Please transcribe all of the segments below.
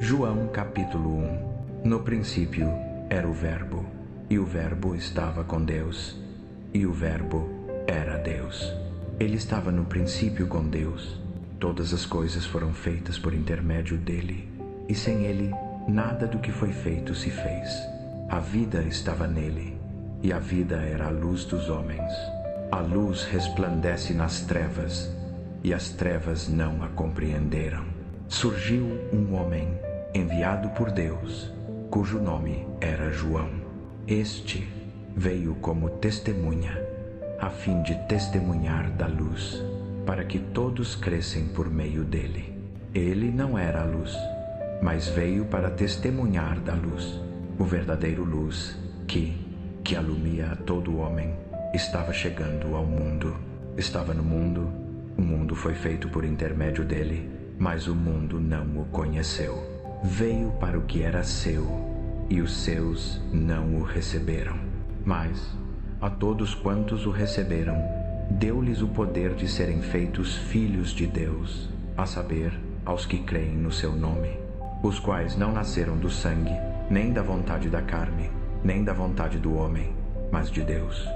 João capítulo 1. No princípio era o Verbo, e o Verbo estava com Deus, e o Verbo era Deus. Ele estava no princípio com Deus. Todas as coisas foram feitas por intermédio dele, e sem ele nada do que foi feito se fez. A vida estava nele, e a vida era a luz dos homens. A luz resplandece nas trevas, e as trevas não a compreenderam. Surgiu um homem enviado por Deus, cujo nome era João. Este veio como testemunha, a fim de testemunhar da luz, para que todos crescem por meio dele. Ele não era a luz, mas veio para testemunhar da luz. O verdadeiro luz, que alumia a todo homem, estava chegando ao mundo. Estava no mundo, o mundo foi feito por intermédio dele, mas o mundo não o conheceu. Veio para o que era seu, e os seus não o receberam. Mas a todos quantos o receberam, deu-lhes o poder de serem feitos filhos de Deus, a saber, aos que creem no seu nome, os quais não nasceram do sangue, nem da vontade da carne, nem da vontade do homem, mas de Deus.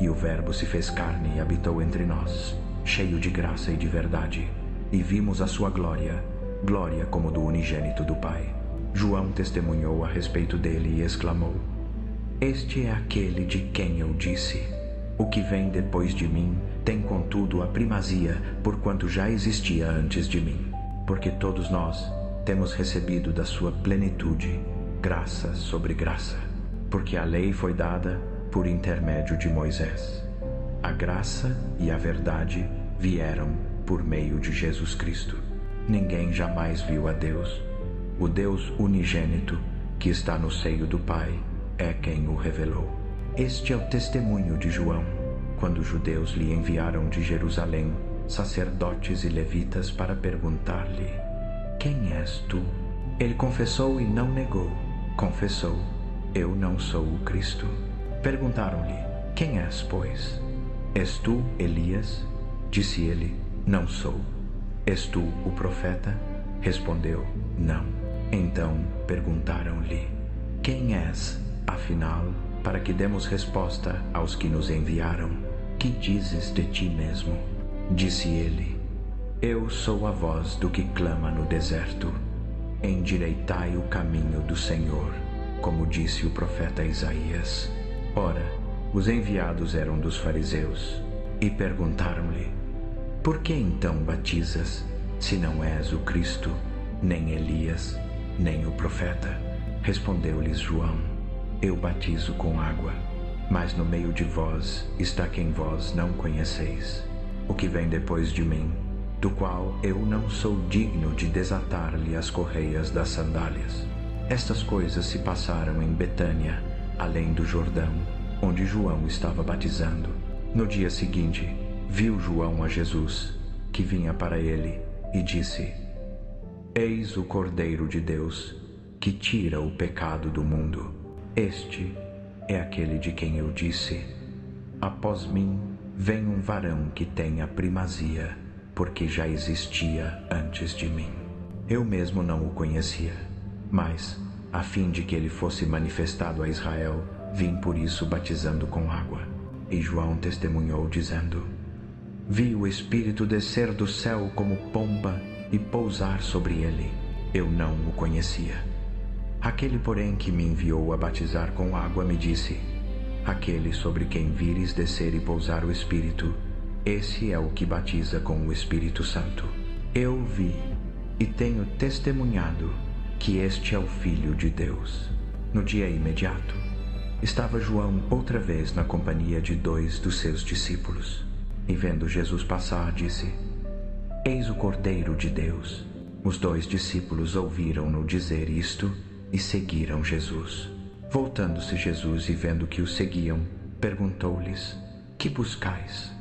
E o Verbo se fez carne e habitou entre nós, cheio de graça e de verdade, e vimos a sua glória, glória como do unigênito do Pai. João testemunhou a respeito dele e exclamou: Este é aquele de quem eu disse: O que vem depois de mim tem contudo a primazia, porquanto já existia antes de mim. Porque todos nós temos recebido da sua plenitude graça sobre graça, porque a lei foi dada por intermédio de Moisés. A graça e a verdade vieram por meio de Jesus Cristo. Ninguém jamais viu a Deus. O Deus unigênito, que está no seio do Pai, é quem o revelou. Este é o testemunho de João, quando os judeus lhe enviaram de Jerusalém sacerdotes e levitas para perguntar-lhe: Quem és tu? Ele confessou e não negou. Confessou: Eu não sou o Cristo. Perguntaram-lhe: Quem és, pois? És tu Elias? Disse ele: Não sou. És tu o profeta? Respondeu: Não. Então perguntaram-lhe: Quem és, afinal, para que demos resposta aos que nos enviaram? Que dizes de ti mesmo? Disse ele: Eu sou a voz do que clama no deserto. Endireitai o caminho do Senhor, como disse o profeta Isaías. Ora, os enviados eram dos fariseus, e perguntaram-lhe: Por que então batizas, se não és o Cristo, nem Elias, nem o profeta? Respondeu-lhes João: Eu batizo com água, mas no meio de vós está quem vós não conheceis, o que vem depois de mim, do qual eu não sou digno de desatar-lhe as correias das sandálias. Estas coisas se passaram em Betânia, além do Jordão, onde João estava batizando. No dia seguinte, viu João a Jesus, que vinha para ele, e disse: Eis o Cordeiro de Deus, que tira o pecado do mundo. Este é aquele de quem eu disse: Após mim vem um varão que tem a primazia, porque já existia antes de mim. Eu mesmo não o conhecia, mas, a fim de que ele fosse manifestado a Israel, vim por isso batizando com água. E João testemunhou, dizendo: Vi o Espírito descer do céu como pomba e pousar sobre ele. Eu não o conhecia. Aquele, porém, que me enviou a batizar com água me disse: Aquele sobre quem vires descer e pousar o Espírito, esse é o que batiza com o Espírito Santo. Eu vi e tenho testemunhado que este é o Filho de Deus. No dia imediato, estava João outra vez na companhia de 2 dos seus discípulos. E vendo Jesus passar, disse: Eis o Cordeiro de Deus. Os 2 discípulos ouviram-no dizer isto e seguiram Jesus. Voltando-se Jesus e vendo que o seguiam, perguntou-lhes: Que buscais?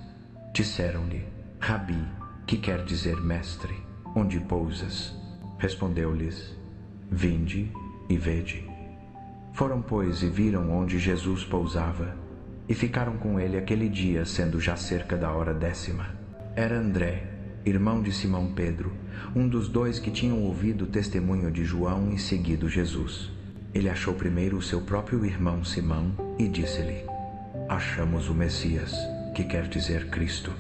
Disseram-lhe: Rabi, que quer dizer mestre, onde pousas? Respondeu-lhes: Vinde e vede. Foram, pois, e viram onde Jesus pousava, e ficaram com ele aquele dia, sendo já cerca da hora 10ª. Era André, irmão de Simão Pedro, um dos dois que tinham ouvido o testemunho de João e seguido Jesus. Ele achou primeiro o seu próprio irmão Simão e disse-lhe: Achamos o Messias, que quer dizer Cristo,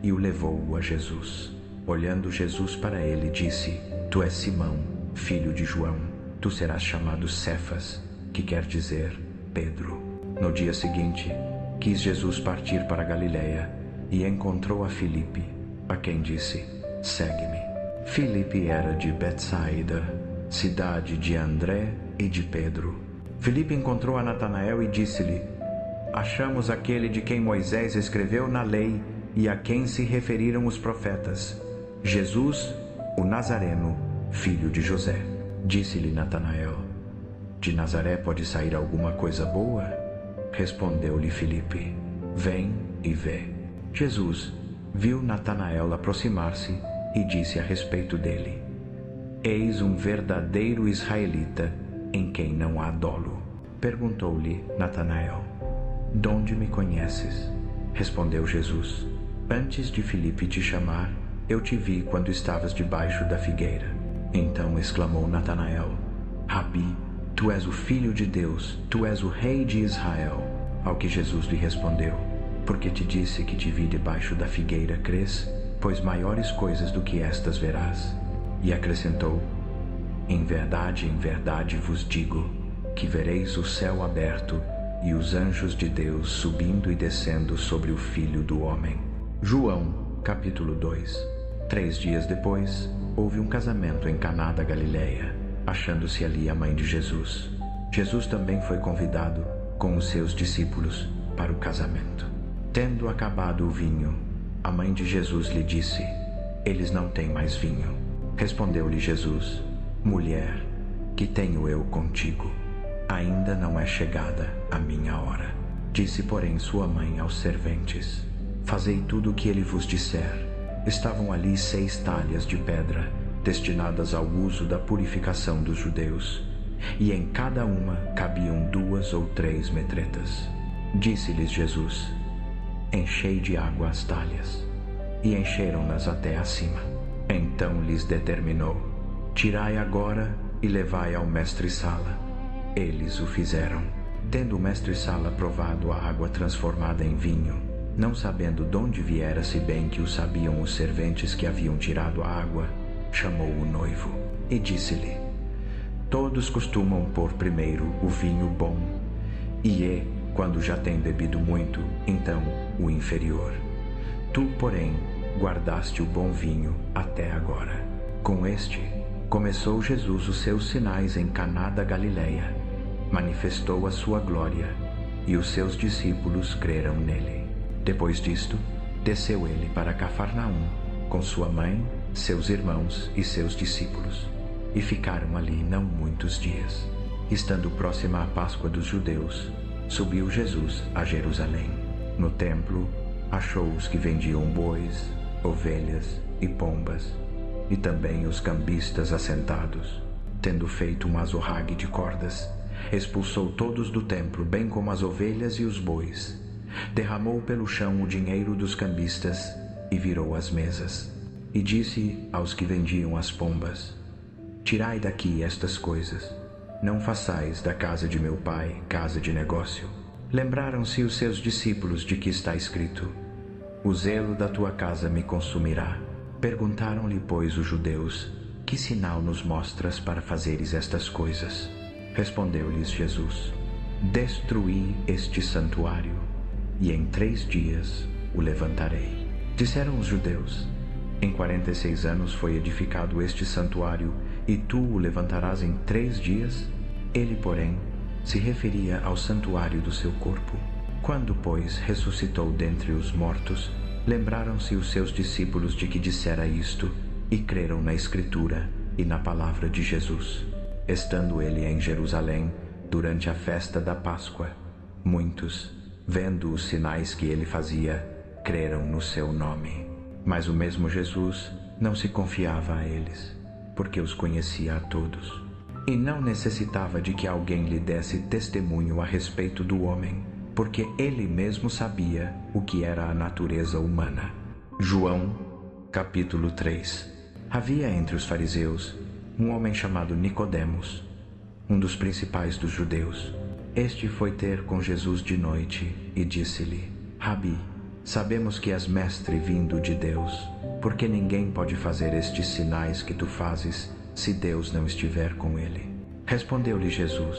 e o levou a Jesus. Olhando Jesus para ele, disse: Tu és Simão, filho de João, tu serás chamado Cefas, que quer dizer Pedro. No dia seguinte, quis Jesus partir para Galiléia e encontrou a Filipe, a quem disse: Segue-me. Filipe era de Betsaida, cidade de André e de Pedro. Filipe encontrou a Natanael e disse-lhe: Achamos aquele de quem Moisés escreveu na lei e a quem se referiram os profetas, Jesus, o Nazareno, filho de José. Disse-lhe Natanael: De Nazaré pode sair alguma coisa boa? Respondeu-lhe Filipe: Vem e vê. Jesus viu Natanael aproximar-se e disse a respeito dele: Eis um verdadeiro israelita, em quem não há dolo. Perguntou-lhe Natanael: Donde me conheces? Respondeu Jesus: Antes de Filipe te chamar, eu te vi quando estavas debaixo da figueira. Então exclamou Natanael: Rabi, tu és o Filho de Deus, tu és o Rei de Israel. Ao que Jesus lhe respondeu: Porque te disse que te vi debaixo da figueira, crês? Pois maiores coisas do que estas verás. E acrescentou: em verdade vos digo, que vereis o céu aberto e os anjos de Deus subindo e descendo sobre o Filho do Homem. João, capítulo 2. 3 dias depois, houve um casamento em Caná da Galileia, achando-se ali a mãe de Jesus. Jesus também foi convidado, com os seus discípulos, para o casamento. Tendo acabado o vinho, a mãe de Jesus lhe disse: Eles não têm mais vinho. Respondeu-lhe Jesus: Mulher, que tenho eu contigo? Ainda não é chegada a minha hora. Disse, porém, sua mãe aos serventes: Fazei tudo o que ele vos disser. Estavam ali 6 talhas de pedra, destinadas ao uso da purificação dos judeus, e em cada uma cabiam 2 ou 3 metretas. Disse-lhes Jesus: Enchei de água as talhas. E encheram-nas até acima. Então lhes determinou: Tirai agora e levai ao mestre-sala. Eles o fizeram. Tendo o mestre-sala provado a água transformada em vinho, não sabendo de onde viera, se bem que o sabiam os serventes que haviam tirado a água, chamou o noivo e disse-lhe: Todos costumam pôr primeiro o vinho bom, e quando já tem bebido muito, então o inferior. Tu, porém, guardaste o bom vinho até agora. Com este, começou Jesus os seus sinais em Caná da Galileia, manifestou a sua glória, e os seus discípulos creram nele. Depois disto, desceu ele para Cafarnaum, com sua mãe, seus irmãos e seus discípulos, e ficaram ali não muitos dias. Estando próxima a Páscoa dos judeus, subiu Jesus a Jerusalém. No templo, achou os que vendiam bois, ovelhas e pombas, e também os cambistas assentados. Tendo feito um azorrague de cordas, expulsou todos do templo, bem como as ovelhas e os bois. Derramou pelo chão o dinheiro dos cambistas e virou as mesas. E disse aos que vendiam as pombas: Tirai daqui estas coisas. Não façais da casa de meu pai casa de negócio. Lembraram-se os seus discípulos de que está escrito: O zelo da tua casa me consumirá. Perguntaram-lhe, pois, os judeus: Que sinal nos mostras para fazeres estas coisas? Respondeu-lhes Jesus: Destruí este santuário, e em 3 dias o levantarei. Disseram os judeus: Em 46 anos foi edificado este santuário, e tu o levantarás em 3 dias? Ele, porém, se referia ao santuário do seu corpo. Quando, pois, ressuscitou dentre os mortos, lembraram-se os seus discípulos de que dissera isto, e creram na Escritura e na palavra de Jesus. Estando ele em Jerusalém, durante a festa da Páscoa, muitos, vendo os sinais que ele fazia, creram no seu nome. Mas o mesmo Jesus não se confiava a eles, porque os conhecia a todos, e não necessitava de que alguém lhe desse testemunho a respeito do homem, porque ele mesmo sabia o que era a natureza humana. João, Capítulo 3. Havia entre os fariseus um homem chamado Nicodemos, um dos principais dos judeus. Este foi ter com Jesus de noite e disse-lhe: Rabi, sabemos que és mestre vindo de Deus, porque ninguém pode fazer estes sinais que tu fazes se Deus não estiver com ele. Respondeu-lhe Jesus: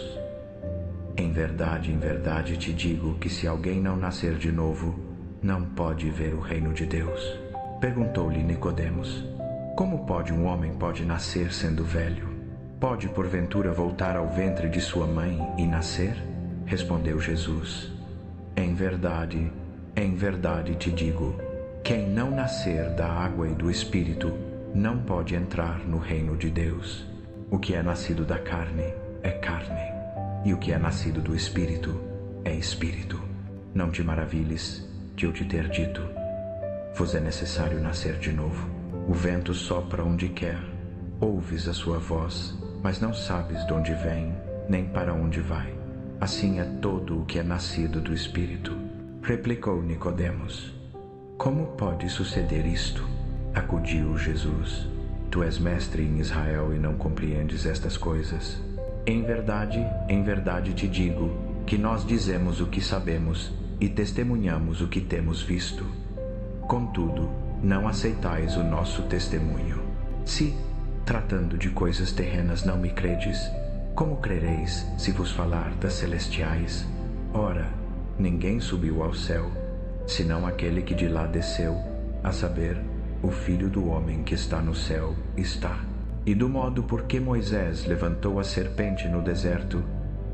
em verdade te digo que se alguém não nascer de novo, não pode ver o reino de Deus. Perguntou-lhe Nicodemos: como pode um homem nascer sendo velho? Pode porventura voltar ao ventre de sua mãe e nascer? Respondeu Jesus: em verdade te digo, quem não nascer da água e do Espírito não pode entrar no reino de Deus. O que é nascido da carne é carne, e o que é nascido do Espírito é Espírito. Não te maravilhes de eu te ter dito: vos é necessário nascer de novo. O vento sopra onde quer, ouves a sua voz, mas não sabes de onde vem, nem para onde vai. Assim é todo o que é nascido do Espírito. Replicou Nicodemos: como pode suceder isto? Acudiu Jesus: tu és mestre em Israel e não compreendes estas coisas? Em verdade te digo que nós dizemos o que sabemos e testemunhamos o que temos visto. Contudo, não aceitais o nosso testemunho. Se, tratando de coisas terrenas, não me credes, como crereis se vos falar das celestiais? Ora, ninguém subiu ao céu, senão aquele que de lá desceu, a saber, o Filho do homem que está no céu está. E do modo por que Moisés levantou a serpente no deserto,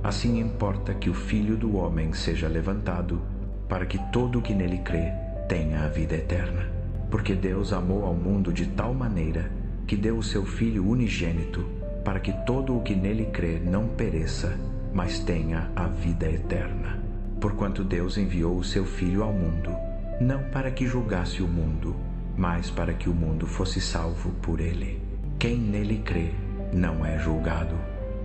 assim importa que o Filho do homem seja levantado, para que todo o que nele crê tenha a vida eterna. Porque Deus amou ao mundo de tal maneira que deu o seu Filho unigênito, para que todo o que nele crê não pereça, mas tenha a vida eterna. Porquanto Deus enviou o seu Filho ao mundo, não para que julgasse o mundo, mas para que o mundo fosse salvo por ele. Quem nele crê não é julgado.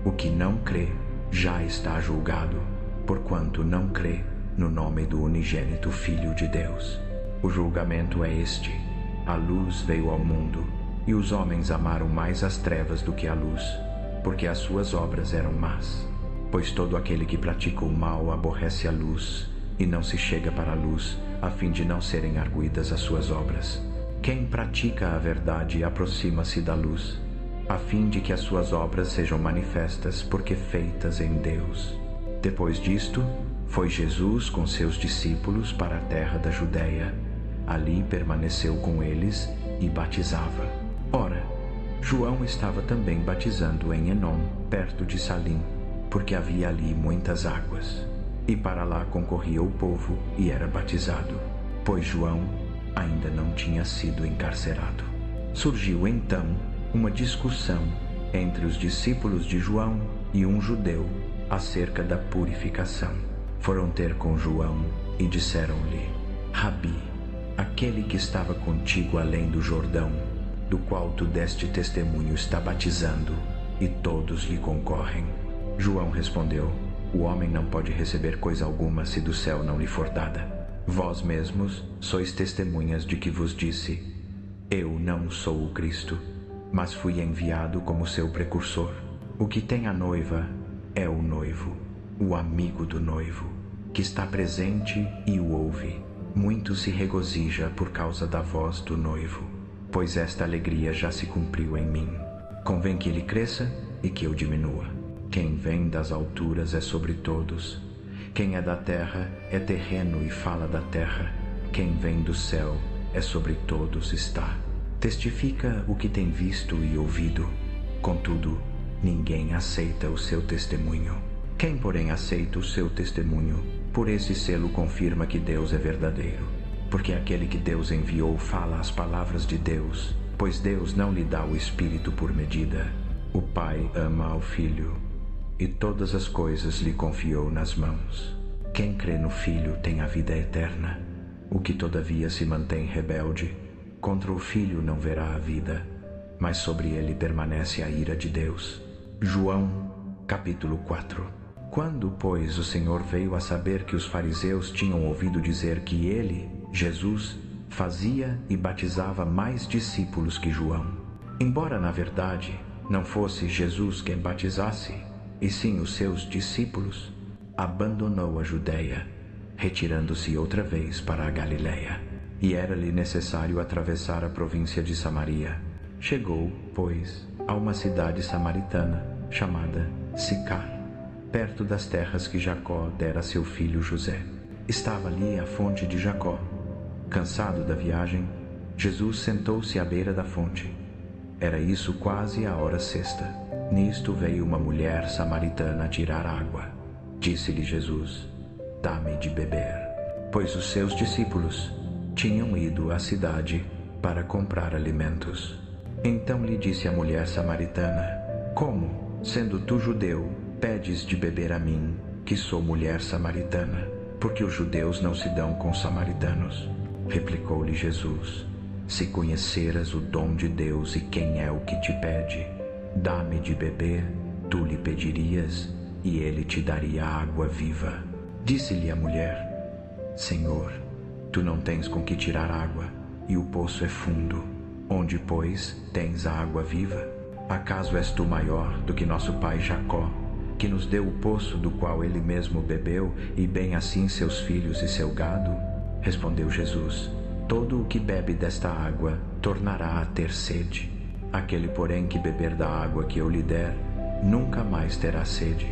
O que não crê já está julgado, porquanto não crê no nome do unigênito Filho de Deus. O julgamento é este: a luz veio ao mundo, e os homens amaram mais as trevas do que a luz, porque as suas obras eram más. Pois todo aquele que pratica o mal aborrece a luz, e não se chega para a luz, a fim de não serem arguidas as suas obras. Quem pratica a verdade aproxima-se da luz, a fim de que as suas obras sejam manifestas, porque feitas em Deus. Depois disto, foi Jesus com seus discípulos para a terra da Judeia. Ali permaneceu com eles e batizava. Ora, João estava também batizando em Enom, perto de Salim, porque havia ali muitas águas. E para lá concorria o povo e era batizado, pois João ainda não tinha sido encarcerado. Surgiu então uma discussão entre os discípulos de João e um judeu acerca da purificação. Foram ter com João e disseram-lhe: Rabi, aquele que estava contigo além do Jordão, do qual tu deste testemunho, está batizando, e todos lhe concorrem. João respondeu: o homem não pode receber coisa alguma se do céu não lhe for dada. Vós mesmos sois testemunhas de que vos disse: eu não sou o Cristo, mas fui enviado como seu precursor. O que tem a noiva é o noivo, o amigo do noivo, que está presente e o ouve. Muito se regozija por causa da voz do noivo, pois esta alegria já se cumpriu em mim. Convém que ele cresça e que eu diminua. Quem vem das alturas é sobre todos. Quem é da terra é terreno e fala da terra. Quem vem do céu é sobre todos está. Testifica o que tem visto e ouvido. Contudo, ninguém aceita o seu testemunho. Quem, porém, aceita o seu testemunho, por esse selo confirma que Deus é verdadeiro. Porque aquele que Deus enviou fala as palavras de Deus, pois Deus não lhe dá o Espírito por medida. O Pai ama ao Filho, e todas as coisas lhe confiou nas mãos. Quem crê no Filho tem a vida eterna. O que todavia se mantém rebelde, contra o Filho não verá a vida, mas sobre ele permanece a ira de Deus. João, capítulo 4. Quando, pois, o Senhor veio a saber que os fariseus tinham ouvido dizer que ele, Jesus, fazia e batizava mais discípulos que João. Embora, na verdade, não fosse Jesus quem batizasse, e sim os seus discípulos, abandonou a Judéia, retirando-se outra vez para a Galiléia. E era-lhe necessário atravessar a província de Samaria. Chegou, pois, a uma cidade samaritana, chamada Sicar, perto das terras que Jacó dera a seu filho José. Estava ali a fonte de Jacó. Cansado da viagem, Jesus sentou-se à beira da fonte. Era isso quase a hora sexta. Nisto veio uma mulher samaritana tirar água. Disse-lhe Jesus: "Dá-me de beber." Pois os seus discípulos tinham ido à cidade para comprar alimentos. Então lhe disse a mulher samaritana: "Como, sendo tu judeu, pedes de beber a mim, que sou mulher samaritana? Porque os judeus não se dão com os samaritanos." Replicou-lhe Jesus: "Se conheceras o dom de Deus e quem é o que te pede, dá-me de beber, tu lhe pedirias, e ele te daria água viva." Disse-lhe a mulher: "Senhor, tu não tens com que tirar água, e o poço é fundo. Onde, pois, tens a água viva? Acaso és tu maior do que nosso pai Jacó, que nos deu o poço do qual ele mesmo bebeu, e bem assim seus filhos e seu gado?" Respondeu Jesus: "Todo o que bebe desta água tornará a ter sede. Aquele, porém, que beber da água que eu lhe der, nunca mais terá sede.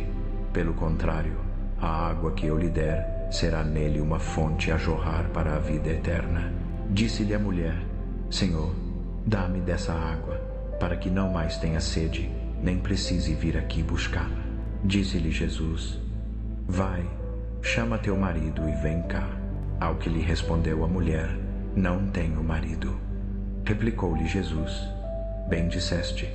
Pelo contrário, a água que eu lhe der será nele uma fonte a jorrar para a vida eterna." Disse-lhe a mulher: "Senhor, dá-me dessa água, para que não mais tenha sede, nem precise vir aqui buscá-la." Disse-lhe Jesus: "Vai, chama teu marido e vem cá." Ao que lhe respondeu a mulher: "Não tenho marido." Replicou-lhe Jesus: "Bem disseste,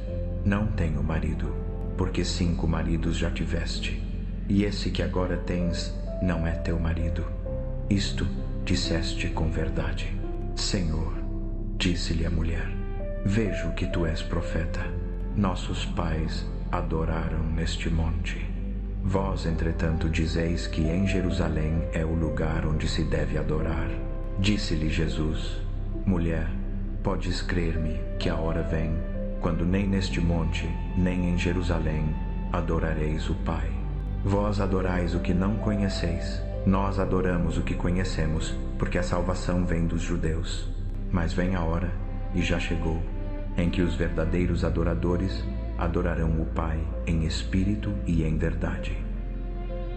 não tenho marido, porque 5 maridos já tiveste, e esse que agora tens não é teu marido. Isto disseste com verdade." "Senhor", disse-lhe a mulher, "vejo que tu és profeta. Nossos pais adoraram neste monte. Vós, entretanto, dizeis que em Jerusalém é o lugar onde se deve adorar." Disse-lhe Jesus: "Mulher, podes crer-me que a hora vem, quando nem neste monte, nem em Jerusalém adorareis o Pai. Vós adorais o que não conheceis, nós adoramos o que conhecemos, porque a salvação vem dos judeus. Mas vem a hora, e já chegou, em que os verdadeiros adoradores adorarão o Pai em espírito e em verdade.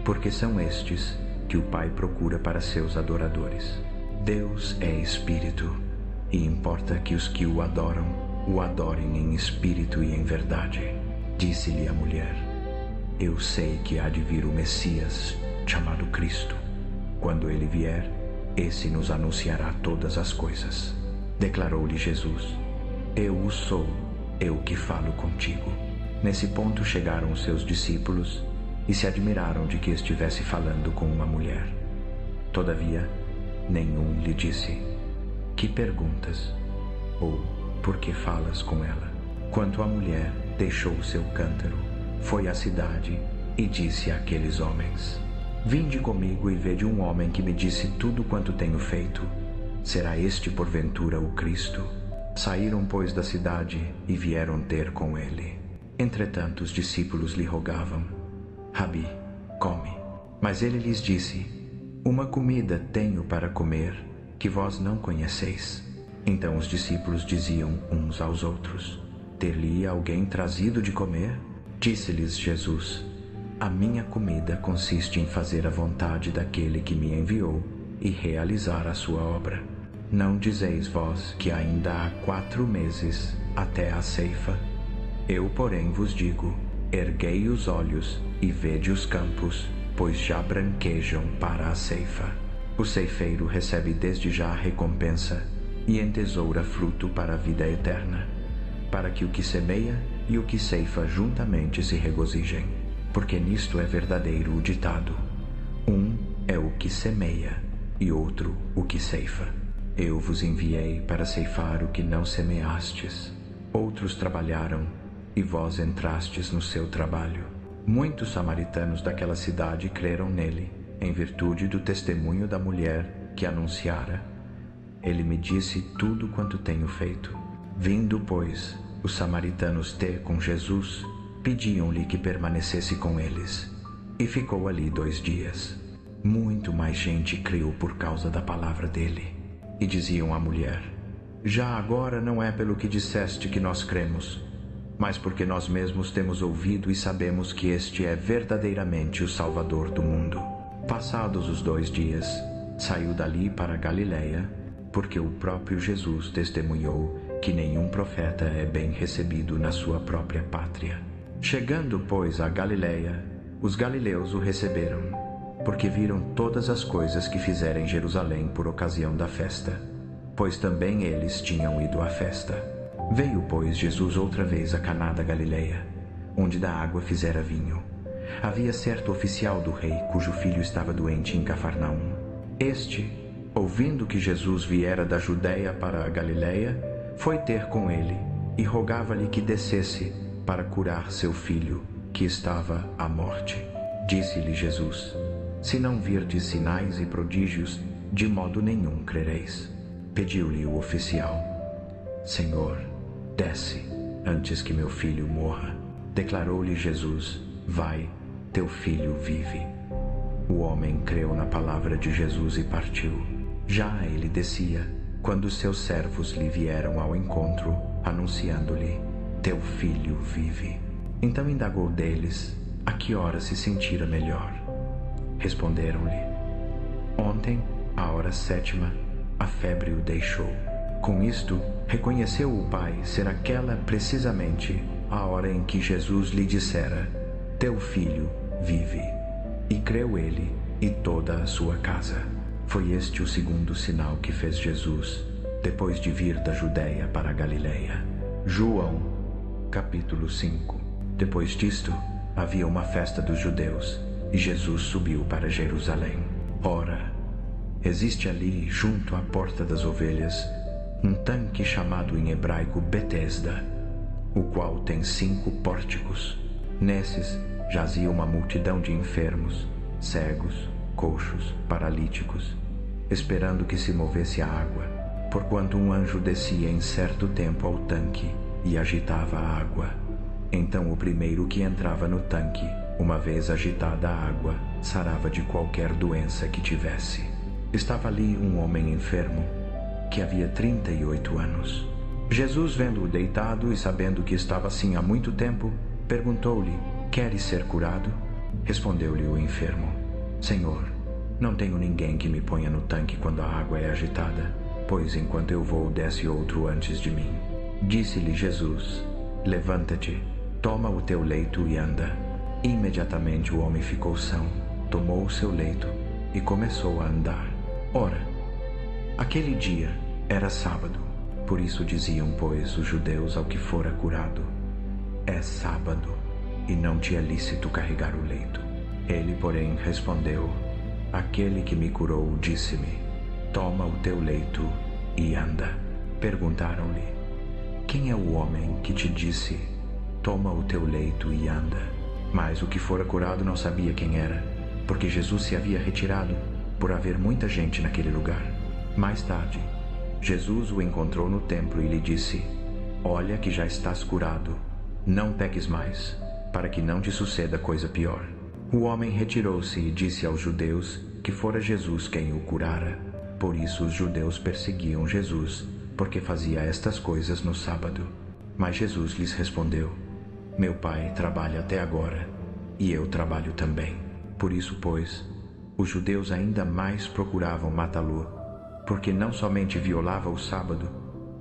Porque são estes que o Pai procura para seus adoradores. Deus é espírito, e importa que os que o adorem em espírito e em verdade." Disse-lhe a mulher: "Eu sei que há de vir o Messias, chamado Cristo. Quando ele vier, esse nos anunciará todas as coisas." Declarou-lhe Jesus: "Eu o sou, eu que falo contigo." Nesse ponto chegaram os seus discípulos e se admiraram de que estivesse falando com uma mulher. Todavia, nenhum lhe disse: "Que perguntas?" ou "Por que falas com ela?" Quanto à mulher, deixou o seu cântaro, foi à cidade e disse àqueles homens: "Vinde comigo e vede um homem que me disse tudo quanto tenho feito. Será este porventura o Cristo?" Saíram, pois, da cidade e vieram ter com ele. Entretanto, os discípulos lhe rogavam: "Rabi, come." Mas ele lhes disse: "Uma comida tenho para comer, que vós não conheceis." Então os discípulos diziam uns aos outros: "Ter-lhe-ia alguém trazido de comer?" Disse-lhes Jesus: "A minha comida consiste em fazer a vontade daquele que me enviou e realizar a sua obra. Não dizeis vós que ainda há 4 meses até a ceifa? Eu, porém, vos digo: erguei os olhos e vede os campos, pois já branquejam para a ceifa. O ceifeiro recebe desde já a recompensa e entesoura fruto para a vida eterna, para que o que semeia e o que ceifa juntamente se regozijem. Porque nisto é verdadeiro o ditado: um é o que semeia e outro o que ceifa. Eu vos enviei para ceifar o que não semeastes. Outros trabalharam, e vós entrastes no seu trabalho." Muitos samaritanos daquela cidade creram nele, em virtude do testemunho da mulher que anunciara: ele me disse tudo quanto tenho feito. Vindo, pois, os samaritanos ter com Jesus, pediam-lhe que permanecesse com eles. E ficou ali 2 dias. Muito mais gente creu por causa da palavra dele. E diziam à mulher: já agora não é pelo que disseste que nós cremos, mas porque nós mesmos temos ouvido e sabemos que este é verdadeiramente o Salvador do mundo. Passados os 2 dias, saiu dali para a Galiléia, porque o próprio Jesus testemunhou que nenhum profeta é bem recebido na sua própria pátria. Chegando, pois, à Galiléia, os galileus o receberam, porque viram todas as coisas que fizera em Jerusalém por ocasião da festa, pois também eles tinham ido à festa. Veio, pois, Jesus outra vez a Caná da Galileia, onde da água fizera vinho. Havia certo oficial do rei, cujo filho estava doente em Cafarnaum. Este, ouvindo que Jesus viera da Judéia para a Galileia, foi ter com ele e rogava-lhe que descesse para curar seu filho, que estava à morte. Disse-lhe Jesus: se não virdes sinais e prodígios, de modo nenhum crereis. Pediu-lhe o oficial: Senhor, desce, antes que meu filho morra. Declarou-lhe Jesus: vai, teu filho vive. O homem creu na palavra de Jesus e partiu. Já ele descia, quando seus servos lhe vieram ao encontro, anunciando-lhe: teu filho vive. Então indagou deles a que hora se sentira melhor. Responderam-lhe: ontem, à hora 7ª, a febre o deixou. Com isto, reconheceu o pai ser aquela precisamente a hora em que Jesus lhe dissera: teu filho vive. E creu ele e toda a sua casa. Foi este o segundo sinal que fez Jesus, depois de vir da Judéia para a Galiléia. João, capítulo 5. Depois disto, havia uma festa dos judeus, e Jesus subiu para Jerusalém. Ora, existe ali, junto à porta das ovelhas, um tanque chamado em hebraico Betesda, o qual tem 5 pórticos. Nesses jazia uma multidão de enfermos, cegos, coxos, paralíticos, esperando que se movesse a água, porquanto um anjo descia em certo tempo ao tanque e agitava a água. Então o primeiro que entrava no tanque, uma vez agitada a água, sarava de qualquer doença que tivesse. Estava ali um homem enfermo, que havia 38 anos. Jesus, vendo-o deitado e sabendo que estava assim há muito tempo, perguntou-lhe: queres ser curado? Respondeu-lhe o enfermo: Senhor, não tenho ninguém que me ponha no tanque quando a água é agitada, pois enquanto eu vou desce outro antes de mim. Disse-lhe Jesus: levanta-te, toma o teu leito e anda. Imediatamente o homem ficou são, tomou o seu leito e começou a andar. Ora, aquele dia era sábado, por isso diziam, pois, os judeus ao que fora curado: é sábado, e não te é lícito carregar o leito. Ele, porém, respondeu: aquele que me curou disse-me: toma o teu leito e anda. Perguntaram-lhe: quem é o homem que te disse: toma o teu leito e anda? Mas o que fora curado não sabia quem era, porque Jesus se havia retirado, por haver muita gente naquele lugar. Mais tarde, Jesus o encontrou no templo e lhe disse: olha que já estás curado, não peques mais, para que não te suceda coisa pior. O homem retirou-se e disse aos judeus que fora Jesus quem o curara. Por isso os judeus perseguiam Jesus, porque fazia estas coisas no sábado. Mas Jesus lhes respondeu: meu Pai trabalha até agora, e eu trabalho também. Por isso, pois, os judeus ainda mais procuravam matá-lo, porque não somente violava o sábado,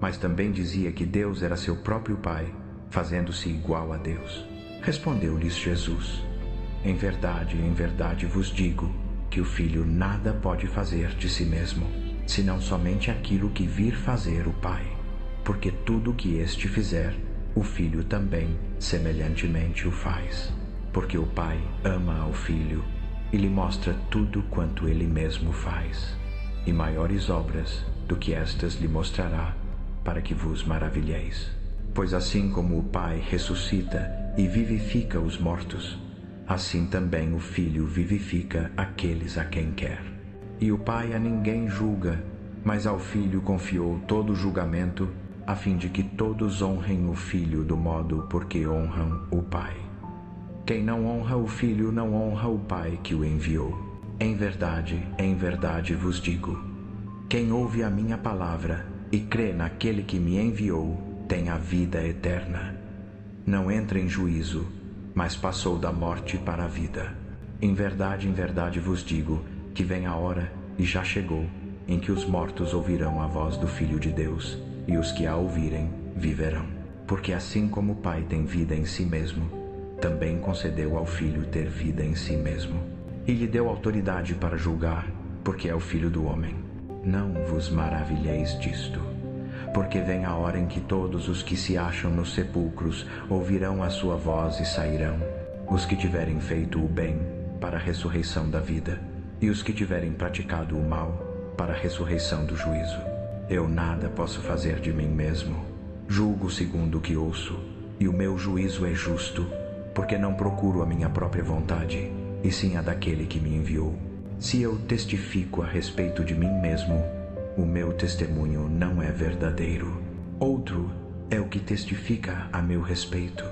mas também dizia que Deus era seu próprio Pai, fazendo-se igual a Deus. Respondeu-lhes Jesus: em verdade vos digo que o Filho nada pode fazer de si mesmo, senão somente aquilo que vir fazer o Pai, porque tudo o que este fizer, o Filho também semelhantemente o faz. Porque o Pai ama ao Filho e lhe mostra tudo quanto ele mesmo faz, e maiores obras do que estas lhe mostrará, para que vos maravilheis. Pois assim como o Pai ressuscita e vivifica os mortos, assim também o Filho vivifica aqueles a quem quer. E o Pai a ninguém julga, mas ao Filho confiou todo o julgamento, a fim de que todos honrem o Filho do modo por que honram o Pai. Quem não honra o Filho não honra o Pai que o enviou. Em verdade vos digo: quem ouve a minha palavra e crê naquele que me enviou tem a vida eterna. Não entra em juízo, mas passou da morte para a vida. Em verdade vos digo que vem a hora, e já chegou, em que os mortos ouvirão a voz do Filho de Deus, e os que a ouvirem viverão. Porque assim como o Pai tem vida em si mesmo, também concedeu ao Filho ter vida em si mesmo, e lhe deu autoridade para julgar, porque é o Filho do homem. Não vos maravilheis disto, porque vem a hora em que todos os que se acham nos sepulcros ouvirão a sua voz e sairão, os que tiverem feito o bem, para a ressurreição da vida, e os que tiverem praticado o mal, para a ressurreição do juízo. Eu nada posso fazer de mim mesmo. Julgo segundo o que ouço, e o meu juízo é justo, porque não procuro a minha própria vontade, e sim a daquele que me enviou. Se eu testifico a respeito de mim mesmo, o meu testemunho não é verdadeiro. Outro é o que testifica a meu respeito,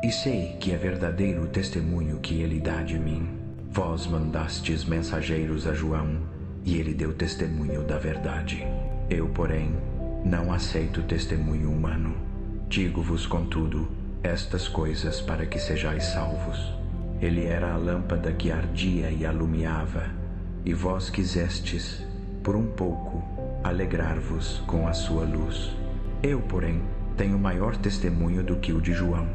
e sei que é verdadeiro o testemunho que ele dá de mim. Vós mandastes mensageiros a João, e ele deu testemunho da verdade. Eu, porém, não aceito testemunho humano. Digo-vos, contudo, estas coisas para que sejais salvos. Ele era a lâmpada que ardia e alumiava, e vós quisestes, por um pouco, alegrar-vos com a sua luz. Eu, porém, tenho maior testemunho do que o de João,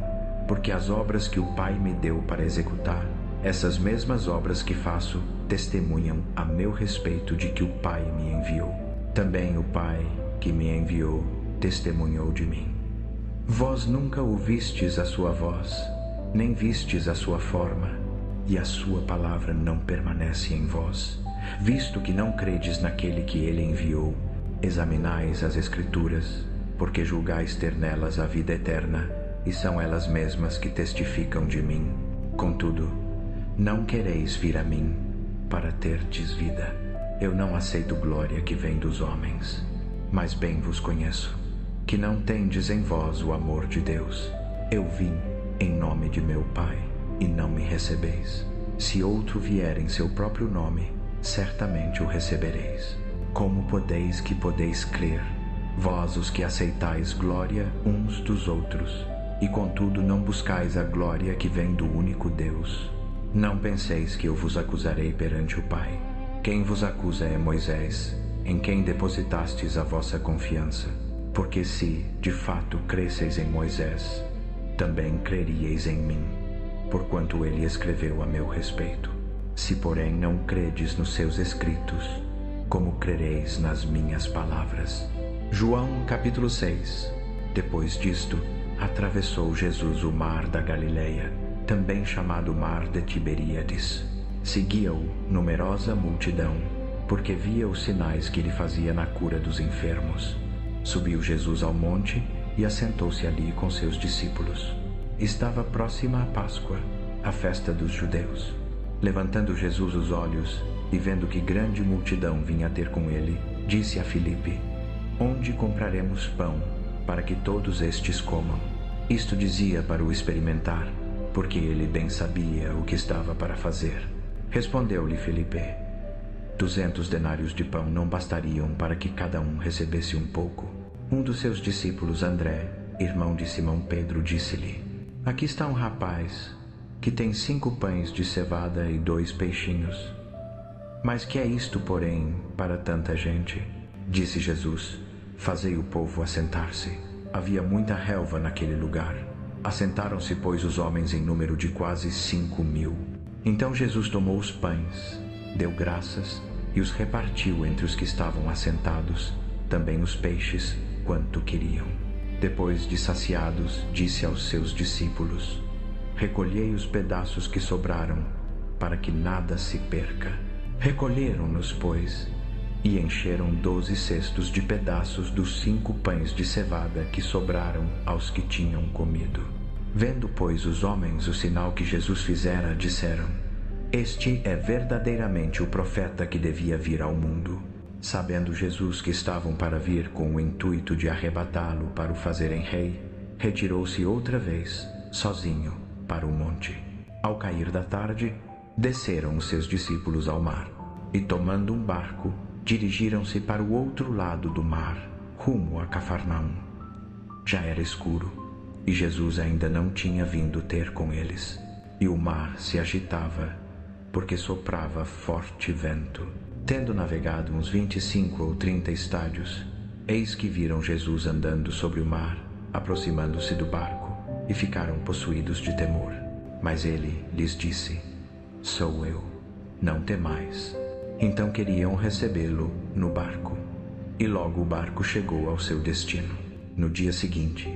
porque as obras que o Pai me deu para executar, essas mesmas obras que faço, testemunham a meu respeito de que o Pai me enviou. Também o Pai que me enviou testemunhou de mim. Vós nunca ouvistes a sua voz, nem vistes a sua forma, e a sua palavra não permanece em vós, visto que não credes naquele que ele enviou. Examinais as Escrituras, porque julgais ter nelas a vida eterna, e são elas mesmas que testificam de mim. Contudo, não quereis vir a mim, para terdes vida. Eu não aceito glória que vem dos homens, mas bem vos conheço, que não tendes em vós o amor de Deus. Eu vim em nome de meu Pai, e não me recebeis. Se outro vier em seu próprio nome, certamente o recebereis. Como podeis crer, vós os que aceitais glória uns dos outros, e contudo não buscais a glória que vem do único Deus? Não penseis que eu vos acusarei perante o Pai. Quem vos acusa é Moisés, em quem depositastes a vossa confiança. Porque se, de fato, cresseis em Moisés, também creríeis em mim, porquanto ele escreveu a meu respeito. Se, porém, não credes nos seus escritos, como crereis nas minhas palavras? João capítulo 6. Depois disto, atravessou Jesus o mar da Galileia, também chamado mar de Tiberíades. Seguia-o numerosa multidão, porque via os sinais que ele fazia na cura dos enfermos. Subiu Jesus ao monte e assentou-se ali com seus discípulos. Estava próxima a Páscoa, a festa dos judeus. Levantando Jesus os olhos e vendo que grande multidão vinha ter com ele, disse a Filipe: Onde compraremos pão para que todos estes comam? Isto dizia para o experimentar, porque ele bem sabia o que estava para fazer. Respondeu-lhe Filipe: 200 denários de pão não bastariam para que cada um recebesse um pouco. Um dos seus discípulos, André, irmão de Simão Pedro, disse-lhe: Aqui está um rapaz que tem 5 pães de cevada e 2 peixinhos. Mas que é isto, porém, para tanta gente? Disse Jesus: Fazei o povo assentar-se. Havia muita relva naquele lugar. Assentaram-se, pois, os homens em número de quase 5.000. Então Jesus tomou os pães, deu graças e os repartiu entre os que estavam assentados, também os peixes, quanto queriam. Depois de saciados, disse aos seus discípulos: Recolhei os pedaços que sobraram, para que nada se perca. Recolheram-nos, pois, e encheram 12 cestos de pedaços dos 5 pães de cevada que sobraram aos que tinham comido. Vendo, pois, os homens o sinal que Jesus fizera, disseram: Este é verdadeiramente o profeta que devia vir ao mundo. Sabendo Jesus que estavam para vir com o intuito de arrebatá-lo para o fazerem rei, retirou-se outra vez, sozinho, para o monte. Ao cair da tarde, desceram os seus discípulos ao mar, e tomando um barco, dirigiram-se para o outro lado do mar, rumo a Cafarnaum. Já era escuro, e Jesus ainda não tinha vindo ter com eles, e o mar se agitava, porque soprava forte vento. Tendo navegado uns 25 ou 30 estádios, eis que viram Jesus andando sobre o mar, aproximando-se do barco, e ficaram possuídos de temor. Mas ele lhes disse: Sou eu, não temais. Então queriam recebê-lo no barco, e logo o barco chegou ao seu destino. No dia seguinte,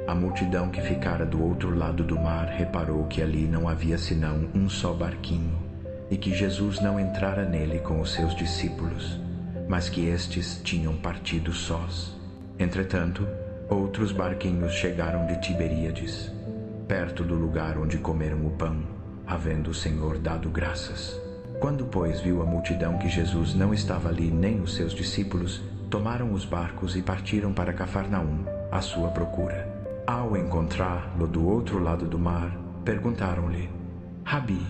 a multidão que ficara do outro lado do mar reparou que ali não havia senão um só barquinho, e que Jesus não entrara nele com os seus discípulos, mas que estes tinham partido sós. Entretanto, outros barquinhos chegaram de Tiberíades, perto do lugar onde comeram o pão, havendo o Senhor dado graças. Quando, pois, viu a multidão que Jesus não estava ali nem os seus discípulos, tomaram os barcos e partiram para Cafarnaum, à sua procura. Ao encontrá-lo do outro lado do mar, perguntaram-lhe: Rabi,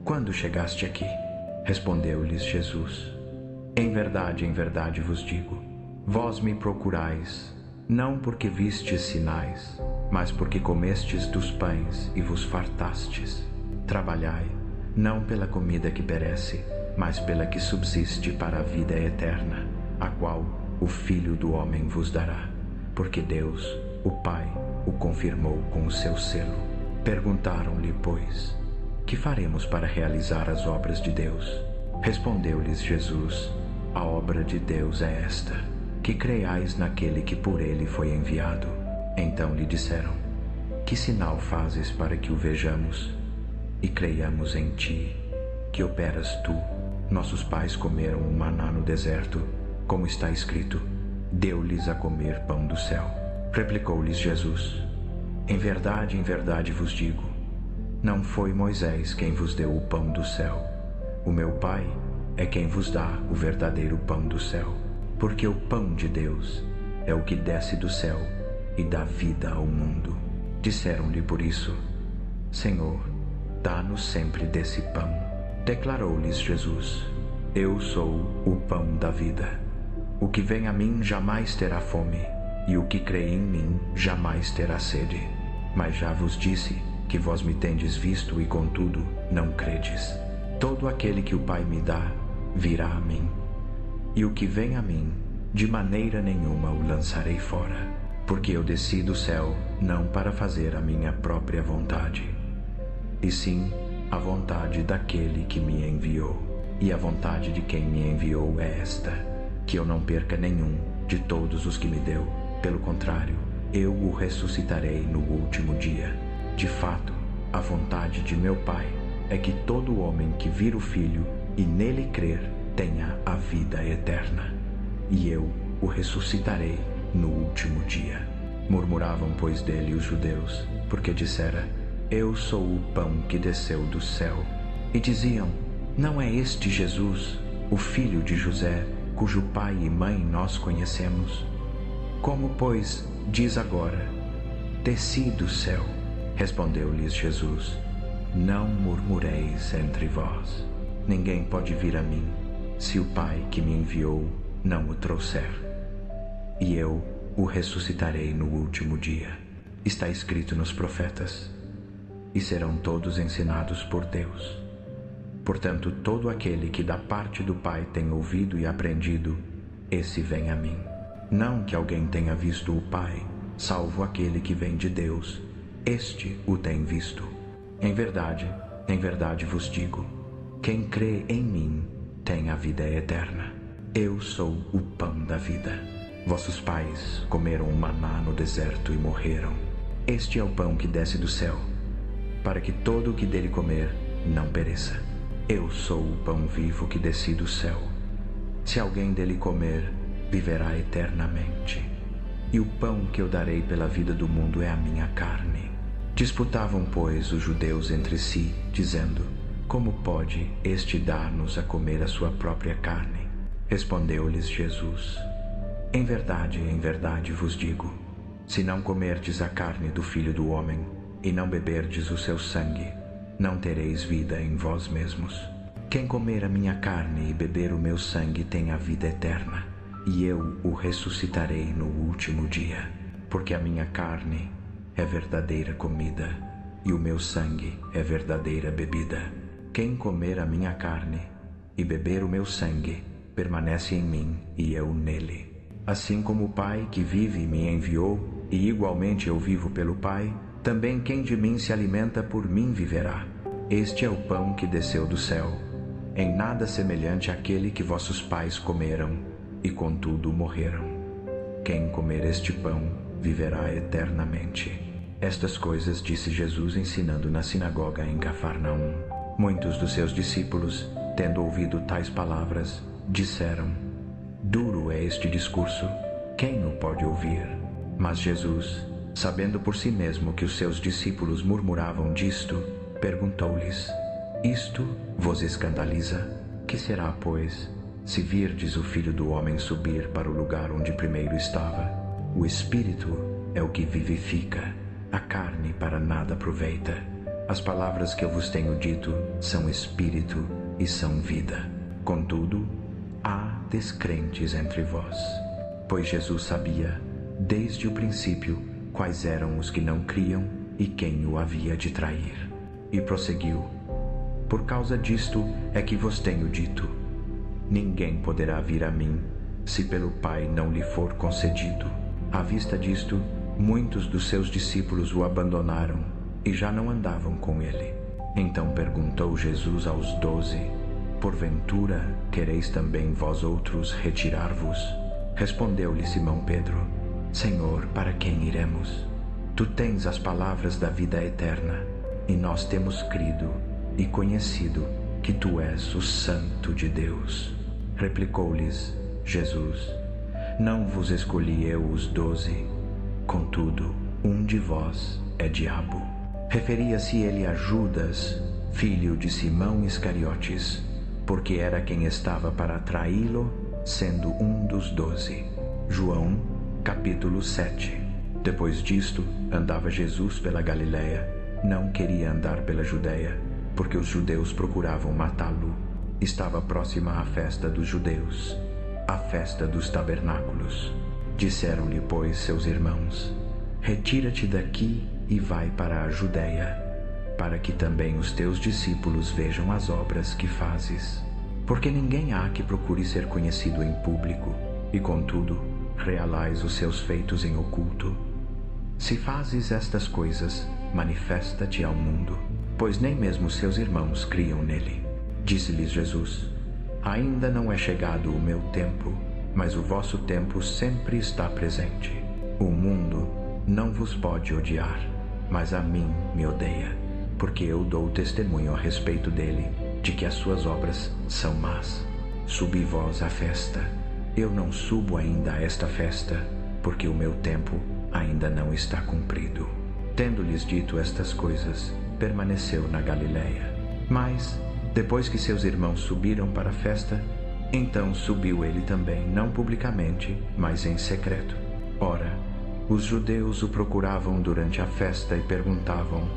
quando chegaste aqui? Respondeu-lhes Jesus: em verdade vos digo, vós me procurais, não porque vistes sinais, mas porque comestes dos pães e vos fartastes. Trabalhai, não pela comida que perece, mas pela que subsiste para a vida eterna, a qual o Filho do Homem vos dará, porque Deus, o Pai, o confirmou com o seu selo. Perguntaram-lhe, pois: que faremos para realizar as obras de Deus? Respondeu-lhes Jesus: a obra de Deus é esta, que creiais naquele que por ele foi enviado. Então lhe disseram: que sinal fazes para que o vejamos e creiamos em ti? Que operas tu? Nossos pais comeram o maná no deserto, como está escrito: deu-lhes a comer pão do céu. Replicou-lhes Jesus: em verdade vos digo, não foi Moisés quem vos deu o pão do céu. O meu Pai é quem vos dá o verdadeiro pão do céu, porque o pão de Deus é o que desce do céu e dá vida ao mundo. Disseram-lhe por isso: Senhor, dá-nos sempre desse pão. Declarou-lhes Jesus: eu sou o pão da vida. O que vem a mim jamais terá fome, e o que crê em mim jamais terá sede. Mas já vos disse que vós me tendes visto e contudo não credes. Todo aquele que o Pai me dá virá a mim, e o que vem a mim, de maneira nenhuma o lançarei fora, porque eu desci do céu não para fazer a minha própria vontade, e sim a vontade daquele que me enviou. E a vontade de quem me enviou é esta, que eu não perca nenhum de todos os que me deu. Pelo contrário, eu o ressuscitarei no último dia. De fato, a vontade de meu Pai é que todo homem que vir o Filho e nele crer tenha a vida eterna, e eu o ressuscitarei no último dia. Murmuravam, pois, dele os judeus, porque dissera: eu sou o pão que desceu do céu. E diziam: não é este Jesus, o filho de José, cujo pai e mãe nós conhecemos? Como, pois, diz agora: desci do céu? Respondeu-lhes Jesus: não murmureis entre vós. Ninguém pode vir a mim, se o Pai que me enviou não o trouxer. E eu o ressuscitarei no último dia. Está escrito nos profetas: e serão todos ensinados por Deus. Portanto, todo aquele que da parte do Pai tem ouvido e aprendido, esse vem a mim. Não que alguém tenha visto o Pai, salvo aquele que vem de Deus, este o tem visto. Em verdade vos digo, quem crê em mim tem a vida eterna. Eu sou o pão da vida. Vossos pais comeram o maná no deserto e morreram. Este é o pão que desce do céu, para que todo o que dele comer não pereça. Eu sou o pão vivo que desci do céu. Se alguém dele comer, viverá eternamente. E o pão que eu darei pela vida do mundo é a minha carne. Disputavam, pois, os judeus entre si, dizendo: como pode este dar-nos a comer a sua própria carne? Respondeu-lhes Jesus: em verdade vos digo, se não comerdes a carne do Filho do Homem e não beberdes o seu sangue, não tereis vida em vós mesmos. Quem comer a minha carne e beber o meu sangue tem a vida eterna, e eu o ressuscitarei no último dia, porque a minha carne é verdadeira comida, e o meu sangue é verdadeira bebida. Quem comer a minha carne e beber o meu sangue, permanece em mim e eu nele. Assim como o Pai que vive me enviou, e igualmente eu vivo pelo Pai, também quem de mim se alimenta por mim viverá. Este é o pão que desceu do céu, em nada semelhante àquele que vossos pais comeram, e contudo morreram. Quem comer este pão viverá eternamente. Estas coisas disse Jesus ensinando na sinagoga em Cafarnaum. Muitos dos seus discípulos, tendo ouvido tais palavras, disseram: duro é este discurso, quem o pode ouvir? Mas Jesus, sabendo por si mesmo que os seus discípulos murmuravam disto, perguntou-lhes: isto vos escandaliza? Que será, pois, se virdes o Filho do Homem subir para o lugar onde primeiro estava? O Espírito é o que vivifica, a carne para nada aproveita. As palavras que eu vos tenho dito são Espírito e são vida. Contudo, há descrentes entre vós. Pois Jesus sabia, desde o princípio, quais eram os que não criam e quem o havia de trair. E prosseguiu: por causa disto é que vos tenho dito, ninguém poderá vir a mim, se pelo Pai não lhe for concedido. À vista disto, muitos dos seus discípulos o abandonaram e já não andavam com ele. Então perguntou Jesus aos 12: porventura quereis também vós outros retirar-vos? Respondeu-lhe Simão Pedro: Senhor, para quem iremos? Tu tens as palavras da vida eterna, e nós temos crido e conhecido que tu és o Santo de Deus. Replicou-lhes Jesus: não vos escolhi eu os 12, contudo, um de vós é diabo. Referia-se ele a Judas, filho de Simão Iscariotes, porque era quem estava para traí-lo, sendo um dos 12. João, capítulo 7. Depois disto, andava Jesus pela Galiléia. Não queria andar pela Judéia, porque os judeus procuravam matá-lo. Estava próxima a festa dos judeus, a festa dos tabernáculos. Disseram-lhe, pois, seus irmãos: retira-te daqui e vai para a Judéia, para que também os teus discípulos vejam as obras que fazes. Porque ninguém há que procure ser conhecido em público, e contudo, realais os seus feitos em oculto. Se fazes estas coisas, manifesta-te ao mundo, pois nem mesmo seus irmãos criam nele. Disse-lhes Jesus: ainda não é chegado o meu tempo, mas o vosso tempo sempre está presente. O mundo não vos pode odiar, mas a mim me odeia, porque eu dou testemunho a respeito dele, de que as suas obras são más. Subi vós à festa. Eu não subo ainda a esta festa, porque o meu tempo ainda não está cumprido. Tendo-lhes dito estas coisas, permaneceu na Galiléia. Mas, depois que seus irmãos subiram para a festa, então subiu ele também, não publicamente, mas em secreto. Ora, os judeus o procuravam durante a festa e perguntavam: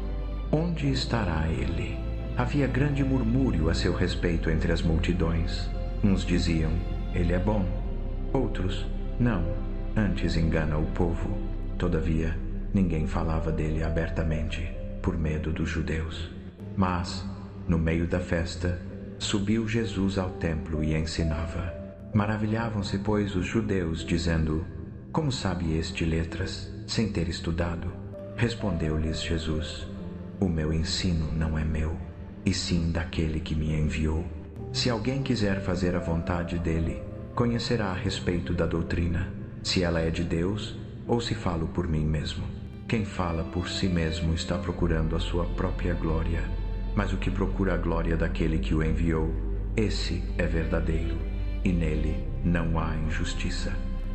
onde estará ele? Havia grande murmúrio a seu respeito entre as multidões. Uns diziam: ele é bom. Outros: não, antes engana o povo. Todavia, ninguém falava dele abertamente, por medo dos judeus. Mas, no meio da festa, subiu Jesus ao templo e ensinava. Maravilhavam-se, pois, os judeus, dizendo: como sabe este letras, sem ter estudado? Respondeu-lhes Jesus: o meu ensino não é meu, e sim daquele que me enviou. Se alguém quiser fazer a vontade dele, conhecerá a respeito da doutrina, se ela é de Deus ou se falo por mim mesmo. Quem fala por si mesmo está procurando a sua própria glória, mas o que procura a glória daquele que o enviou, esse é verdadeiro, e nele não há injustiça.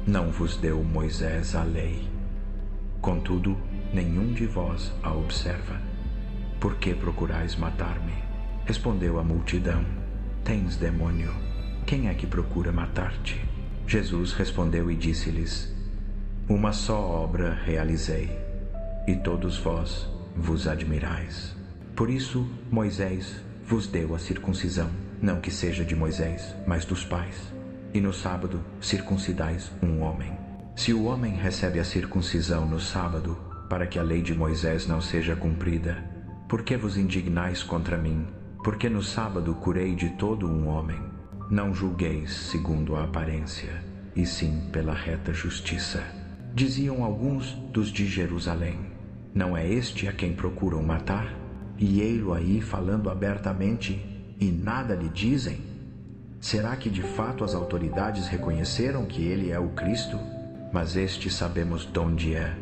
Não vos deu Moisés a lei, contudo, nenhum de vós a observa. Por que procurais matar-me? Respondeu a multidão: tens demônio. quem é que procura matar-te? Jesus respondeu e disse-lhes: Uma só obra realizei, e todos vós vos admirais. Por isso Moisés vos deu a circuncisão, não que seja de Moisés, mas dos pais. E no sábado circuncidais um homem. Se o homem recebe a circuncisão no sábado, para que a lei de Moisés não seja cumprida, por que vos indignais contra mim? Porque no sábado curei de todo um homem. Não julgueis segundo a aparência, e sim pela reta justiça. Diziam alguns dos de Jerusalém: Não é este a quem procuram matar? E ei-lo aí falando abertamente, e nada lhe dizem? Será que de fato as autoridades reconheceram que ele é o Cristo? Mas este sabemos donde é.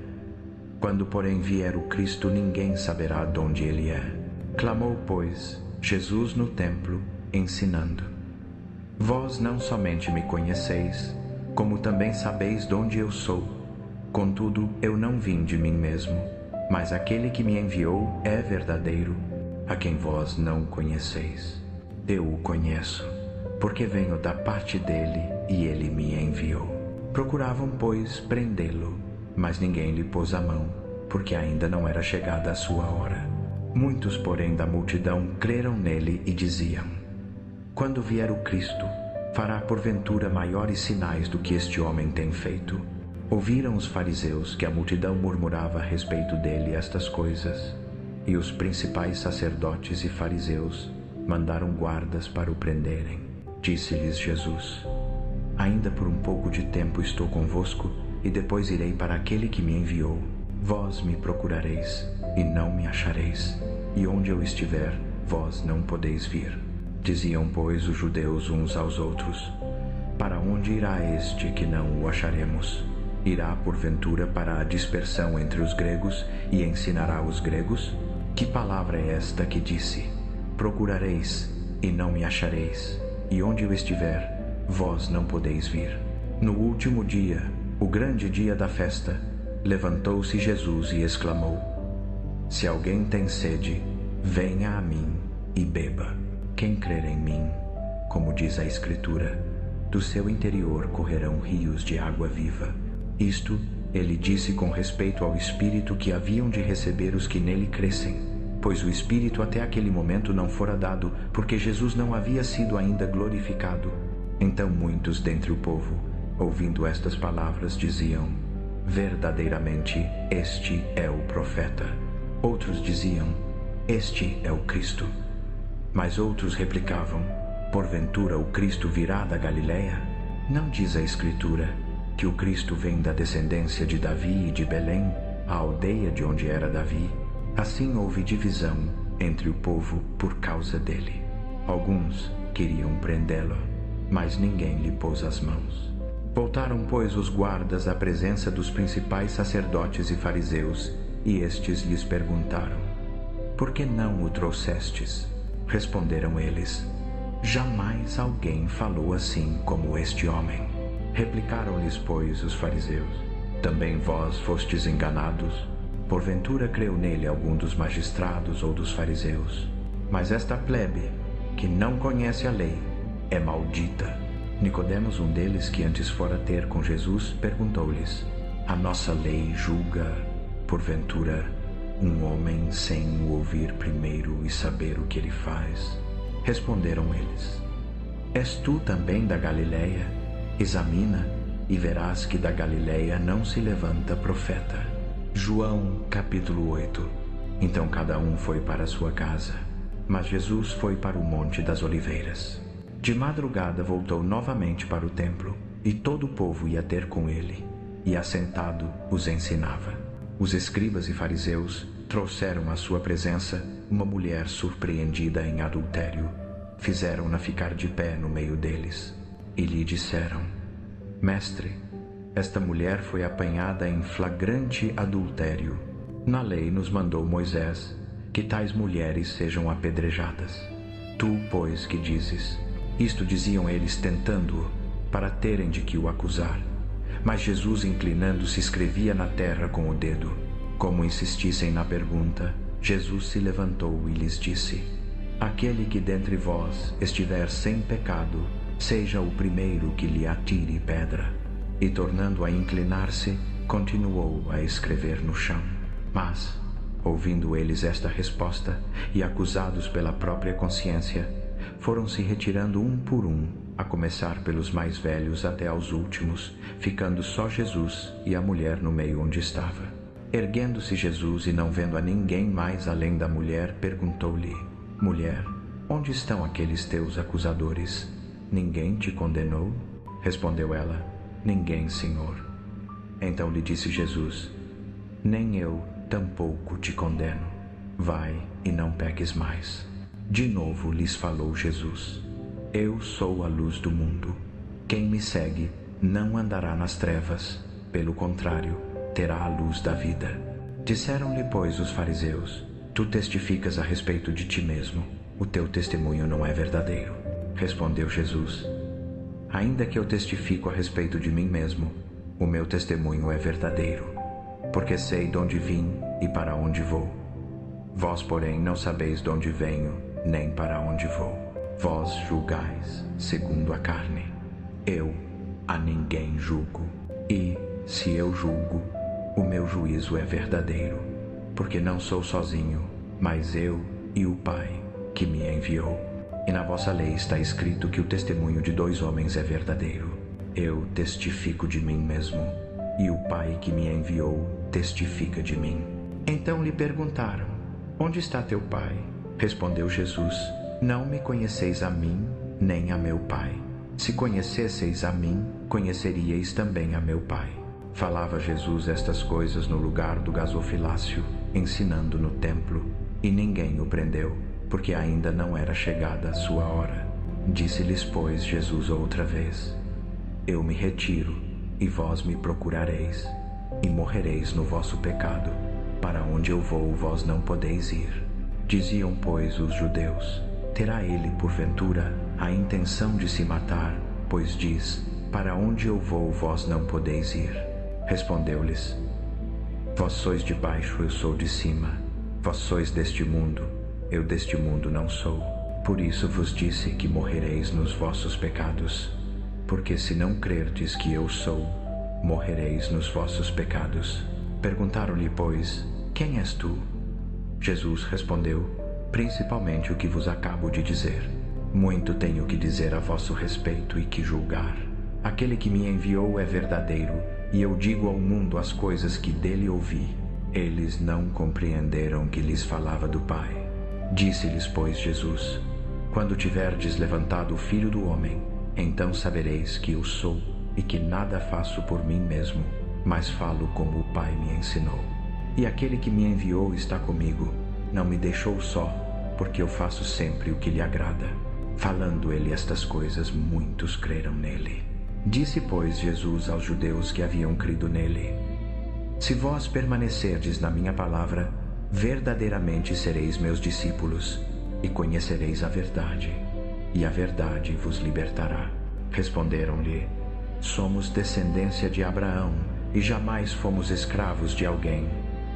Quando, porém, vier o Cristo, ninguém saberá donde ele é. Clamou, pois, Jesus no templo, ensinando: Vós não somente me conheceis, como também sabeis donde eu sou. Contudo, eu não vim de mim mesmo, mas aquele que me enviou é verdadeiro, a quem vós não conheceis. Eu o conheço, porque venho da parte dele e ele me enviou. Procuravam, pois, prendê-lo, mas ninguém lhe pôs a mão, porque ainda não era chegada a sua hora. Muitos, porém, da multidão creram nele e diziam: Quando vier o Cristo, fará porventura maiores sinais do que este homem tem feito. Ouviram os fariseus que a multidão murmurava a respeito dele estas coisas, e os principais sacerdotes e fariseus mandaram guardas para o prenderem. Disse-lhes Jesus: Ainda por um pouco de tempo estou convosco, e depois irei para aquele que me enviou. Vós me procurareis, e não me achareis, e onde eu estiver, vós não podeis vir. Diziam, pois, os judeus uns aos outros: Para onde irá este que não o acharemos? Irá, porventura, para a dispersão entre os gregos, e ensinará os gregos? Que palavra é esta que disse: Procurareis, e não me achareis, e onde eu estiver, vós não podeis vir? No último dia, o grande dia da festa, levantou-se Jesus e exclamou: Se alguém tem sede, venha a mim e beba. Quem crer em mim, como diz a Escritura, do seu interior correrão rios de água viva. Isto ele disse com respeito ao Espírito que haviam de receber os que nele crescem, pois o Espírito até aquele momento não fora dado, porque Jesus não havia sido ainda glorificado. Então muitos dentre o povo, ouvindo estas palavras, diziam: Verdadeiramente este é o profeta. Outros diziam: Este é o Cristo. Mas outros replicavam: Porventura o Cristo virá da Galileia? Não diz a Escritura que o Cristo vem da descendência de Davi e de Belém, a aldeia de onde era Davi? Assim houve divisão entre o povo por causa dele. Alguns queriam prendê-lo, mas ninguém lhe pôs as mãos. Voltaram, pois, os guardas à presença dos principais sacerdotes e fariseus, e estes lhes perguntaram: Por que não o trouxestes? Responderam eles: Jamais alguém falou assim como este homem. Replicaram-lhes, pois, os fariseus: Também vós fostes enganados? Porventura creu nele algum dos magistrados ou dos fariseus? Mas esta plebe, que não conhece a lei, é maldita. Nicodemos, um deles, que antes fora ter com Jesus, perguntou-lhes: A nossa lei julga, porventura, um homem sem o ouvir primeiro e saber o que ele faz? Responderam eles: És tu também da Galileia? Examina e verás que da Galileia não se levanta profeta. João, capítulo 8. Então cada um foi para sua casa, mas Jesus foi para o Monte das Oliveiras. De madrugada voltou novamente para o templo, e todo o povo ia ter com ele, e assentado os ensinava. Os escribas e fariseus trouxeram à sua presença uma mulher surpreendida em adultério. Fizeram-na ficar de pé no meio deles, e lhe disseram: Mestre, esta mulher foi apanhada em flagrante adultério. Na lei nos mandou Moisés que tais mulheres sejam apedrejadas. Tu, pois, que dizes? Isto diziam eles tentando-o, para terem de que o acusar. Mas Jesus, inclinando-se, escrevia na terra com o dedo. Como insistissem na pergunta, Jesus se levantou e lhes disse: Aquele que dentre vós estiver sem pecado, seja o primeiro que lhe atire pedra. E tornando a inclinar-se, continuou a escrever no chão. Mas, ouvindo eles esta resposta, e acusados pela própria consciência, foram se retirando um por um, a começar pelos mais velhos até aos últimos, ficando só Jesus e a mulher no meio onde estava. Erguendo-se Jesus e não vendo a ninguém mais além da mulher, perguntou-lhe: Mulher, onde estão aqueles teus acusadores? Ninguém te condenou? Respondeu ela: Ninguém, Senhor. Então lhe disse Jesus: Nem eu tampouco te condeno. Vai e não peques mais. De novo lhes falou Jesus: Eu sou a luz do mundo. Quem me segue não andará nas trevas, pelo contrário, terá a luz da vida. Disseram-lhe, pois, os fariseus: Tu testificas a respeito de ti mesmo, o teu testemunho não é verdadeiro. Respondeu Jesus: Ainda que eu testifico a respeito de mim mesmo, o meu testemunho é verdadeiro, porque sei de onde vim e para onde vou. Vós, porém, não sabeis de onde venho, nem para onde vou. Vós julgais segundo a carne. Eu a ninguém julgo. E, se eu julgo, o meu juízo é verdadeiro, porque não sou sozinho, mas eu e o Pai que me enviou. E na vossa lei está escrito que o testemunho de 2 homens é verdadeiro. Eu testifico de mim mesmo, e o Pai que me enviou testifica de mim. Então lhe perguntaram: Onde está teu Pai? Respondeu Jesus: Não me conheceis a mim, nem a meu Pai. Se conhecesseis a mim, conheceríeis também a meu Pai. Falava Jesus estas coisas no lugar do gasofilácio, ensinando no templo, e ninguém o prendeu, porque ainda não era chegada a sua hora. Disse-lhes, pois, Jesus outra vez: Eu me retiro, e vós me procurareis, e morrereis no vosso pecado. Para onde eu vou, vós não podeis ir. Diziam, pois, os judeus: Terá ele, porventura, a intenção de se matar, pois diz: Para onde eu vou, vós não podeis ir. Respondeu-lhes: Vós sois de baixo, eu sou de cima. Vós sois deste mundo, eu deste mundo não sou. Por isso vos disse que morrereis nos vossos pecados. Porque se não crerdes que eu sou, morrereis nos vossos pecados. Perguntaram-lhe, pois: Quem és tu? Jesus respondeu: Principalmente o que vos acabo de dizer. Muito tenho que dizer a vosso respeito e que julgar. Aquele que me enviou é verdadeiro, e eu digo ao mundo as coisas que dele ouvi. Eles não compreenderam que lhes falava do Pai. Disse-lhes, pois, Jesus: Quando tiverdes levantado o Filho do Homem, então sabereis que eu sou, e que nada faço por mim mesmo, mas falo como o Pai me ensinou. E aquele que me enviou está comigo, não me deixou só, porque eu faço sempre o que lhe agrada. Falando ele estas coisas, muitos creram nele. Disse, pois, Jesus aos judeus que haviam crido nele: Se vós permanecerdes na minha palavra, verdadeiramente sereis meus discípulos, e conhecereis a verdade, e a verdade vos libertará. Responderam-lhe: Somos descendência de Abraão, e jamais fomos escravos de alguém.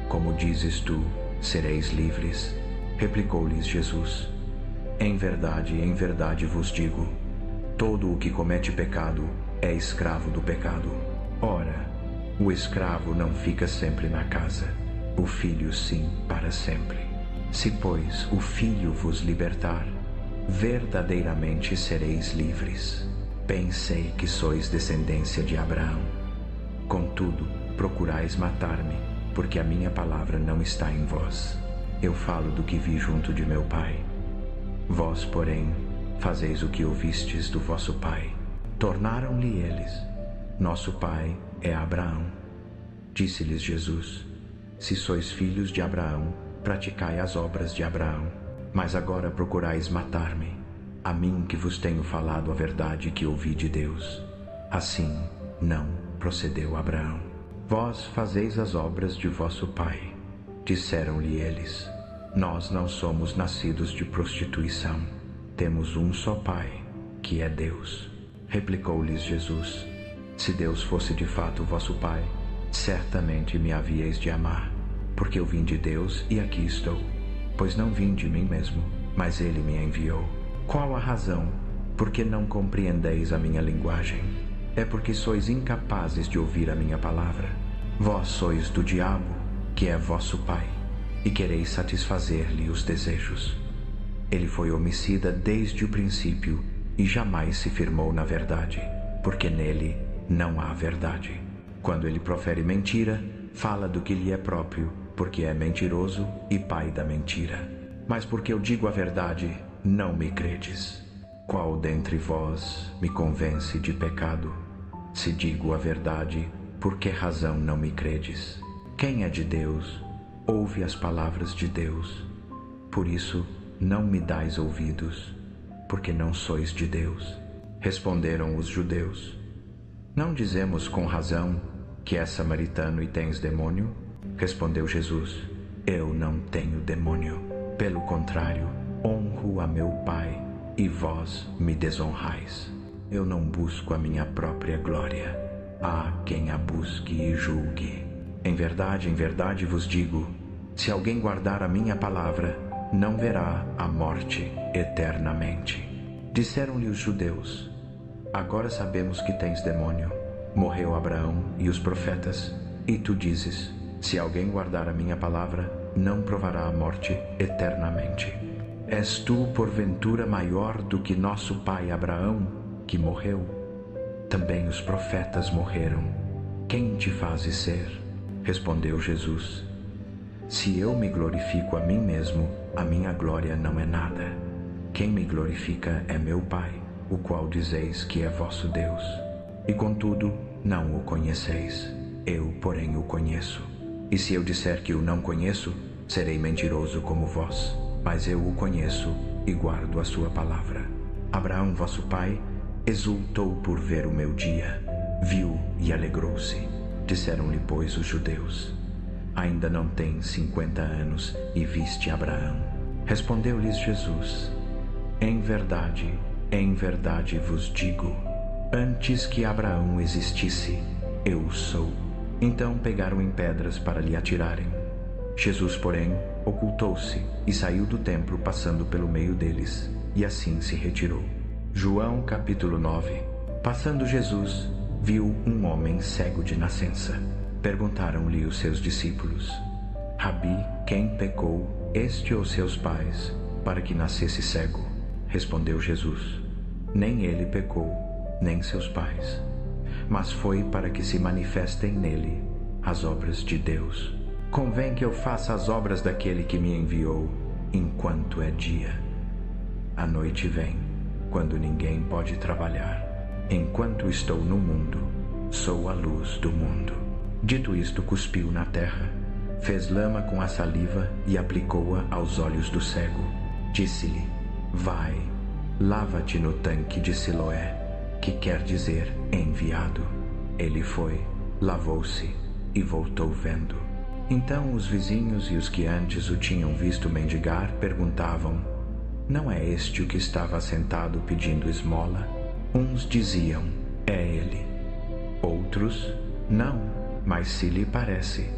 Como dizes tu, sereis livres. Replicou-lhes Jesus: em verdade vos digo, todo o que comete pecado é escravo do pecado. Ora, o escravo não fica sempre na casa, o filho sim, para sempre. Se, pois, o Filho vos libertar, verdadeiramente sereis livres. Bem sei que sois descendência de Abraão. Contudo, procurais matar-me, porque a minha palavra não está em vós. Eu falo do que vi junto de meu Pai. Vós, porém, fazeis o que ouvistes do vosso pai. Tornaram-lhe eles: Nosso pai é Abraão. Disse-lhes Jesus: Se sois filhos de Abraão, praticai as obras de Abraão. Mas agora procurais matar-me, a mim que vos tenho falado a verdade que ouvi de Deus. Assim não procedeu Abraão. Vós fazeis as obras de vosso pai. Disseram-lhe eles: Nós não somos nascidos de prostituição. Temos um só Pai, que é Deus. Replicou-lhes Jesus: Se Deus fosse de fato vosso Pai, certamente me havíeis de amar, porque eu vim de Deus e aqui estou. Pois não vim de mim mesmo, mas Ele me enviou. Qual a razão porque não compreendeis a minha linguagem? É porque sois incapazes de ouvir a minha palavra. Vós sois do diabo, que é vosso pai, e quereis satisfazer-lhe os desejos. Ele foi homicida desde o princípio e jamais se firmou na verdade, porque nele não há verdade. Quando ele profere mentira, fala do que lhe é próprio, porque é mentiroso e pai da mentira. Mas porque eu digo a verdade, não me credes. Qual dentre vós me convence de pecado? Se digo a verdade, por que razão não me credes? Quem é de Deus, ouve as palavras de Deus. Por isso, não me dais ouvidos, porque não sois de Deus. Responderam os judeus: Não dizemos com razão que és samaritano e tens demônio? Respondeu Jesus: Eu não tenho demônio. Pelo contrário, honro a meu Pai, e vós me desonrais. Eu não busco a minha própria glória. Há quem a busque e julgue. Em verdade vos digo, se alguém guardar a minha palavra, não verá a morte eternamente. Disseram-lhe os judeus: Agora sabemos que tens demônio. Morreu Abraão e os profetas, e tu dizes: Se alguém guardar a minha palavra, não provará a morte eternamente. És tu, porventura, maior do que nosso pai Abraão, que morreu? Também os profetas morreram. Quem te fazes ser? Respondeu Jesus: Se eu me glorifico a mim mesmo, a minha glória não é nada. Quem me glorifica é meu Pai, o qual dizeis que é vosso Deus. E contudo, não o conheceis. Eu, porém, o conheço. E se eu disser que o não conheço, serei mentiroso como vós. Mas eu o conheço e guardo a sua palavra. Abraão, vosso pai, exultou por ver o meu dia. Viu e alegrou-se. Disseram-lhe, pois, os judeus: Ainda não tens 50 anos e viste Abraão? Respondeu-lhes Jesus: Em verdade vos digo, antes que Abraão existisse, eu sou. Então pegaram em pedras para lhe atirarem. Jesus, porém, ocultou-se e saiu do templo, passando pelo meio deles, e assim se retirou. João capítulo 9. Passando Jesus, viu um homem cego de nascença. Perguntaram-lhe os seus discípulos: Rabi, quem pecou, este ou seus pais, para que nascesse cego? Respondeu Jesus: Nem ele pecou, nem seus pais, mas foi para que se manifestem nele as obras de Deus. Convém que eu faça as obras daquele que me enviou, enquanto é dia. A noite vem, quando ninguém pode trabalhar. Enquanto estou no mundo, sou a luz do mundo. Dito isto, cuspiu na terra, fez lama com a saliva e aplicou-a aos olhos do cego. Disse-lhe: Vai, lava-te no tanque de Siloé, que quer dizer enviado. Ele foi, lavou-se e voltou vendo. Então os vizinhos e os que antes o tinham visto mendigar perguntavam: Não é este o que estava sentado pedindo esmola? Uns diziam: É ele. Outros: Não, mas se lhe parece.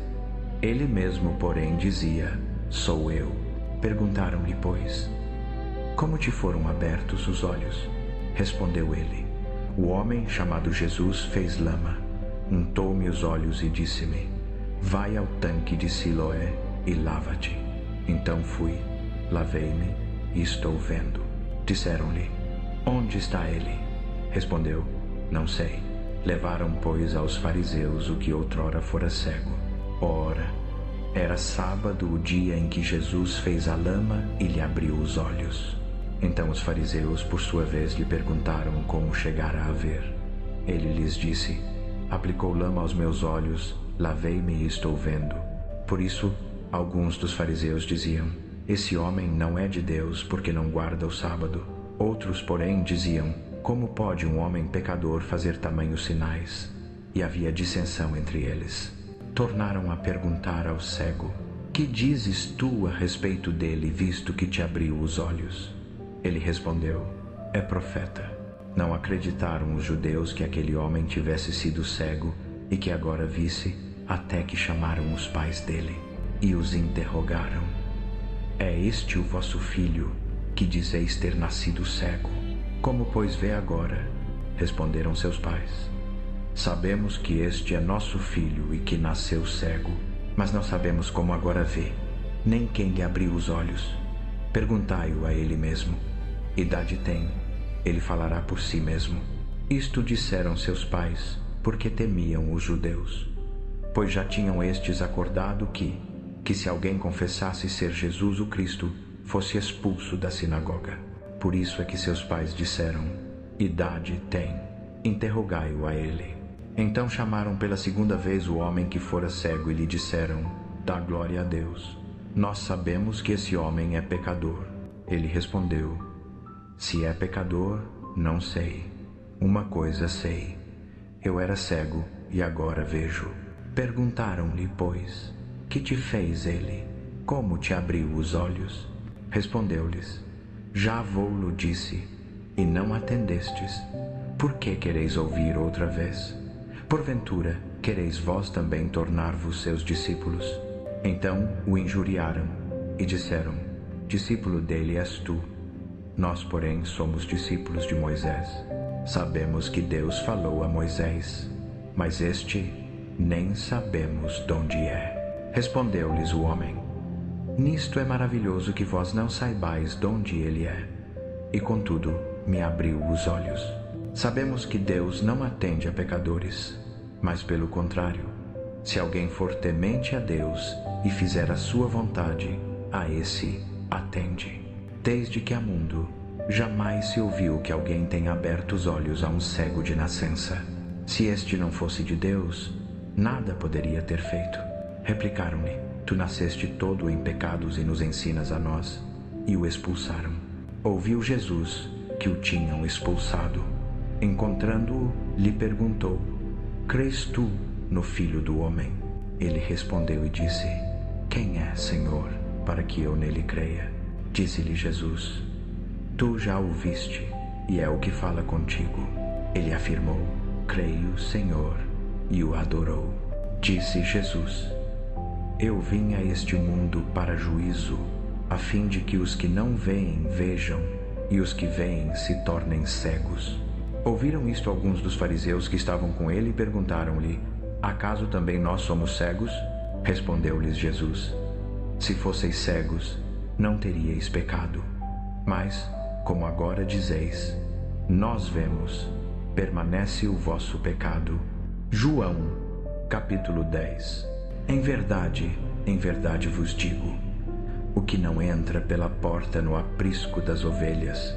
Ele mesmo, porém, dizia: Sou eu. Perguntaram-lhe, pois: Como te foram abertos os olhos? Respondeu ele: O homem chamado Jesus fez lama, untou-me os olhos e disse-me: Vai ao tanque de Siloé e lava-te. Então fui, lavei-me e estou vendo. Disseram-lhe: Onde está ele? Respondeu: Não sei. Levaram, pois, aos fariseus o que outrora fora cego. Ora, era sábado o dia em que Jesus fez a lama e lhe abriu os olhos. Então os fariseus, por sua vez, lhe perguntaram como chegara a ver. Ele lhes disse: Aplicou lama aos meus olhos, lavei-me e estou vendo. Por isso, alguns dos fariseus diziam: Esse homem não é de Deus, porque não guarda o sábado. Outros, porém, diziam: Como pode um homem pecador fazer tamanhos sinais? E havia dissensão entre eles. Tornaram a perguntar ao cego: Que dizes tu a respeito dele, visto que te abriu os olhos? Ele respondeu: É profeta. Não acreditaram os judeus que aquele homem tivesse sido cego e que agora visse, até que chamaram os pais dele e os interrogaram: É este o vosso filho, que dizeis ter nascido cego? Como, pois, vê agora? Responderam seus pais. Sabemos que este é nosso filho e que nasceu cego, mas não sabemos como agora vê, nem quem lhe abriu os olhos. Perguntai-o a ele mesmo. Idade tem, ele falará por si mesmo. Isto disseram seus pais, porque temiam os judeus, pois já tinham estes acordado que se alguém confessasse ser Jesus o Cristo, fosse expulso da sinagoga. Por isso é que seus pais disseram: idade tem, interrogai-o a ele. Então chamaram pela segunda vez o homem que fora cego e lhe disseram: dá glória a Deus. Nós sabemos que esse homem é pecador. Ele respondeu: se é pecador, não sei. Uma coisa sei: eu era cego e agora vejo. Perguntaram-lhe, pois: que te fez ele? Como te abriu os olhos? Respondeu-lhes: já vou-lo disse, e não atendestes. Por que quereis ouvir outra vez? Porventura, quereis vós também tornar-vos seus discípulos? Então o injuriaram e disseram: discípulo dele és tu. Nós, porém, somos discípulos de Moisés. Sabemos que Deus falou a Moisés, mas este nem sabemos de onde é. Respondeu-lhes o homem: nisto é maravilhoso que vós não saibais de onde ele é, e contudo me abriu os olhos. Sabemos que Deus não atende a pecadores, mas pelo contrário, se alguém for temente a Deus e fizer a sua vontade, a esse atende. Desde que há mundo, jamais se ouviu que alguém tenha aberto os olhos a um cego de nascença. Se este não fosse de Deus, nada poderia ter feito. Replicaram-lhe: tu nasceste todo em pecados e nos ensinas a nós. E o expulsaram. Ouviu Jesus que o tinham expulsado. Encontrando-o, lhe perguntou: crês tu no Filho do Homem? Ele respondeu e disse: quem é, Senhor, para que eu nele creia? Disse-lhe Jesus: tu já o viste, e é o que fala contigo. Ele afirmou: creio, Senhor, e o adorou. Disse Jesus: eu vim a este mundo para juízo, a fim de que os que não veem vejam, e os que veem se tornem cegos. Ouviram isto alguns dos fariseus que estavam com ele e perguntaram-lhe: acaso também nós somos cegos? Respondeu-lhes Jesus: se fosseis cegos, não teríeis pecado. Mas, como agora dizeis: nós vemos, permanece o vosso pecado. João, capítulo 10. Em verdade vos digo: o que não entra pela porta no aprisco das ovelhas,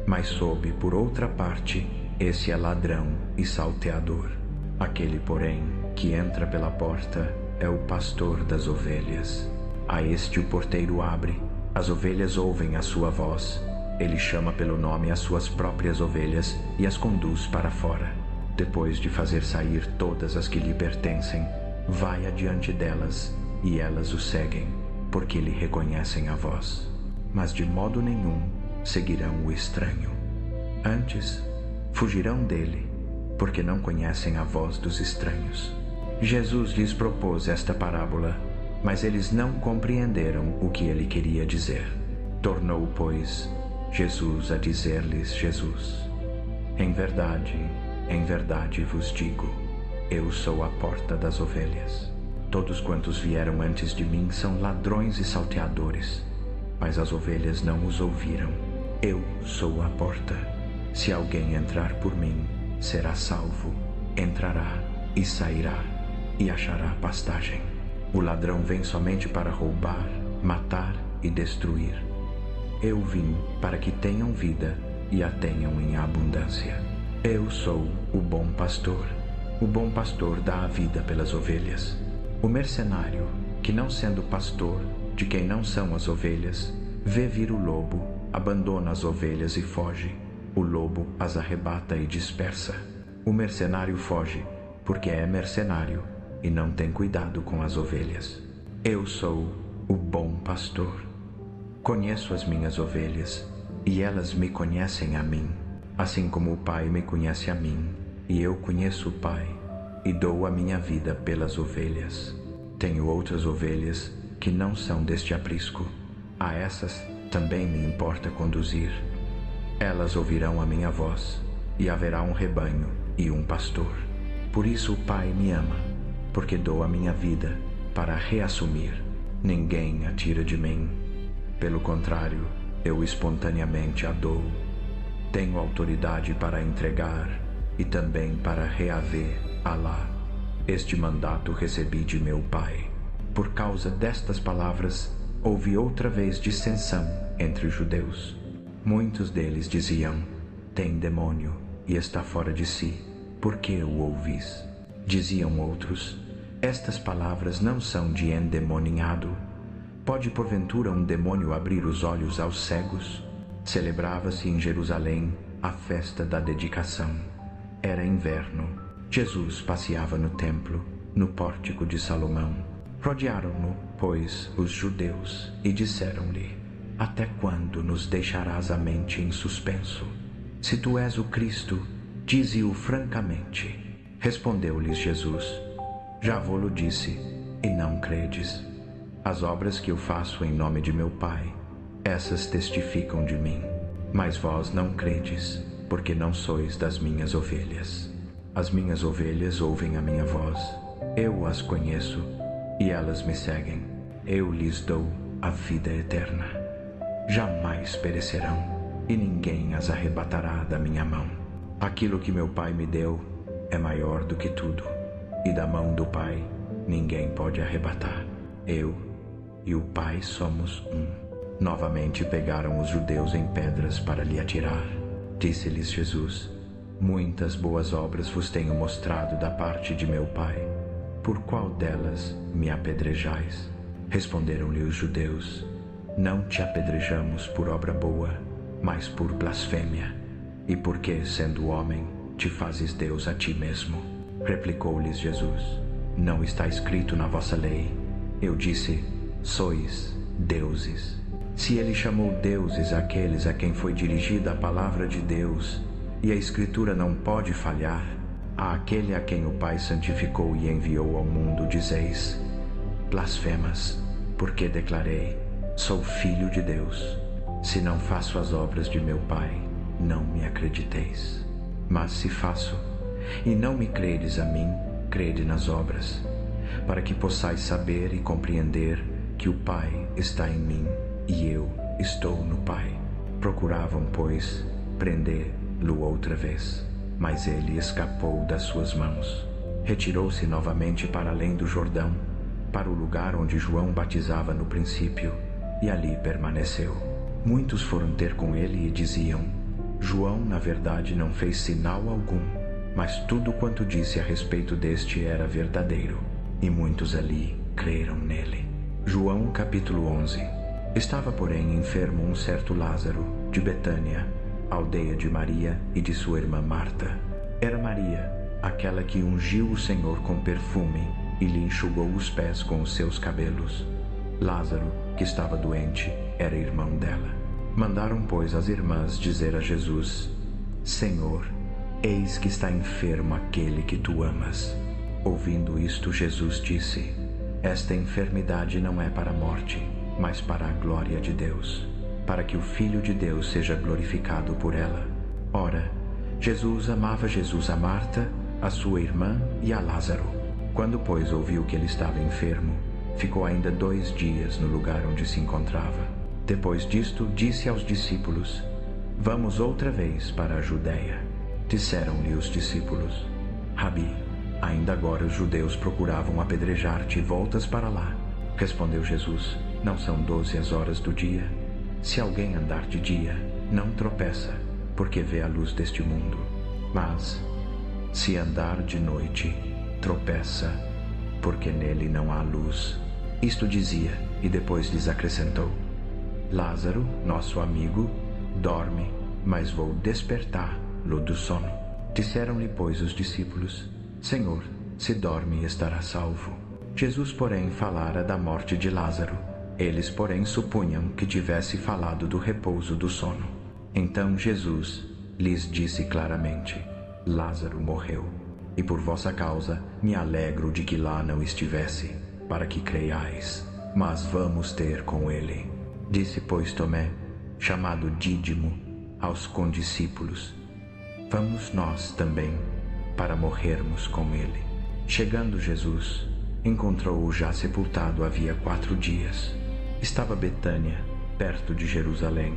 mas sobe por outra parte, esse é ladrão e salteador. Aquele, porém, que entra pela porta é o pastor das ovelhas. A este o porteiro abre, as ovelhas ouvem a sua voz. Ele chama pelo nome as suas próprias ovelhas e as conduz para fora. Depois de fazer sair todas as que lhe pertencem, vai adiante delas, e elas o seguem, porque lhe reconhecem a voz. Mas de modo nenhum seguirão o estranho. Antes, fugirão dele, porque não conhecem a voz dos estranhos. Jesus lhes propôs esta parábola, mas eles não compreenderam o que ele queria dizer. Tornou, pois, Jesus a dizer-lhes: em verdade vos digo, eu sou a porta das ovelhas. Todos quantos vieram antes de mim são ladrões e salteadores, mas as ovelhas não os ouviram. Eu sou a porta. Se alguém entrar por mim, será salvo. Entrará e sairá, e achará pastagem. O ladrão vem somente para roubar, matar e destruir. Eu vim para que tenham vida e a tenham em abundância. Eu sou o bom pastor. O bom pastor dá a vida pelas ovelhas. O mercenário, que não sendo pastor, de quem não são as ovelhas, vê vir o lobo, abandona as ovelhas e foge. O lobo as arrebata e dispersa. O mercenário foge, porque é mercenário e não tem cuidado com as ovelhas. Eu sou o bom pastor. Conheço as minhas ovelhas, e elas me conhecem a mim, assim como o Pai me conhece a mim, e eu conheço o Pai, e dou a minha vida pelas ovelhas. Tenho outras ovelhas que não são deste aprisco. A essas também me importa conduzir. Elas ouvirão a minha voz, e haverá um rebanho e um pastor. Por isso o Pai me ama, porque dou a minha vida para a reassumir. Ninguém a tira de mim. Pelo contrário, eu espontaneamente a dou. Tenho autoridade para entregar e também para reaver Alá. Este mandato recebi de meu Pai. Por causa destas palavras, houve outra vez dissensão entre os judeus. Muitos deles diziam: tem demônio e está fora de si. Por que o ouvis? Diziam outros: estas palavras não são de endemoniado. Pode porventura um demônio abrir os olhos aos cegos? Celebrava-se em Jerusalém a festa da dedicação. Era inverno. Jesus passeava no templo, no pórtico de Salomão. Rodearam-no, pois, os judeus e disseram-lhe: até quando nos deixarás a mente em suspenso? Se tu és o Cristo, dize-o francamente. Respondeu-lhes Jesus: já vô-lo disse, e não credes. As obras que eu faço em nome de meu Pai, essas testificam de mim. Mas vós não credes, porque não sois das minhas ovelhas. As minhas ovelhas ouvem a minha voz. Eu as conheço, e elas me seguem. Eu lhes dou a vida eterna. Jamais perecerão, e ninguém as arrebatará da minha mão. Aquilo que meu Pai me deu é maior do que tudo, e da mão do Pai ninguém pode arrebatar. Eu e o Pai somos um. Novamente pegaram os judeus em pedras para lhe atirar. Disse-lhes Jesus: muitas boas obras vos tenho mostrado da parte de meu Pai. Por qual delas me apedrejais? Responderam-lhe os judeus: não te apedrejamos por obra boa, mas por blasfêmia, e porque, sendo homem, te fazes Deus a ti mesmo. Replicou-lhes Jesus: não está escrito na vossa lei: eu disse, sois deuses. Se ele chamou deuses aqueles a quem foi dirigida a palavra de Deus, e a Escritura não pode falhar, àquele a quem o Pai santificou e enviou ao mundo dizeis: blasfemas, porque declarei, sou filho de Deus. Se não faço as obras de meu Pai, não me acrediteis. Mas se faço, e não me credes a mim, crede nas obras, para que possais saber e compreender que o Pai está em mim e eu estou no Pai. Procuravam, pois, prender-lo outra vez, mas ele escapou das suas mãos. Retirou-se novamente para além do Jordão, para o lugar onde João batizava no princípio, e ali permaneceu. Muitos foram ter com ele e diziam: João, na verdade, não fez sinal algum, mas tudo quanto disse a respeito deste era verdadeiro, e muitos ali creram nele. João capítulo 11. Estava, porém, enfermo um certo Lázaro, de Betânia, aldeia de Maria e de sua irmã Marta. Era Maria, aquela que ungiu o Senhor com perfume e lhe enxugou os pés com os seus cabelos. Lázaro, que estava doente, era irmão dela. Mandaram, pois, as irmãs dizer a Jesus: Senhor, eis que está enfermo aquele que tu amas. Ouvindo isto, Jesus disse: esta enfermidade não é para a morte, mas para a glória de Deus, para que o Filho de Deus seja glorificado por ela. Ora, Jesus amava a Marta, a sua irmã e a Lázaro. Quando, pois, ouviu que ele estava enfermo, ficou ainda 2 dias no lugar onde se encontrava. Depois disto, disse aos discípulos: vamos outra vez para a Judéia. Disseram-lhe os discípulos: Rabi, ainda agora os judeus procuravam apedrejar-te e voltas para lá. Respondeu Jesus: não são 12 as horas do dia? Se alguém andar de dia, não tropeça, porque vê a luz deste mundo. Mas, se andar de noite, tropeça, porque nele não há luz. Isto dizia, e depois lhes acrescentou: Lázaro, nosso amigo, dorme, mas vou despertar-lo do sono. Disseram-lhe, pois, os discípulos: Senhor, se dorme, estará salvo. Jesus, porém, falara da morte de Lázaro. Eles, porém, supunham que tivesse falado do repouso do sono. Então Jesus lhes disse claramente: Lázaro morreu, e por vossa causa me alegro de que lá não estivesse, para que creiais. Mas vamos ter com ele. Disse, pois, Tomé, chamado Dídimo, aos condiscípulos: vamos nós também para morrermos com ele. Chegando Jesus, encontrou-o já sepultado havia 4 dias. Estava Betânia, perto de Jerusalém,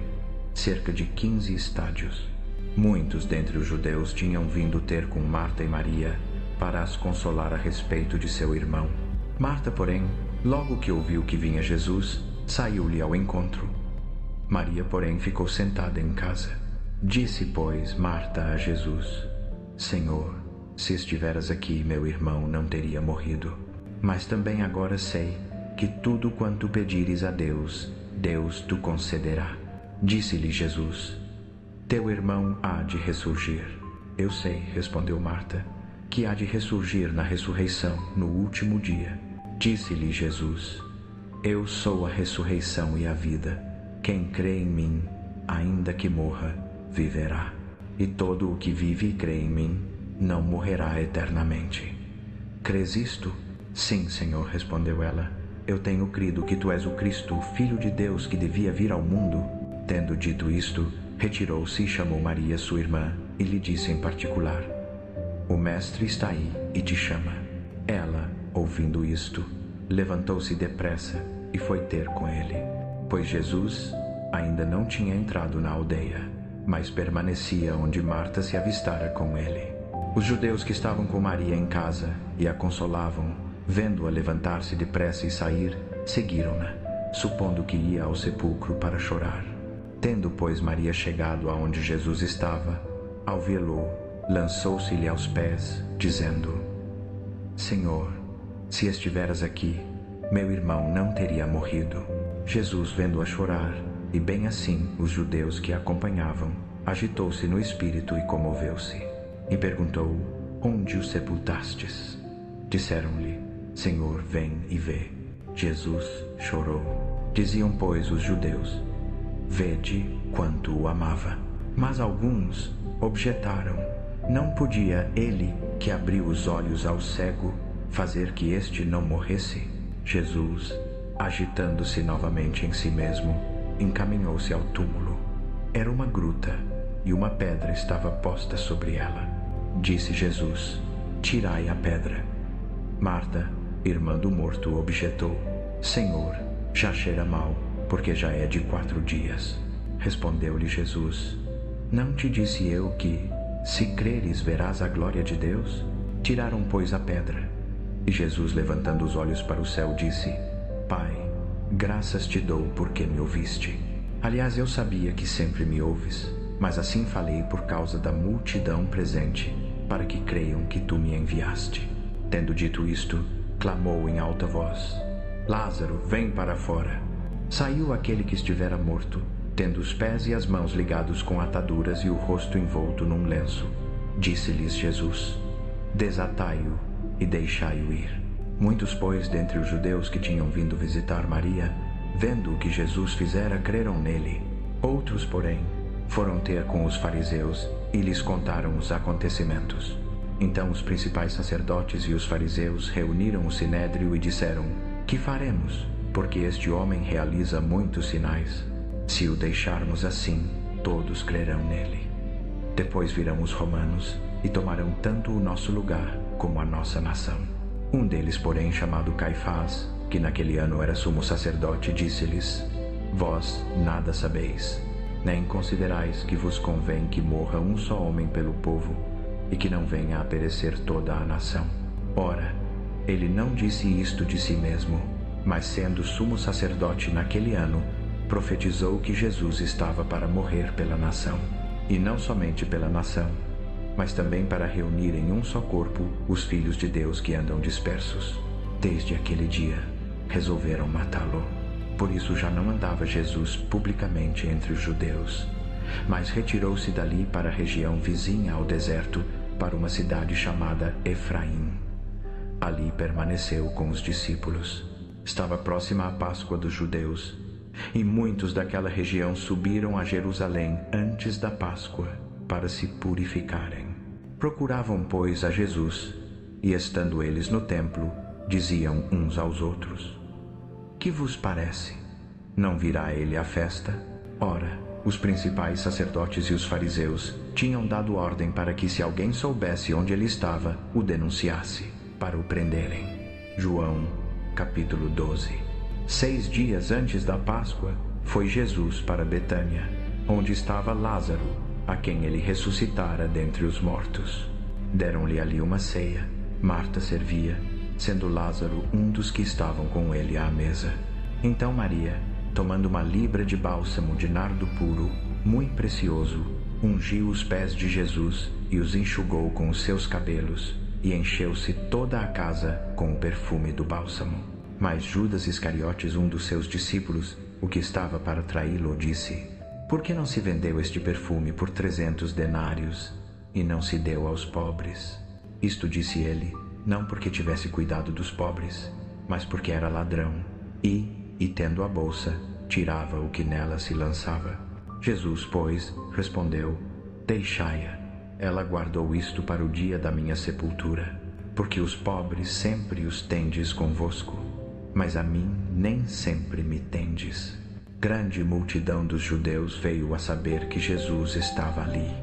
cerca de 15 estádios. Muitos dentre os judeus tinham vindo ter com Marta e Maria para as consolar a respeito de seu irmão. Marta, porém, logo que ouviu que vinha Jesus, saiu-lhe ao encontro. Maria, porém, ficou sentada em casa. Disse, pois, Marta a Jesus: Senhor, se estiveras aqui, meu irmão não teria morrido. Mas também agora sei que tudo quanto pedires a Deus, Deus te concederá. Disse-lhe Jesus: teu irmão há de ressurgir. Eu sei, respondeu Marta, que há de ressurgir na ressurreição no último dia. Disse-lhe Jesus: eu sou a ressurreição e a vida. Quem crê em mim, ainda que morra, viverá. E todo o que vive e crê em mim, não morrerá eternamente. Crês isto? Sim, Senhor, respondeu ela. Eu tenho crido que tu és o Cristo, o Filho de Deus, que devia vir ao mundo. Tendo dito isto, retirou-se e chamou Maria, sua irmã, e lhe disse em particular: o Mestre está aí e te chama. Ela, ouvindo isto, levantou-se depressa e foi ter com ele, pois Jesus ainda não tinha entrado na aldeia, mas permanecia onde Marta se avistara com ele. Os judeus que estavam com Maria em casa e a consolavam, vendo-a levantar-se depressa e sair, seguiram-na, supondo que ia ao sepulcro para chorar. Tendo, pois, Maria chegado aonde Jesus estava, ao vê-lo, lançou-se-lhe aos pés, dizendo: Senhor, se estiveras aqui, meu irmão não teria morrido. Jesus, vendo-a chorar, e bem assim os judeus que a acompanhavam, agitou-se no espírito e comoveu-se, e perguntou: onde o sepultastes? Disseram-lhe: Senhor, vem e vê. Jesus chorou. Diziam, pois, os judeus: vede quanto o amava. Mas alguns objetaram: não podia ele, que abriu os olhos ao cego, fazer que este não morresse? Jesus, agitando-se novamente em si mesmo, encaminhou-se ao túmulo. Era uma gruta, e uma pedra estava posta sobre ela. Disse Jesus: tirai a pedra. Marta, irmã do morto, objetou: Senhor, já cheira mal, porque já é de 4 dias. Respondeu-lhe Jesus: não te disse eu que, se creres, verás a glória de Deus? Tiraram, pois, a pedra. E Jesus, levantando os olhos para o céu, disse: Pai, graças te dou porque me ouviste. Aliás, eu sabia que sempre me ouves, mas assim falei por causa da multidão presente, para que creiam que tu me enviaste. Tendo dito isto, clamou em alta voz: Lázaro, vem para fora. Saiu aquele que estivera morto, tendo os pés e as mãos ligados com ataduras e o rosto envolto num lenço. Disse-lhes Jesus: desatai-o e deixai-o ir. Muitos, pois, dentre os judeus que tinham vindo visitar Maria, vendo o que Jesus fizera, creram nele. Outros, porém, foram ter com os fariseus e lhes contaram os acontecimentos. Então os principais sacerdotes e os fariseus reuniram o sinédrio e disseram: que faremos? Porque este homem realiza muitos sinais. Se o deixarmos assim, todos crerão nele. Depois virão os romanos e tomarão tanto o nosso lugar como a nossa nação. Um deles, porém, chamado Caifás, que naquele ano era sumo sacerdote, disse-lhes: vós nada sabeis, nem considerais que vos convém que morra um só homem pelo povo, e que não venha a perecer toda a nação. Ora, ele não disse isto de si mesmo, mas sendo sumo sacerdote naquele ano, profetizou que Jesus estava para morrer pela nação, e não somente pela nação, mas também para reunir em um só corpo os filhos de Deus que andam dispersos. Desde aquele dia, resolveram matá-lo. Por isso já não andava Jesus publicamente entre os judeus, mas retirou-se dali para a região vizinha ao deserto, para uma cidade chamada Efraim. Ali permaneceu com os discípulos. Estava próxima a Páscoa dos judeus, e muitos daquela região subiram a Jerusalém antes da Páscoa para se purificarem. Procuravam, pois, a Jesus, e estando eles no templo, diziam uns aos outros: que vos parece? Não virá ele à festa? Ora, Os principais sacerdotes e os fariseus tinham dado ordem para que, se alguém soubesse onde ele estava, o denunciasse, para o prenderem. João, capítulo 12. 6 dias antes da Páscoa, foi Jesus para Betânia, onde estava Lázaro, a quem ele ressuscitara dentre os mortos. Deram-lhe ali uma ceia. Marta servia, sendo Lázaro um dos que estavam com ele à mesa. Então Maria, tomando uma libra de bálsamo de nardo puro, muito precioso, ungiu os pés de Jesus e os enxugou com os seus cabelos, e encheu-se toda a casa com o perfume do bálsamo. Mas Judas Iscariotes, um dos seus discípulos, o que estava para traí-lo, disse: Por que não se vendeu este perfume por 300 denários e não se deu aos pobres? Isto disse ele, não porque tivesse cuidado dos pobres, mas porque era ladrão, e tendo a bolsa, tirava o que nela se lançava. Jesus, pois, respondeu: Deixai-a. Ela guardou isto para o dia da minha sepultura, porque os pobres sempre os tendes convosco, mas a mim nem sempre me tendes. Grande multidão dos judeus veio a saber que Jesus estava ali,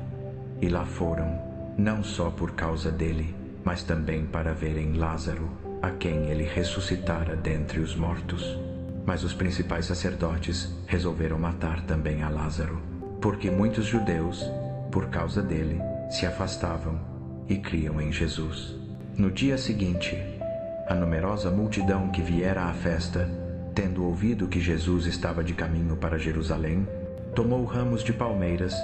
e lá foram, não só por causa dele, mas também para verem Lázaro, a quem ele ressuscitara dentre os mortos. Mas os principais sacerdotes resolveram matar também a Lázaro, porque muitos judeus, por causa dele, se afastavam e criam em Jesus. No dia seguinte, a numerosa multidão que viera à festa, tendo ouvido que Jesus estava de caminho para Jerusalém, tomou ramos de palmeiras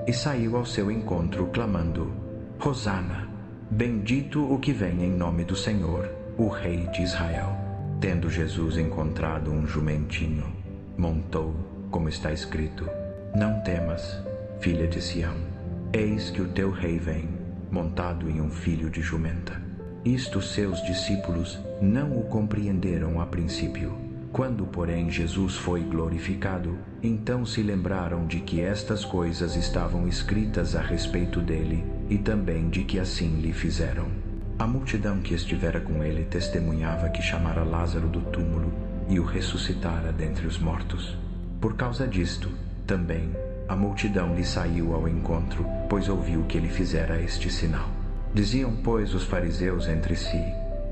e saiu ao seu encontro, clamando: Hosana! Bendito o que vem em nome do Senhor, o Rei de Israel. Tendo Jesus encontrado um jumentinho, montou, como está escrito: Não temas, filha de Sião, eis que o teu rei vem, montado em um filho de jumenta. Isto seus discípulos não o compreenderam a princípio. Quando, porém, Jesus foi glorificado, então se lembraram de que estas coisas estavam escritas a respeito dele, e também de que assim lhe fizeram. A multidão que estivera com ele testemunhava que chamara Lázaro do túmulo e o ressuscitara dentre os mortos. Por causa disto, também, a multidão lhe saiu ao encontro, pois ouviu que ele fizera este sinal. Diziam, pois, os fariseus entre si: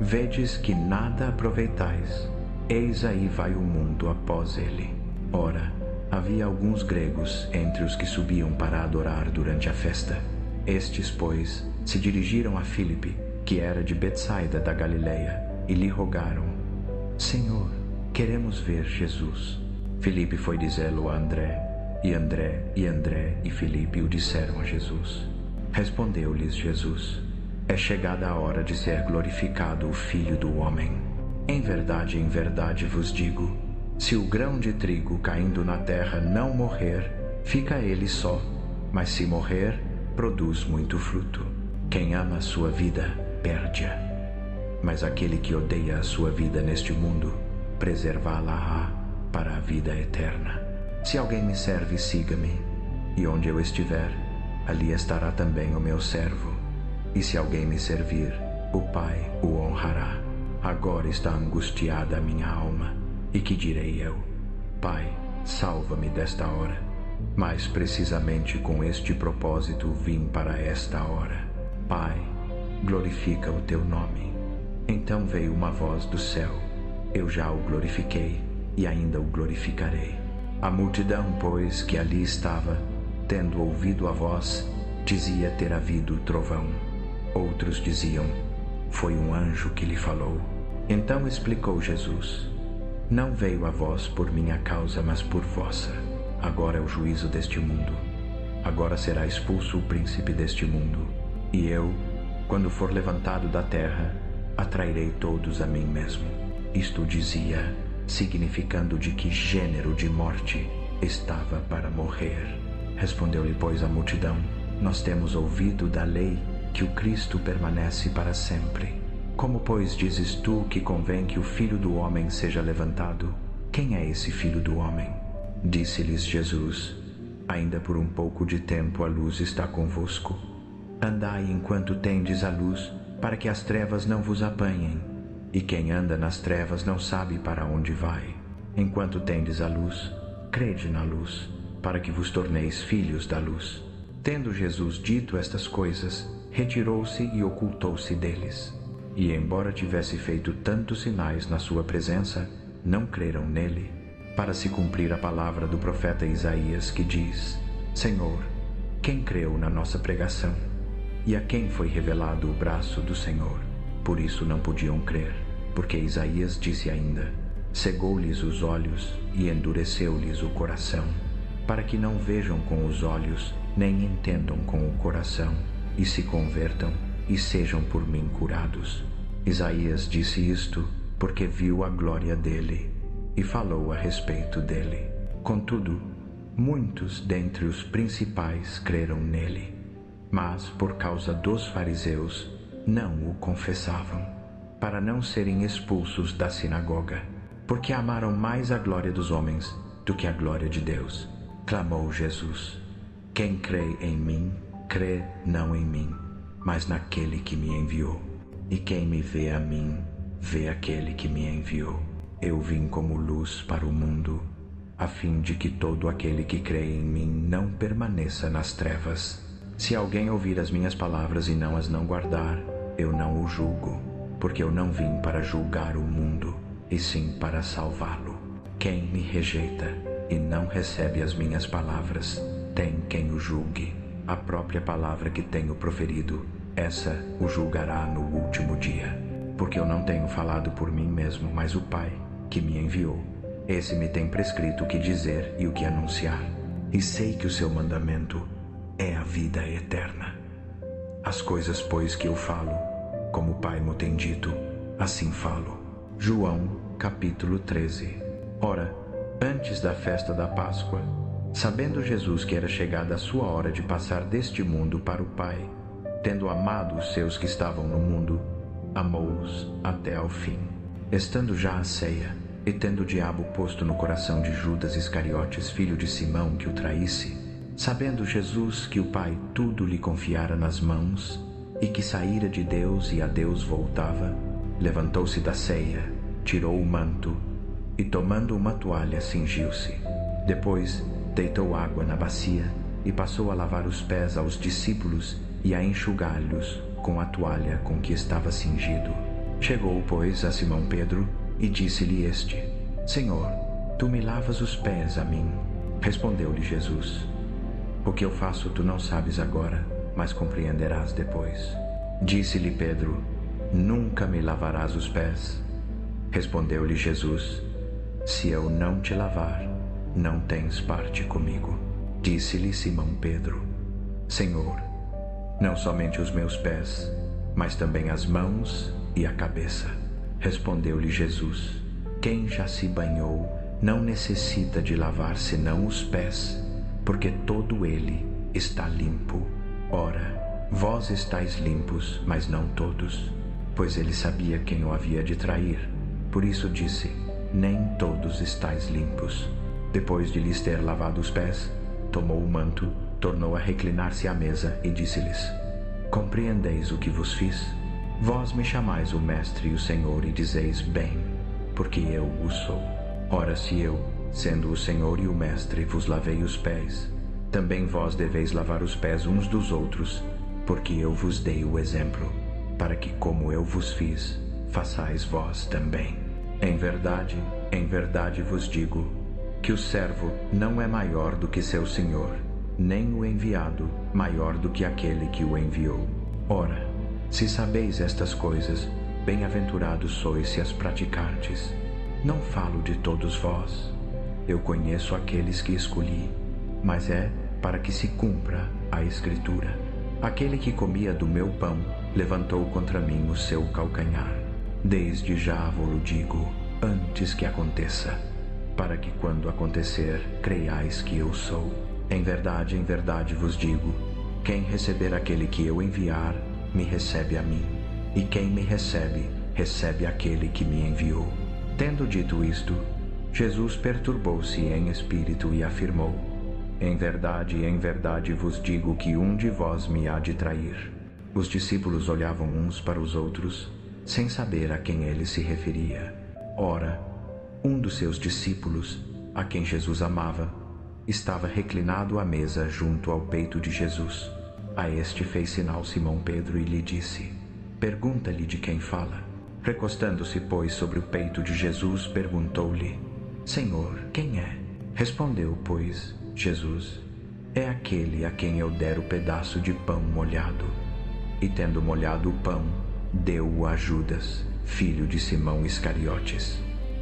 Vedes que nada aproveitais. Eis aí vai o mundo após ele. Ora, havia alguns gregos entre os que subiam para adorar durante a festa. Estes, pois, se dirigiram a Filipe, que era de Betsaida da Galileia, e lhe rogaram: Senhor, queremos ver Jesus. Filipe foi dizê-lo a André, e André e Filipe o disseram a Jesus. Respondeu-lhes Jesus: É chegada a hora de ser glorificado o Filho do Homem. Em verdade vos digo, se o grão de trigo caindo na terra não morrer, fica ele só, mas se morrer, produz muito fruto. Quem ama a sua vida, perde-a. Mas aquele que odeia a sua vida neste mundo, preservá-la-á para a vida eterna. Se alguém me serve, siga-me, e onde eu estiver, ali estará também o meu servo. E se alguém me servir, o Pai o honrará. Agora está angustiada a minha alma, e que direi eu? Pai, salva-me desta hora. Mas precisamente com este propósito vim para esta hora. Pai, glorifica o teu nome. Então veio uma voz do céu: Eu já o glorifiquei, e ainda o glorificarei. A multidão, pois, que ali estava, tendo ouvido a voz, dizia ter havido trovão. Outros diziam: Foi um anjo que lhe falou. Então explicou Jesus: Não veio a vós por minha causa, mas por vossa. Agora é o juízo deste mundo. Agora será expulso o príncipe deste mundo. E eu, quando for levantado da terra, atrairei todos a mim mesmo. Isto dizia, significando de que gênero de morte estava para morrer. Respondeu-lhe, pois, a multidão: Nós temos ouvido da lei que o Cristo permanece para sempre. Como, pois, dizes tu que convém que o Filho do Homem seja levantado? Quem é esse Filho do Homem? Disse-lhes Jesus: Ainda por um pouco de tempo a luz está convosco. Andai enquanto tendes a luz, para que as trevas não vos apanhem. E quem anda nas trevas não sabe para onde vai. Enquanto tendes a luz, crede na luz, para que vos torneis filhos da luz. Tendo Jesus dito estas coisas, retirou-se e ocultou-se deles. E embora tivesse feito tantos sinais na sua presença, não creram nele, para se cumprir a palavra do profeta Isaías, que diz: Senhor, quem creu na nossa pregação? E a quem foi revelado o braço do Senhor? Por isso não podiam crer, porque Isaías disse ainda: cegou-lhes os olhos e endureceu-lhes o coração, para que não vejam com os olhos, nem entendam com o coração, e se convertam, e sejam por mim curados. Isaías disse isto porque viu a glória dele, e falou a respeito dele. Contudo, muitos dentre os principais creram nele, mas por causa dos fariseus não o confessavam, para não serem expulsos da sinagoga, porque amaram mais a glória dos homens do que a glória de Deus. Clamou Jesus: quem crê em mim, crê não em mim, mas naquele que me enviou. E quem me vê a mim, vê aquele que me enviou. Eu vim como luz para o mundo, a fim de que todo aquele que crê em mim não permaneça nas trevas. Se alguém ouvir as minhas palavras e não as guardar, eu não o julgo, porque eu não vim para julgar o mundo, e sim para salvá-lo. Quem me rejeita e não recebe as minhas palavras, tem quem o julgue. A própria palavra que tenho proferido, essa o julgará no último dia. Porque eu não tenho falado por mim mesmo, mas o Pai, que me enviou, esse me tem prescrito o que dizer e o que anunciar. E sei que o seu mandamento é a vida eterna. As coisas, pois, que eu falo, como o Pai me tem dito, assim falo. João, capítulo 13. Ora, antes da festa da Páscoa, sabendo Jesus que era chegada a sua hora de passar deste mundo para o Pai, tendo amado os seus que estavam no mundo, amou-os até ao fim. Estando já a ceia, e tendo o diabo posto no coração de Judas Iscariotes, filho de Simão, que o traísse, sabendo Jesus que o Pai tudo lhe confiara nas mãos, e que saíra de Deus e a Deus voltava, levantou-se da ceia, tirou o manto, e tomando uma toalha cingiu-se. Depois deitou água na bacia, e passou a lavar os pés aos discípulos e a enxugar-lhes com a toalha com que estava cingido. Chegou, pois, a Simão Pedro, e disse-lhe este: Senhor, tu me lavas os pés a mim? Respondeu-lhe Jesus: o que eu faço tu não sabes agora, mas compreenderás depois. Disse-lhe Pedro: nunca me lavarás os pés. Respondeu-lhe Jesus: se eu não te lavar, não tens parte comigo. Disse-lhe Simão Pedro: Senhor, não somente os meus pés, mas também as mãos e a cabeça. Respondeu-lhe Jesus: quem já se banhou não necessita de lavar senão os pés, porque todo ele está limpo. Ora, vós estáis limpos, mas não todos. Pois ele sabia quem o havia de trair. Por isso disse: nem todos estáis limpos. Depois de lhes ter lavado os pés, tomou o manto, tornou a reclinar-se à mesa e disse-lhes: compreendeis o que vos fiz? Vós me chamais o Mestre e o Senhor e dizeis bem, porque eu o sou. Ora, se eu, sendo o Senhor e o Mestre, vos lavei os pés, também vós deveis lavar os pés uns dos outros, porque eu vos dei o exemplo, para que, como eu vos fiz, façais vós também. Em verdade vos digo, que o servo não é maior do que seu senhor, nem o enviado maior do que aquele que o enviou. Ora, se sabeis estas coisas, bem-aventurados sois se as praticardes. Não falo de todos vós. Eu conheço aqueles que escolhi, mas é para que se cumpra a Escritura. Aquele que comia do meu pão levantou contra mim o seu calcanhar. Desde já vou-lo digo, antes que aconteça, para que quando acontecer, creiais que eu sou. Em verdade vos digo, quem receber aquele que eu enviar, me recebe a mim, e quem me recebe, recebe aquele que me enviou. Tendo dito isto, Jesus perturbou-se em espírito e afirmou: em verdade vos digo que um de vós me há de trair. Os discípulos olhavam uns para os outros, sem saber a quem ele se referia. Ora, um dos seus discípulos, a quem Jesus amava, estava reclinado à mesa junto ao peito de Jesus. A este fez sinal Simão Pedro e lhe disse: pergunta-lhe de quem fala. Recostando-se, pois, sobre o peito de Jesus, perguntou-lhe: Senhor, quem é? Respondeu, pois, Jesus: é aquele a quem eu der o pedaço de pão molhado. E tendo molhado o pão, deu-o a Judas, filho de Simão Iscariotes.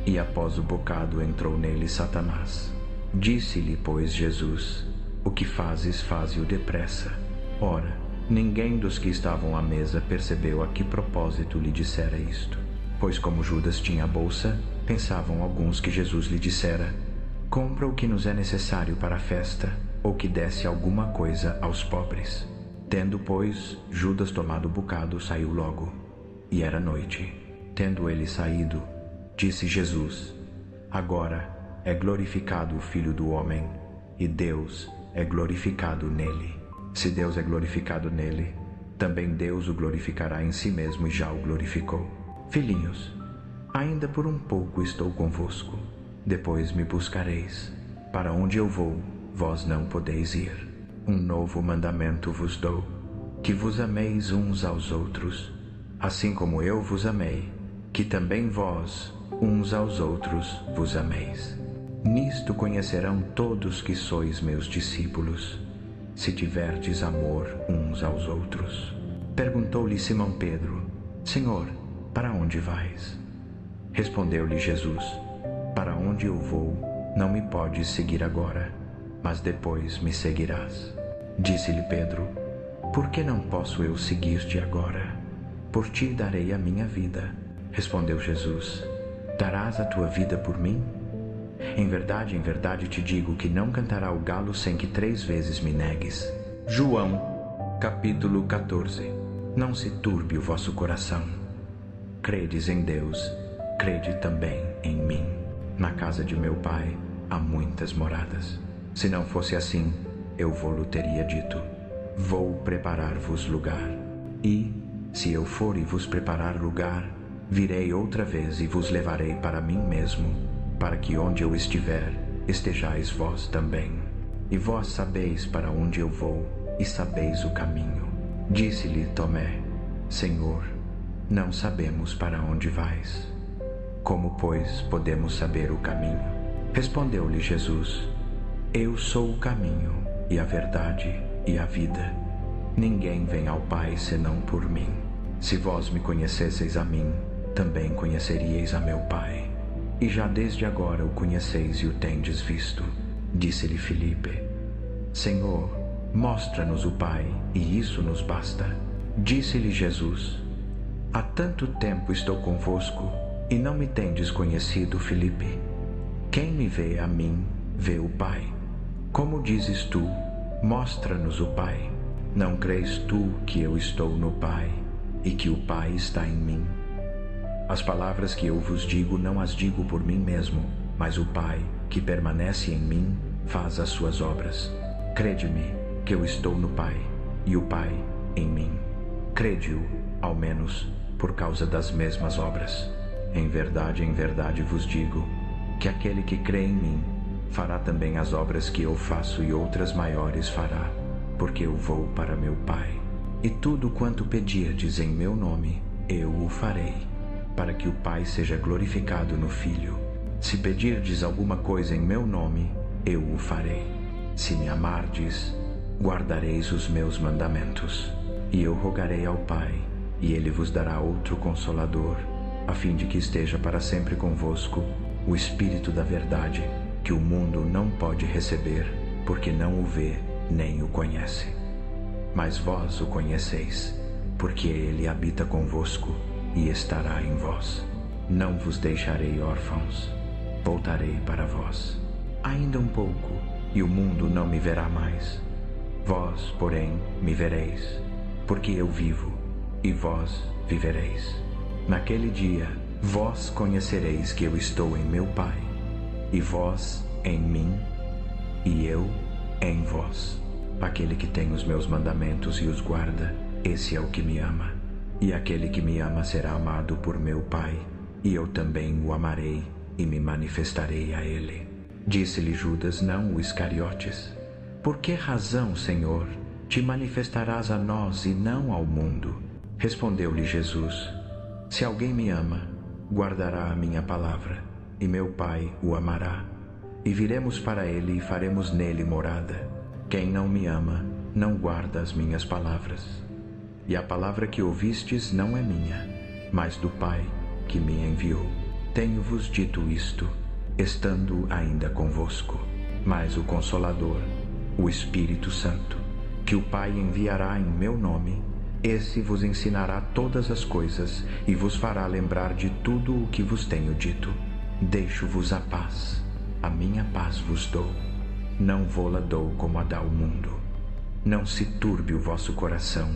E após o bocado entrou nele Satanás. Disse-lhe, pois, Jesus: o que fazes, faze-o depressa. Ora, ninguém dos que estavam à mesa percebeu a que propósito lhe dissera isto. Pois como Judas tinha a bolsa, pensavam alguns que Jesus lhe dissera: compra o que nos é necessário para a festa, ou que desse alguma coisa aos pobres. Tendo, pois, Judas tomado o bocado, saiu logo. E era noite. Tendo ele saído, disse Jesus: agora é glorificado o Filho do Homem, e Deus é glorificado nele. Se Deus é glorificado nele, também Deus o glorificará em si mesmo e já o glorificou. Filhinhos, ainda por um pouco estou convosco. Depois me buscareis. Para onde eu vou, vós não podeis ir. Um novo mandamento vos dou, que vos ameis uns aos outros, assim como eu vos amei, que também vós, uns aos outros, vos ameis. Nisto conhecerão todos que sois meus discípulos, se tiverdes amor uns aos outros. Perguntou-lhe Simão Pedro: Senhor, para onde vais? Respondeu-lhe Jesus: para onde eu vou, não me podes seguir agora, mas depois me seguirás. Disse-lhe Pedro: por que não posso eu seguir-te agora? Por ti darei a minha vida. Respondeu Jesus: darás a tua vida por mim? Em verdade te digo que não cantará o galo sem que 3 vezes me negues. João, capítulo 14. Não se turbe o vosso coração. Credes em Deus, crede também em mim. Na casa de meu Pai há muitas moradas. Se não fosse assim, eu vou-lo teria dito: vou preparar-vos lugar. E, se eu for e vos preparar lugar, virei outra vez e vos levarei para mim mesmo, para que onde eu estiver, estejais vós também. E vós sabeis para onde eu vou, e sabeis o caminho. Disse-lhe Tomé: Senhor, não sabemos para onde vais. Como, pois, podemos saber o caminho? Respondeu-lhe Jesus: eu sou o caminho, e a verdade, e a vida. Ninguém vem ao Pai senão por mim. Se vós me conhecesseis a mim, também conheceríeis a meu Pai. E já desde agora o conheceis e o tendes visto. Disse-lhe Filipe: Senhor, mostra-nos o Pai, e isso nos basta. Disse-lhe Jesus: há tanto tempo estou convosco, e não me tendes conhecido, Filipe? Quem me vê a mim, vê o Pai. Como dizes tu: mostra-nos o Pai? Não crês tu que eu estou no Pai, e que o Pai está em mim? As palavras que eu vos digo não as digo por mim mesmo, mas o Pai, que permanece em mim, faz as suas obras. Crede-me que eu estou no Pai, e o Pai em mim. Crede-o, ao menos, por causa das mesmas obras. Em verdade vos digo, que aquele que crê em mim, fará também as obras que eu faço e outras maiores fará, porque eu vou para meu Pai. E tudo quanto pedirdes em meu nome, eu o farei, para que o Pai seja glorificado no Filho. Se pedirdes alguma coisa em meu nome, eu o farei. Se me amardes, guardareis os meus mandamentos. E eu rogarei ao Pai, e ele vos dará outro Consolador, a fim de que esteja para sempre convosco o Espírito da verdade, que o mundo não pode receber, porque não o vê nem o conhece. Mas vós o conheceis, porque ele habita convosco e estará em vós. Não vos deixarei órfãos, voltarei para vós. Ainda um pouco, e o mundo não me verá mais. Vós, porém, me vereis, porque eu vivo, e vós vivereis. Naquele dia, vós conhecereis que eu estou em meu Pai, e vós em mim, e eu em vós. Aquele que tem os meus mandamentos e os guarda, esse é o que me ama. E aquele que me ama será amado por meu Pai, e eu também o amarei e me manifestarei a ele. Disse-lhe Judas, não o Iscariotes: Por que razão, Senhor, te manifestarás a nós e não ao mundo? Respondeu-lhe Jesus: Se alguém me ama, guardará a minha palavra, e meu Pai o amará. E viremos para ele e faremos nele morada. Quem não me ama, não guarda as minhas palavras. E a palavra que ouvistes não é minha, mas do Pai que me enviou. Tenho-vos dito isto, estando ainda convosco. Mas o Consolador, o Espírito Santo, que o Pai enviará em meu nome, esse vos ensinará todas as coisas e vos fará lembrar de tudo o que vos tenho dito. Deixo-vos a paz, a minha paz vos dou. Não vô-la dou como a dá o mundo. Não se turbe o vosso coração,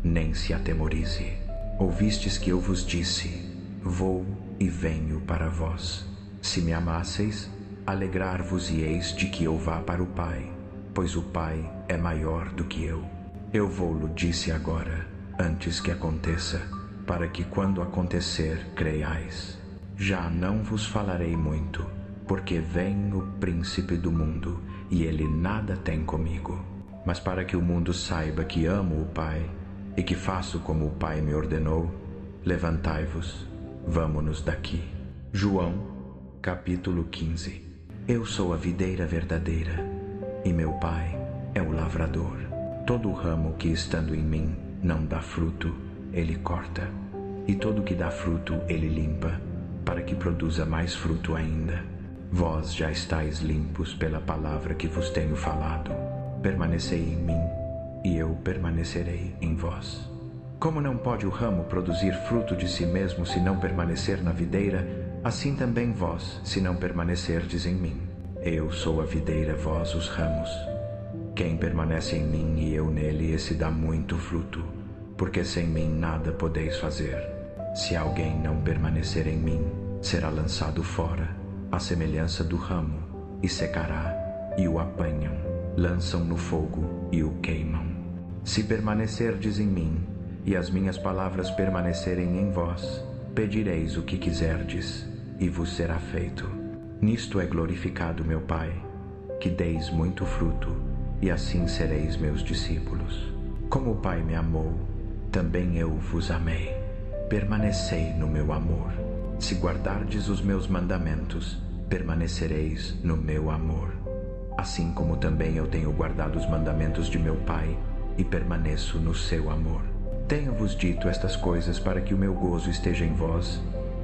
nem se atemorize. Ouvistes que eu vos disse: Vou e venho para vós. Se me amasseis, alegrar-vos-ieis de que eu vá para o Pai, pois o Pai é maior do que eu. Eu vou-lo disse agora, antes que aconteça, para que quando acontecer creiais. Já não vos falarei muito, porque vem o príncipe do mundo, e ele nada tem comigo. Mas para que o mundo saiba que amo o Pai, e que faço como o Pai me ordenou, levantai-vos, vamo-nos daqui. João, capítulo 15. Eu sou a videira verdadeira, e meu Pai é o lavrador. Todo ramo que estando em mim não dá fruto, ele corta, e todo que dá fruto ele limpa, para que produza mais fruto ainda. Vós já estáis limpos pela palavra que vos tenho falado. Permanecei em mim, e eu permanecerei em vós. Como não pode o ramo produzir fruto de si mesmo se não permanecer na videira, assim também vós, se não permanecerdes em mim. Eu sou a videira, vós os ramos. Quem permanece em mim e eu nele, esse dá muito fruto, porque sem mim nada podeis fazer. Se alguém não permanecer em mim, será lançado fora, à semelhança do ramo, e secará, e o apanham, lançam no fogo e o queimam. Se permanecerdes em mim, e as minhas palavras permanecerem em vós, pedireis o que quiserdes, e vos será feito. Nisto é glorificado meu Pai, que deis muito fruto, e assim sereis meus discípulos. Como o Pai me amou, também eu vos amei. Permanecei no meu amor. Se guardardes os meus mandamentos, permanecereis no meu amor. Assim como também eu tenho guardado os mandamentos de meu Pai, e permaneço no seu amor. Tenho-vos dito estas coisas para que o meu gozo esteja em vós,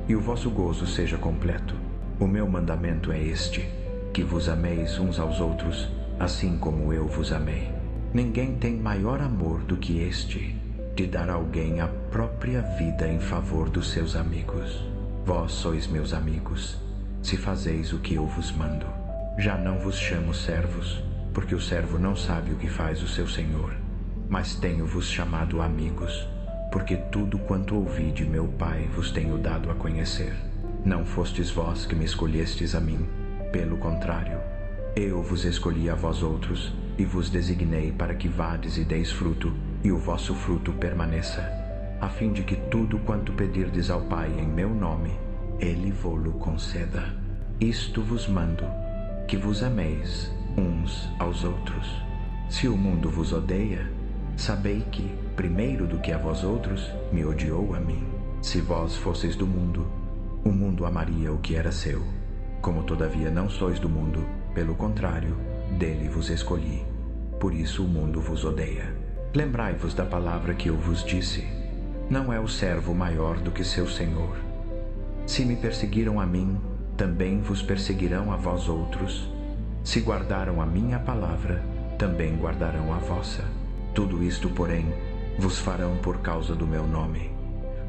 e o vosso gozo seja completo. O meu mandamento é este, que vos ameis uns aos outros, assim como eu vos amei. Ninguém tem maior amor do que este, de dar a alguém a própria vida em favor dos seus amigos. Vós sois meus amigos, se fazeis o que eu vos mando. Já não vos chamo servos, porque o servo não sabe o que faz o seu senhor, mas tenho-vos chamado amigos, porque tudo quanto ouvi de meu Pai vos tenho dado a conhecer. Não fostes vós que me escolhestes a mim, pelo contrário, eu vos escolhi a vós outros, e vos designei para que vades e deis fruto, e o vosso fruto permaneça, a fim de que tudo quanto pedirdes ao Pai em meu nome, Ele vô-lo conceda. Isto vos mando, que vos ameis uns aos outros. Se o mundo vos odeia, sabei que, primeiro do que a vós outros, me odiou a mim. Se vós fosseis do mundo, o mundo amaria o que era seu. Como todavia não sois do mundo, pelo contrário, dele vos escolhi. Por isso o mundo vos odeia. Lembrai-vos da palavra que eu vos disse. Não é o servo maior do que seu senhor. Se me perseguiram a mim, também vos perseguirão a vós outros. Se guardaram a minha palavra, também guardarão a vossa. Tudo isto, porém, vos farão por causa do meu nome,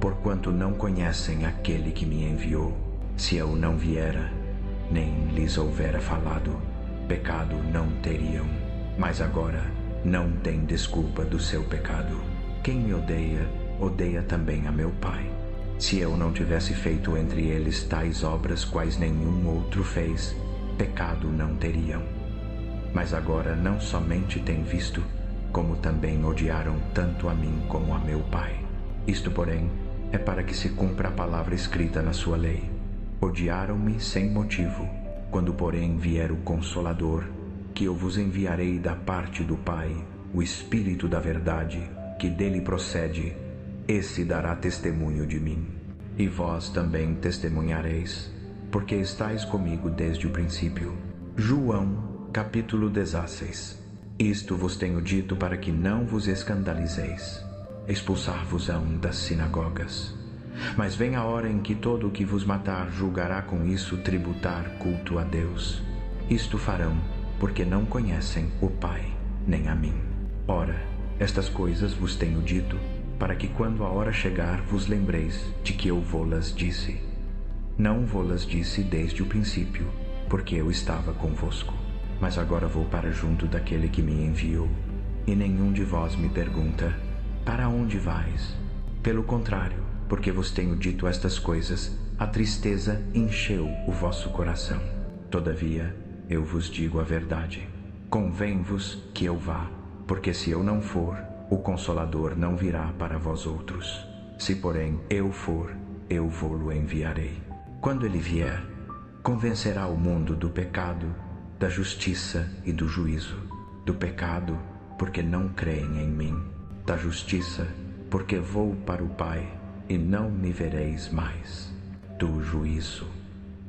porquanto não conhecem aquele que me enviou. Se eu não viera, nem lhes houvera falado, pecado não teriam. Mas agora não tem desculpa do seu pecado. Quem me odeia, odeia também a meu Pai. Se eu não tivesse feito entre eles tais obras quais nenhum outro fez, pecado não teriam. Mas agora não somente têm visto, como também odiaram tanto a mim como a meu Pai. Isto, porém, é para que se cumpra a palavra escrita na sua lei. Odiaram-me sem motivo. Quando, porém, vier o Consolador, que eu vos enviarei da parte do Pai, o Espírito da verdade, que dele procede, esse dará testemunho de mim. E vós também testemunhareis, porque estáis comigo desde o princípio. João, capítulo 16. Isto vos tenho dito para que não vos escandalizeis. Expulsar-vos-ão das sinagogas. Mas vem a hora em que todo o que vos matar julgará com isso tributar culto a Deus. Isto farão, porque não conhecem o Pai, nem a mim. Ora, estas coisas vos tenho dito, para que quando a hora chegar vos lembreis de que eu vô-las disse. Não vô-las disse desde o princípio, porque eu estava convosco. Mas agora vou para junto daquele que me enviou, e nenhum de vós me pergunta, para onde vais? Pelo contrário, porque vos tenho dito estas coisas, a tristeza encheu o vosso coração. Todavia, eu vos digo a verdade. Convém-vos que eu vá, porque se eu não for, o Consolador não virá para vós outros. Se, porém, eu for, eu vô-lo enviarei. Quando ele vier, convencerá o mundo do pecado, da justiça e do juízo. Do pecado, porque não creem em mim. Da justiça, porque vou para o Pai, e não me vereis mais. Do juízo,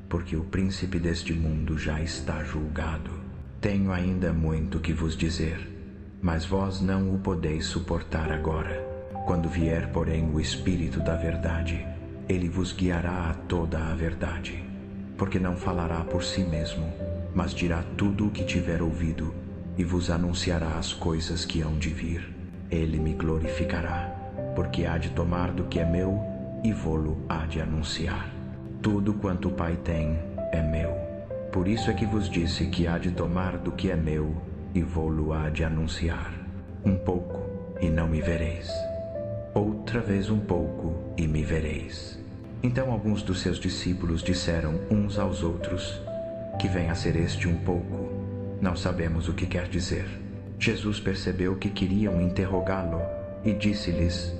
porque o príncipe deste mundo já está julgado. Tenho ainda muito que vos dizer, mas vós não o podeis suportar agora. Quando vier, porém, o Espírito da verdade, ele vos guiará a toda a verdade, porque não falará por si mesmo, mas dirá tudo o que tiver ouvido, e vos anunciará as coisas que hão de vir. Ele me glorificará, porque há de tomar do que é meu, e vô-lo há de anunciar. Tudo quanto o Pai tem é meu. Por isso é que vos disse que há de tomar do que é meu, e vô-lo há de anunciar. Um pouco, e não me vereis. Outra vez um pouco, e me vereis. Então alguns dos seus discípulos disseram uns aos outros, que vem a ser este um pouco? Não sabemos o que quer dizer. Jesus percebeu que queriam interrogá-lo, e disse-lhes,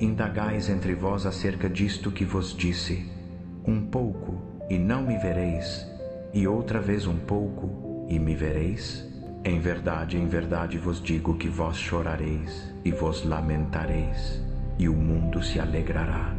indagais entre vós acerca disto que vos disse, um pouco, e não me vereis, e outra vez um pouco, e me vereis? Em verdade vos digo que vós chorareis, e vos lamentareis, e o mundo se alegrará.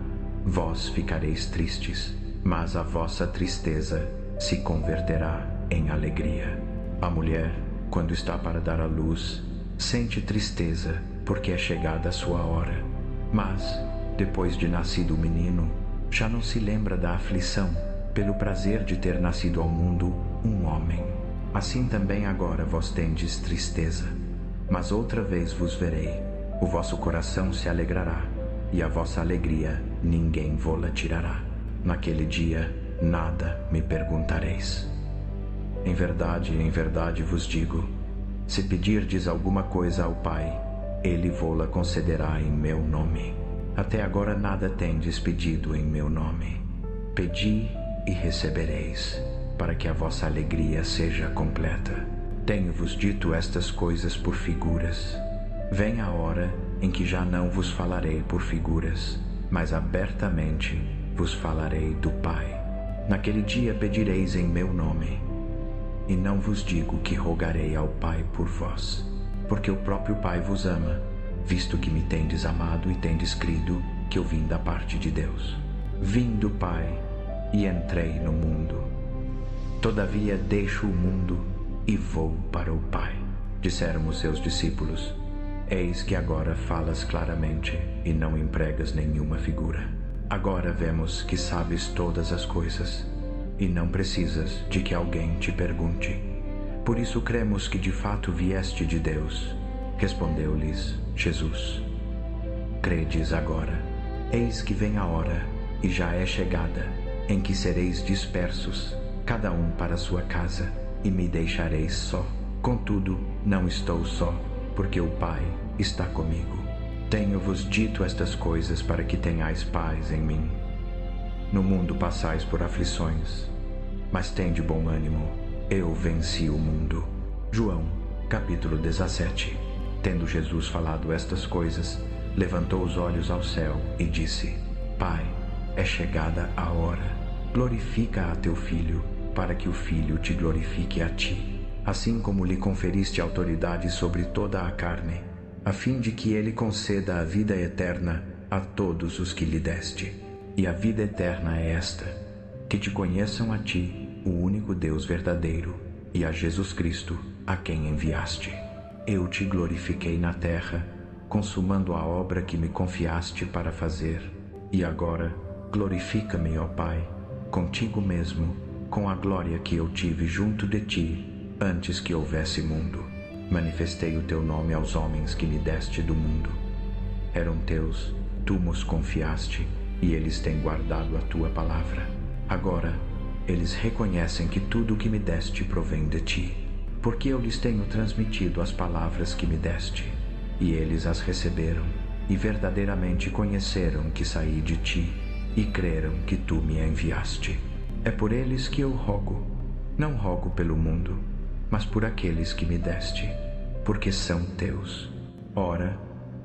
Vós ficareis tristes, mas a vossa tristeza se converterá em alegria. A mulher, quando está para dar à luz, sente tristeza, porque é chegada a sua hora. Mas, depois de nascido o menino, já não se lembra da aflição, pelo prazer de ter nascido ao mundo um homem. Assim também agora vós tendes tristeza, mas outra vez vos verei, o vosso coração se alegrará, e a vossa alegria ninguém vô-la tirará. Naquele dia, nada me perguntareis. Em verdade vos digo, se pedirdes alguma coisa ao Pai, ele vô-la concederá em meu nome. Até agora nada tendes pedido em meu nome. Pedi e recebereis, para que a vossa alegria seja completa. Tenho-vos dito estas coisas por figuras. Vem a hora em que já não vos falarei por figuras, mas abertamente vos falarei do Pai. Naquele dia pedireis em meu nome, e não vos digo que rogarei ao Pai por vós, porque o próprio Pai vos ama, visto que me tendes amado e tendes crido que eu vim da parte de Deus. Vim do Pai e entrei no mundo. Todavia deixo o mundo e vou para o Pai. Disseram os seus discípulos, eis que agora falas claramente e não empregas nenhuma figura. Agora vemos que sabes todas as coisas e não precisas de que alguém te pergunte. Por isso cremos que de fato vieste de Deus. Respondeu-lhes Jesus, credes agora? Eis que vem a hora, e já é chegada, em que sereis dispersos, cada um para sua casa, e me deixareis só. Contudo, não estou só, porque o Pai está comigo. Tenho-vos dito estas coisas para que tenhais paz em mim. No mundo passais por aflições, mas tende bom ânimo, eu venci o mundo. João, capítulo 17. Tendo Jesus falado estas coisas, levantou os olhos ao céu e disse, Pai, é chegada a hora, glorifica a teu Filho, para que o Filho te glorifique a ti, assim como lhe conferiste autoridade sobre toda a carne, a fim de que ele conceda a vida eterna a todos os que lhe deste. E a vida eterna é esta: que te conheçam a ti, o único Deus verdadeiro, e a Jesus Cristo, a quem enviaste. Eu te glorifiquei na terra, consumando a obra que me confiaste para fazer. E agora, glorifica-me, ó Pai, contigo mesmo, com a glória que eu tive junto de ti, antes que houvesse mundo. Manifestei o teu nome aos homens que me deste do mundo. Eram teus, tu nos confiaste, e eles têm guardado a tua palavra. Agora, eles reconhecem que tudo o que me deste provém de ti, porque eu lhes tenho transmitido as palavras que me deste, e eles as receberam, e verdadeiramente conheceram que saí de ti, e creram que tu me enviaste. É por eles que eu rogo. Não rogo pelo mundo, mas por aqueles que me deste, porque são teus. Ora,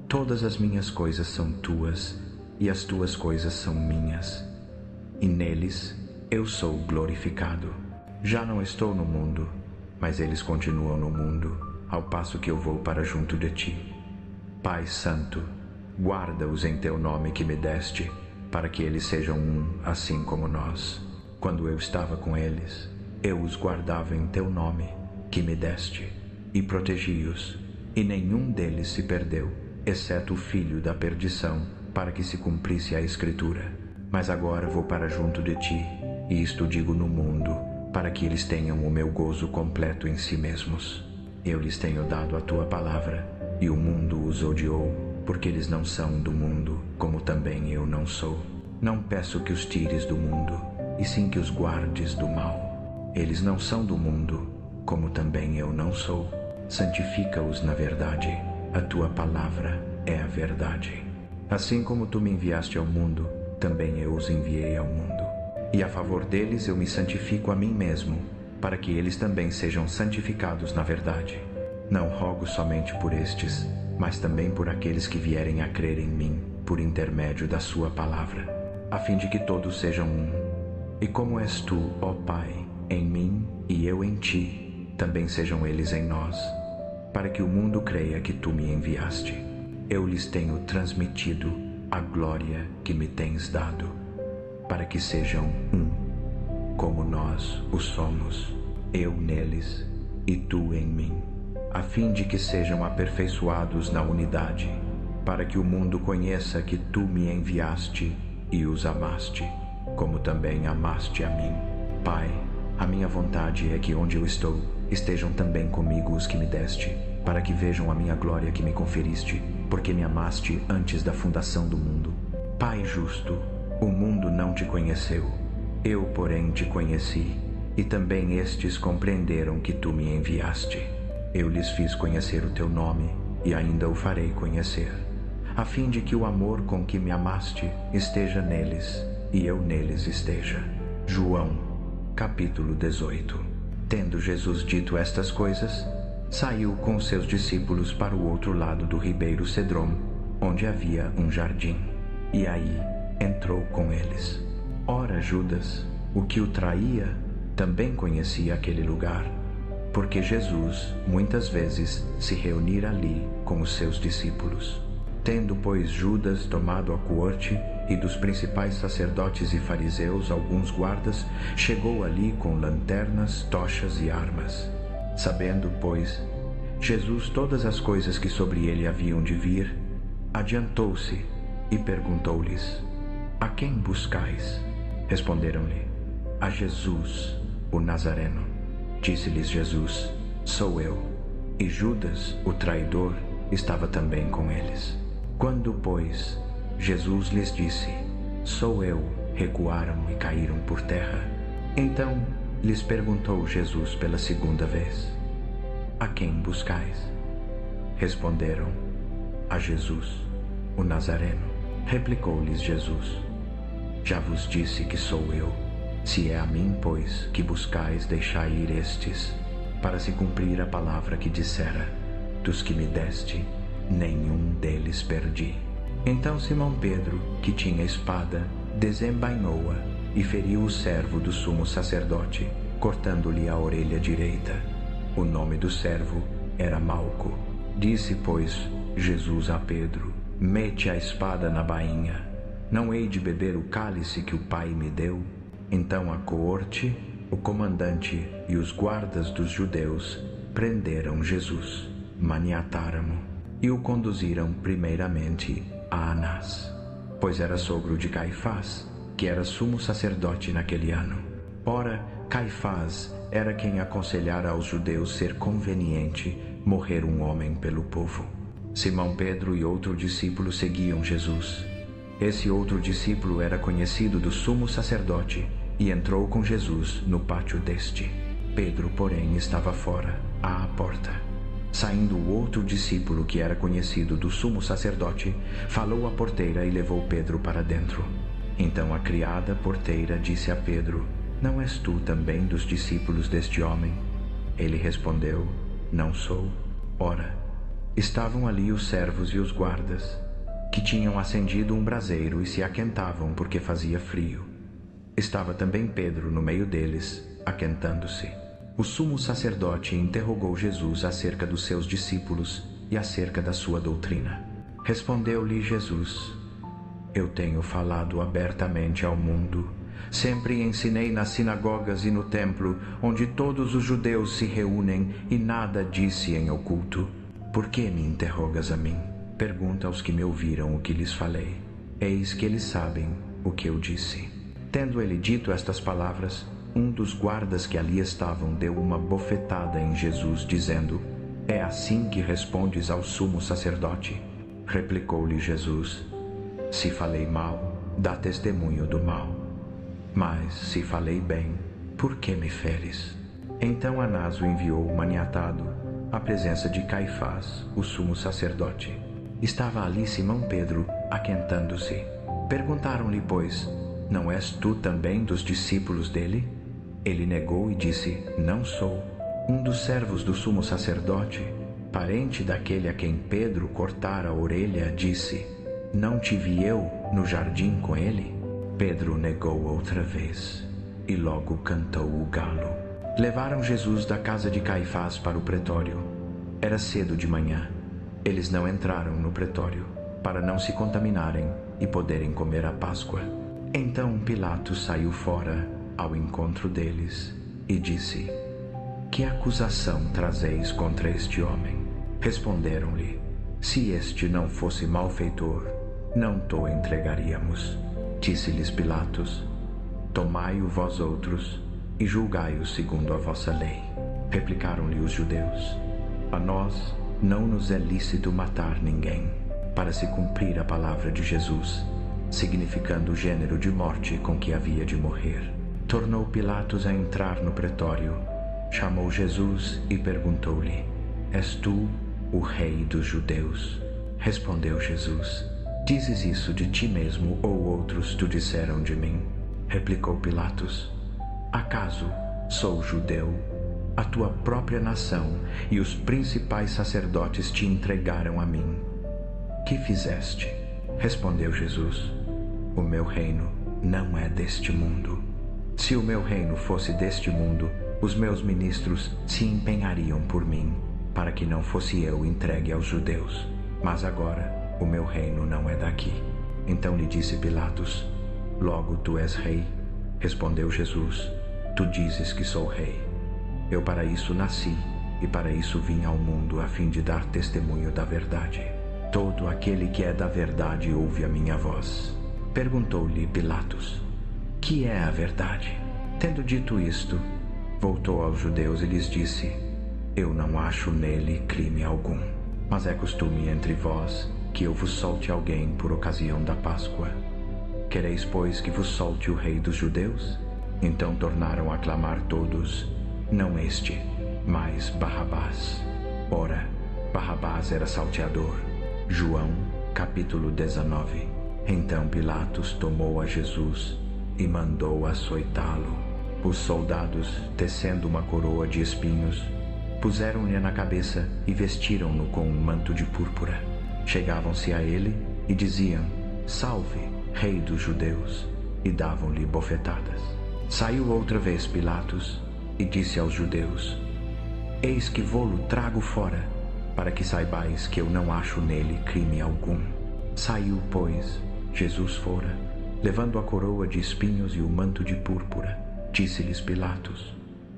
todas as minhas coisas são tuas, e as tuas coisas são minhas, e neles eu sou glorificado. Já não estou no mundo, mas eles continuam no mundo, ao passo que eu vou para junto de ti. Pai Santo, guarda-os em teu nome que me deste, para que eles sejam um, assim como nós. Quando eu estava com eles, eu os guardava em teu nome, que me deste, e protegi-os, e nenhum deles se perdeu, exceto o filho da perdição, para que se cumprisse a Escritura. Mas agora vou para junto de ti, e isto digo no mundo, para que eles tenham o meu gozo completo em si mesmos. Eu lhes tenho dado a tua palavra, e o mundo os odiou, porque eles não são do mundo, como também eu não sou. Não peço que os tires do mundo, e sim que os guardes do mal. Eles não são do mundo, como também eu não sou. Santifica-os na verdade, a tua palavra é a verdade. Assim como tu me enviaste ao mundo, também eu os enviei ao mundo. E a favor deles eu me santifico a mim mesmo, para que eles também sejam santificados na verdade. Não rogo somente por estes, mas também por aqueles que vierem a crer em mim, por intermédio da sua palavra, a fim de que todos sejam um. E como és tu, ó Pai, em mim e eu em ti, também sejam eles em nós, para que o mundo creia que tu me enviaste. Eu lhes tenho transmitido a glória que me tens dado, para que sejam um, como nós o somos, eu neles e tu em mim, a fim de que sejam aperfeiçoados na unidade, para que o mundo conheça que tu me enviaste e os amaste, como também amaste a mim. Pai, a minha vontade é que onde eu estou, estejam também comigo os que me deste, para que vejam a minha glória que me conferiste, porque me amaste antes da fundação do mundo. Pai justo, o mundo não te conheceu, eu, porém, te conheci, e também estes compreenderam que tu me enviaste. Eu lhes fiz conhecer o teu nome, e ainda o farei conhecer, a fim de que o amor com que me amaste esteja neles, e eu neles esteja. João, capítulo 18. Tendo Jesus dito estas coisas, saiu com seus discípulos para o outro lado do ribeiro Cedrom, onde havia um jardim, e aí entrou com eles. Ora, Judas, o que o traía, também conhecia aquele lugar, porque Jesus muitas vezes se reunira ali com os seus discípulos. Tendo, pois, Judas tomado a coorte, e dos principais sacerdotes e fariseus alguns guardas, chegou ali com lanternas, tochas e armas. Sabendo, pois, Jesus todas as coisas que sobre ele haviam de vir, adiantou-se e perguntou-lhes: A quem buscais? Responderam-lhe: A Jesus, o Nazareno. Disse-lhes Jesus: Sou eu. E Judas, o traidor, estava também com eles. Quando, pois, Jesus lhes disse: Sou eu, recuaram e caíram por terra. Então lhes perguntou Jesus pela segunda vez: A quem buscais? Responderam: A Jesus, o Nazareno. Replicou-lhes Jesus: Já vos disse que sou eu. Se é a mim, pois, que buscais, deixai ir estes, para se cumprir a palavra que dissera: Dos que me deste, nenhum deles perdi. Então Simão Pedro, que tinha espada, desembainhou-a e feriu o servo do sumo sacerdote, cortando-lhe a orelha direita. O nome do servo era Malco. Disse, pois, Jesus a Pedro: mete a espada na bainha. Não hei de beber o cálice que o Pai me deu? Então a coorte, o comandante e os guardas dos judeus prenderam Jesus, maniataram-no e o conduziram primeiramente a Anás, pois era sogro de Caifás, que era sumo sacerdote naquele ano. Ora, Caifás era quem aconselhara aos judeus ser conveniente morrer um homem pelo povo. Simão Pedro e outro discípulo seguiam Jesus. Esse outro discípulo era conhecido do sumo sacerdote e entrou com Jesus no pátio deste. Pedro, porém, estava fora, à porta. Saindo o outro discípulo, que era conhecido do sumo sacerdote, falou à porteira e levou Pedro para dentro. Então a criada porteira disse a Pedro: não és tu também dos discípulos deste homem? Ele respondeu: não sou. Ora, estavam ali os servos e os guardas, que tinham acendido um braseiro e se aquentavam porque fazia frio. Estava também Pedro no meio deles, aquentando-se. O sumo sacerdote interrogou Jesus acerca dos seus discípulos e acerca da sua doutrina. Respondeu-lhe Jesus: eu tenho falado abertamente ao mundo. Sempre ensinei nas sinagogas e no templo, onde todos os judeus se reúnem, e nada disse em oculto. Por que me interrogas a mim? Pergunta aos que me ouviram o que lhes falei. Eis que eles sabem o que eu disse. Tendo ele dito estas palavras, um dos guardas que ali estavam deu uma bofetada em Jesus, dizendo: é assim que respondes ao sumo sacerdote? Replicou-lhe Jesus: se falei mal, dá testemunho do mal. Mas se falei bem, por que me feres? Então Anás o enviou maniatado à presença de Caifás, o sumo sacerdote. Estava ali Simão Pedro, aquentando-se. Perguntaram-lhe, pois: não és tu também dos discípulos dele? Ele negou e disse: não sou. Um dos servos do sumo sacerdote, parente daquele a quem Pedro cortara a orelha, disse: não te vi eu no jardim com ele? Pedro negou outra vez, e logo cantou o galo. Levaram Jesus da casa de Caifás para o pretório. Era cedo de manhã. Eles não entraram no pretório, para não se contaminarem e poderem comer a Páscoa. Então Pilatos saiu fora ao encontro deles e disse: que acusação trazeis contra este homem? Responderam-lhe: se este não fosse malfeitor, não to entregaríamos. Disse-lhes Pilatos: tomai-o vós outros e julgai-o segundo a vossa lei. Replicaram-lhe os judeus: a nós não nos é lícito matar ninguém, para se cumprir a palavra de Jesus, significando o gênero de morte com que havia de morrer. Tornou Pilatos a entrar no pretório, chamou Jesus e perguntou-lhe: és tu o rei dos judeus? Respondeu Jesus: dizes isso de ti mesmo ou outros te disseram de mim? Replicou Pilatos: acaso sou judeu? A tua própria nação e os principais sacerdotes te entregaram a mim. Que fizeste? Respondeu Jesus: o meu reino não é deste mundo. Se o meu reino fosse deste mundo, os meus ministros se empenhariam por mim, para que não fosse eu entregue aos judeus. Mas agora o meu reino não é daqui. Então lhe disse Pilatos: logo tu és rei? Respondeu Jesus: tu dizes que sou rei. Eu para isso nasci e para isso vim ao mundo, a fim de dar testemunho da verdade. Todo aquele que é da verdade ouve a minha voz. Perguntou-lhe Pilatos: que é a verdade? Tendo dito isto, voltou aos judeus e lhes disse: eu não acho nele crime algum. Mas é costume entre vós que eu vos solte alguém por ocasião da Páscoa. Quereis, pois, que vos solte o rei dos judeus? Então tornaram a clamar todos: não este, mas Barrabás. Ora, Barrabás era salteador. João, capítulo 19. Então Pilatos tomou a Jesus e mandou açoitá-lo. Os soldados, tecendo uma coroa de espinhos, puseram-lhe na cabeça e vestiram-no com um manto de púrpura. Chegavam-se a ele e diziam: salve, rei dos judeus, e davam-lhe bofetadas. Saiu outra vez Pilatos e disse aos judeus: Eis que vô-lo trago fora, para que saibais que eu não acho nele crime algum. Saiu, pois, Jesus fora, levando a coroa de espinhos e o manto de púrpura. Disse-lhes Pilatos: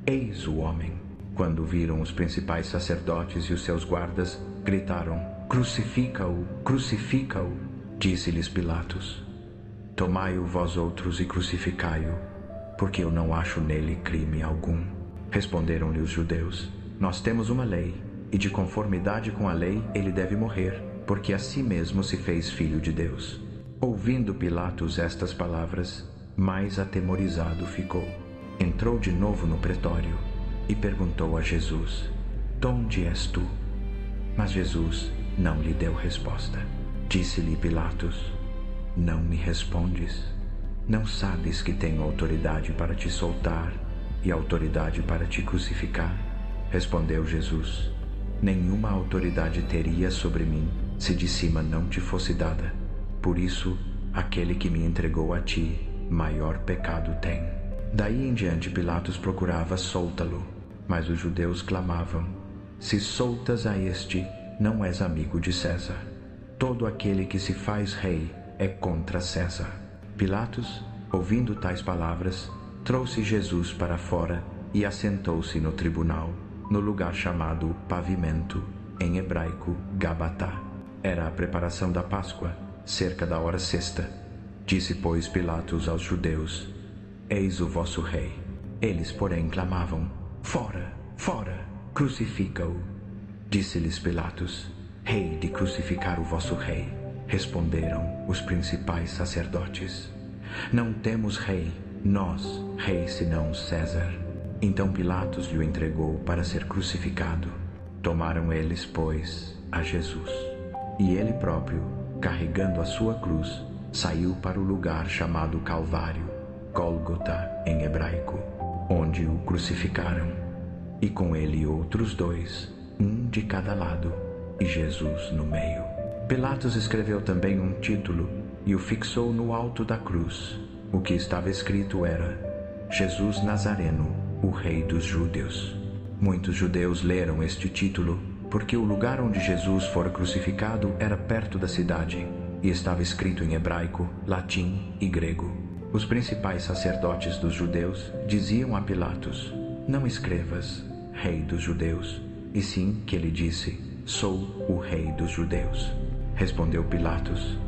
Eis o homem. Quando viram os principais sacerdotes e os seus guardas, gritaram: Crucifica-o, crucifica-o. Disse-lhes Pilatos: Tomai-o vós outros e crucificai-o, porque eu não acho nele crime algum. Responderam-lhe os judeus: Nós temos uma lei, e de conformidade com a lei ele deve morrer, porque a si mesmo se fez filho de Deus. Ouvindo Pilatos estas palavras, mais atemorizado ficou. Entrou de novo no pretório e perguntou a Jesus: Donde és tu? Mas Jesus não lhe deu resposta. Disse-lhe Pilatos: Não me respondes? Não sabes que tenho autoridade para te soltar e autoridade para te crucificar? Respondeu Jesus: Nenhuma autoridade teria sobre mim se de cima não te fosse dada. Por isso, aquele que me entregou a ti, maior pecado tem. Daí em diante Pilatos procurava soltá-lo, mas os judeus clamavam: Se soltas a este, não és amigo de César. Todo aquele que se faz rei é contra César. Pilatos, ouvindo tais palavras, trouxe Jesus para fora e assentou-se no tribunal, no lugar chamado Pavimento, em hebraico Gabatá. Era a preparação da Páscoa, cerca da hora sexta. Disse, pois, Pilatos aos judeus: Eis o vosso rei. Eles, porém, clamavam: Fora, fora, crucifica-o. Disse-lhes Pilatos: Hei de crucificar o vosso rei. Responderam os principais sacerdotes: Não temos rei, nós, rei senão César. Então Pilatos lhe entregou para ser crucificado. Tomaram eles, pois, a Jesus. E ele próprio, carregando a sua cruz, saiu para o lugar chamado Calvário, Gólgota em hebraico, onde o crucificaram, e com ele outros dois, um de cada lado, e Jesus no meio. Pilatos escreveu também um título e o fixou no alto da cruz. O que estava escrito era: Jesus Nazareno, o Rei dos Judeus. Muitos judeus leram este título porque o lugar onde Jesus fora crucificado era perto da cidade e estava escrito em hebraico, latim e grego. Os principais sacerdotes dos judeus diziam a Pilatos: Não escrevas Rei dos Judeus, e sim que ele disse: Sou o Rei dos Judeus. Respondeu Pilatos: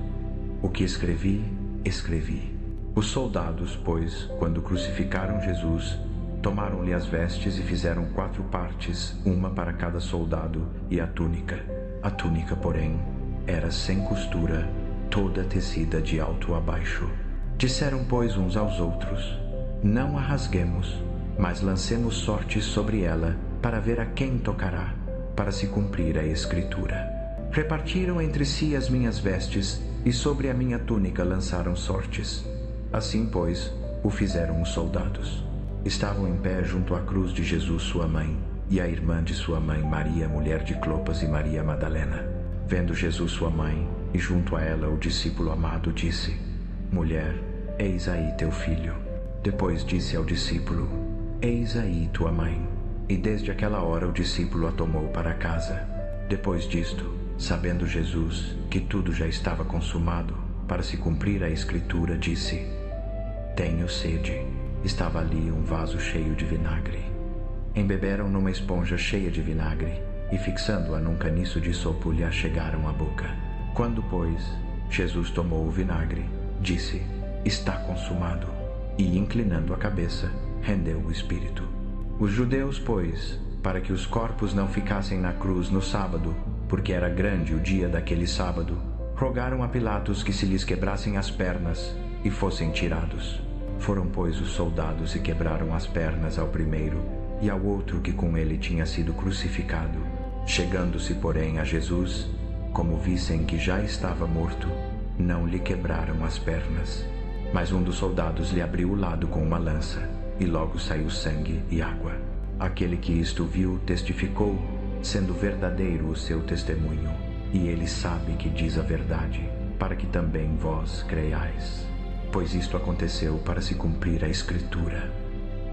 O que escrevi, escrevi. Os soldados, pois, quando crucificaram Jesus, tomaram-lhe as vestes e fizeram 4 partes, uma para cada soldado, e a túnica. A túnica, porém, era sem costura, toda tecida de alto a baixo. Disseram, pois, uns aos outros: Não a rasguemos, mas lancemos sortes sobre ela, para ver a quem tocará, para se cumprir a Escritura. Repartiram entre si as minhas vestes, e sobre a minha túnica lançaram sortes. Assim, pois, o fizeram os soldados. Estavam em pé junto à cruz de Jesus sua mãe, e a irmã de sua mãe, Maria, mulher de Clopas, e Maria Madalena. Vendo Jesus sua mãe, e junto a ela o discípulo amado, disse: Mulher, eis aí teu filho. Depois disse ao discípulo: Eis aí tua mãe. E desde aquela hora o discípulo a tomou para casa. Depois disto, sabendo Jesus que tudo já estava consumado, para se cumprir a Escritura, disse: Tenho sede. Estava ali um vaso cheio de vinagre. Embeberam numa esponja cheia de vinagre, e fixando-a num caniço de sopo lhe achegaram à boca. Quando, pois, Jesus tomou o vinagre, disse: Está consumado, e, inclinando a cabeça, rendeu o espírito. Os judeus, pois, para que os corpos não ficassem na cruz no sábado, porque era grande o dia daquele sábado, rogaram a Pilatos que se lhes quebrassem as pernas e fossem tirados. Foram, pois, os soldados e quebraram as pernas ao primeiro e ao outro que com ele tinha sido crucificado. Chegando-se, porém, a Jesus, como vissem que já estava morto, não lhe quebraram as pernas. Mas um dos soldados lhe abriu o lado com uma lança, e logo saiu sangue e água. Aquele que isto viu testificou, sendo verdadeiro o seu testemunho, e ele sabe que diz a verdade, para que também vós creiais. Pois isto aconteceu para se cumprir a Escritura: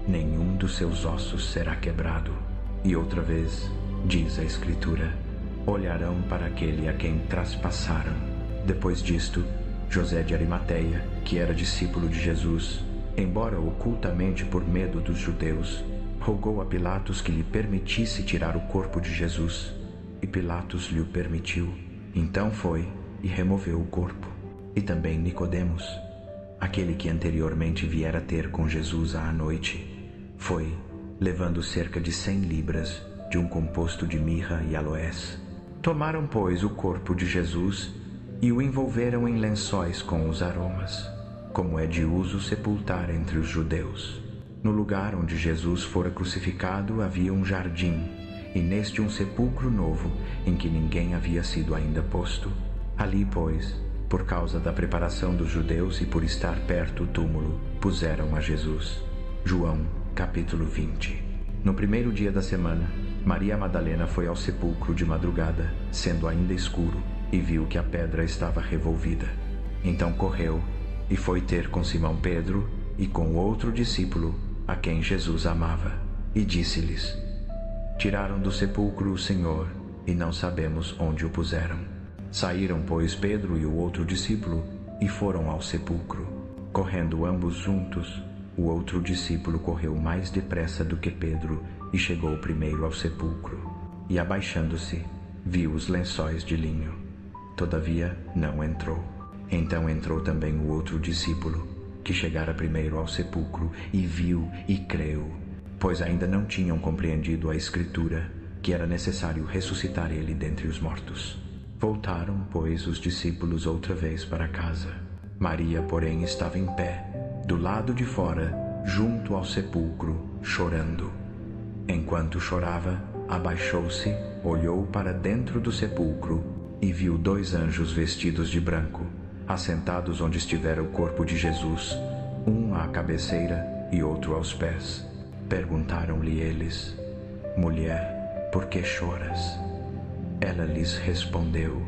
nenhum dos seus ossos será quebrado. E outra vez, diz a Escritura, olharão para aquele a quem traspassaram. Depois disto, José de Arimateia, que era discípulo de Jesus, embora ocultamente por medo dos judeus, rogou a Pilatos que lhe permitisse tirar o corpo de Jesus, e Pilatos lhe o permitiu. Então foi e removeu o corpo. E também Nicodemos, aquele que anteriormente viera ter com Jesus à noite, foi, levando cerca de 100 libras de um composto de mirra e aloés. Tomaram, pois, o corpo de Jesus e o envolveram em lençóis com os aromas, como é de uso sepultar entre os judeus. No lugar onde Jesus fora crucificado havia um jardim, e neste um sepulcro novo, em que ninguém havia sido ainda posto. Ali, pois, por causa da preparação dos judeus e por estar perto o túmulo, puseram a Jesus. João, capítulo 20. No primeiro dia da semana, Maria Madalena foi ao sepulcro de madrugada, sendo ainda escuro, e viu que a pedra estava revolvida. Então correu e foi ter com Simão Pedro e com outro discípulo, a quem Jesus amava, e disse-lhes: Tiraram do sepulcro o Senhor, e não sabemos onde o puseram. Saíram, pois, Pedro e o outro discípulo, e foram ao sepulcro. Correndo ambos juntos, o outro discípulo correu mais depressa do que Pedro, e chegou primeiro ao sepulcro. E abaixando-se, viu os lençóis de linho. Todavia não entrou. Então entrou também o outro discípulo, que chegara primeiro ao sepulcro, e viu e creu, pois ainda não tinham compreendido a Escritura, que era necessário ressuscitar ele dentre os mortos. Voltaram, pois, os discípulos outra vez para casa. Maria, porém, estava em pé, do lado de fora, junto ao sepulcro, chorando. Enquanto chorava, abaixou-se, olhou para dentro do sepulcro e viu 2 anjos vestidos de branco, assentados onde estivera o corpo de Jesus, um à cabeceira e outro aos pés. Perguntaram-lhe eles: Mulher, por que choras? Ela lhes respondeu: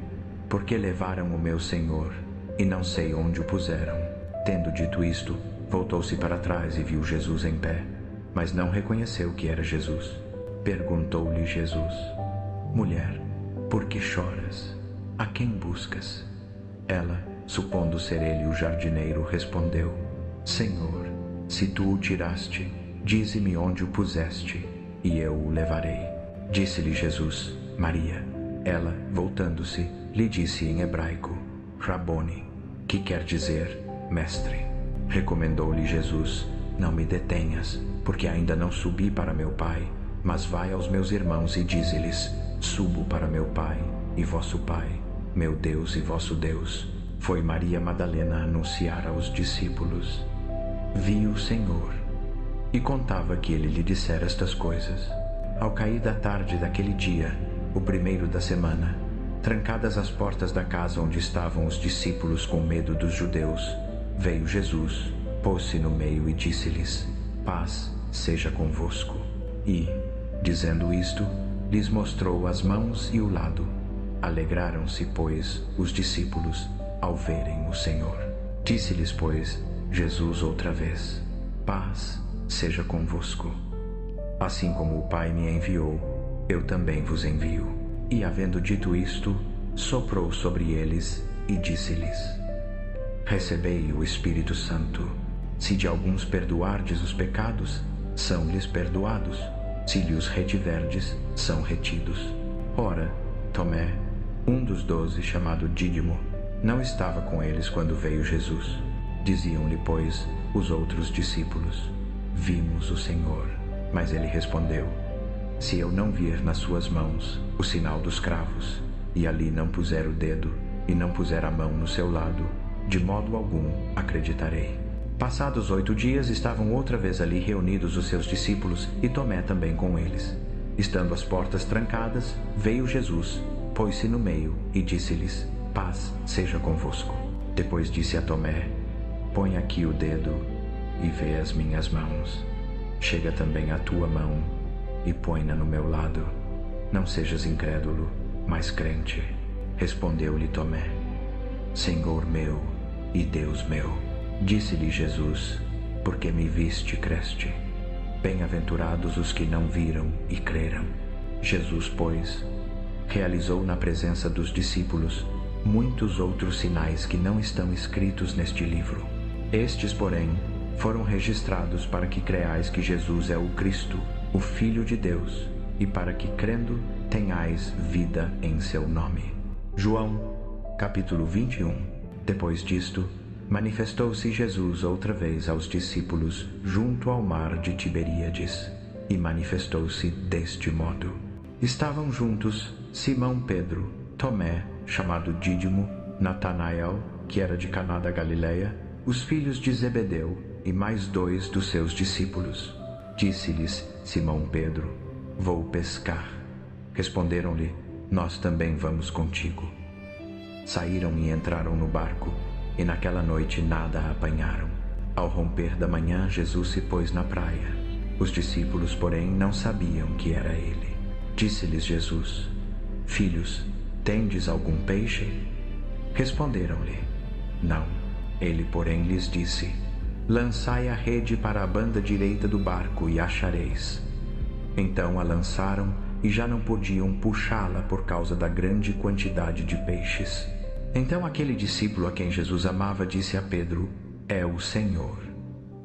Porque levaram o meu Senhor, e não sei onde o puseram. Tendo dito isto, voltou-se para trás e viu Jesus em pé, mas não reconheceu que era Jesus. Perguntou-lhe Jesus: Mulher, por que choras? A quem buscas? Ela, supondo ser ele o jardineiro, respondeu: Senhor, se tu o tiraste, dize-me onde o puseste, e eu o levarei. Disse-lhe Jesus: Maria. Ela, voltando-se, lhe disse em hebraico: Rabone, que quer dizer mestre. Recomendou-lhe Jesus: Não me detenhas, porque ainda não subi para meu Pai, mas vai aos meus irmãos e dize-lhes: Subo para meu Pai e vosso Pai, meu Deus e vosso Deus. Foi Maria Madalena anunciar aos discípulos: Vi o Senhor. E contava que ele lhe dissera estas coisas. Ao cair da tarde daquele dia, o primeiro da semana, trancadas as portas da casa onde estavam os discípulos com medo dos judeus, veio Jesus, pôs-se no meio e disse-lhes: Paz seja convosco. E, dizendo isto, lhes mostrou as mãos e o lado. Alegraram-se, pois, os discípulos ao verem o Senhor. Disse-lhes, pois, Jesus outra vez: Paz seja convosco. Assim como o Pai me enviou, eu também vos envio. E, havendo dito isto, soprou sobre eles e disse-lhes: Recebei o Espírito Santo. Se de alguns perdoardes os pecados, são-lhes perdoados. Se lhes retiverdes, são retidos. Ora, Tomé, um dos 12, chamado Dídimo, não estava com eles quando veio Jesus. Diziam-lhe, pois, os outros discípulos: Vimos o Senhor. Mas ele respondeu: Se eu não vir nas suas mãos o sinal dos cravos, e ali não puser o dedo, e não puser a mão no seu lado, de modo algum acreditarei. Passados 8 dias, estavam outra vez ali reunidos os seus discípulos, e Tomé também com eles. Estando as portas trancadas, veio Jesus, pôs-se no meio e disse-lhes: Paz seja convosco. Depois disse a Tomé: Põe aqui o dedo e vê as minhas mãos. Chega também a tua mão e põe-na no meu lado. Não sejas incrédulo, mas crente. Respondeu-lhe Tomé: Senhor meu e Deus meu. Disse-lhe Jesus: Porque me viste, creste. Bem-aventurados os que não viram e creram. Jesus, pois, realizou na presença dos discípulos muitos outros sinais que não estão escritos neste livro. Estes, porém, foram registrados para que creais que Jesus é o Cristo, o Filho de Deus, e para que, crendo, tenhais vida em seu nome. João, capítulo 21. Depois disto, manifestou-se Jesus outra vez aos discípulos junto ao mar de Tiberíades, e manifestou-se deste modo. Estavam juntos Simão Pedro, Tomé, chamado Dídimo, Natanael, que era de Caná da Galileia, os filhos de Zebedeu e mais 2 dos seus discípulos. Disse-lhes Simão Pedro: Vou pescar. Responderam-lhe: Nós também vamos contigo. Saíram e entraram no barco, e naquela noite nada apanharam. Ao romper da manhã, Jesus se pôs na praia. Os discípulos, porém, não sabiam que era ele. Disse-lhes Jesus: Filhos, tendes algum peixe? Responderam-lhe: Não. Ele, porém, lhes disse: Lançai a rede para a banda direita do barco e achareis. Então a lançaram e já não podiam puxá-la por causa da grande quantidade de peixes. Então aquele discípulo a quem Jesus amava disse a Pedro: É o Senhor.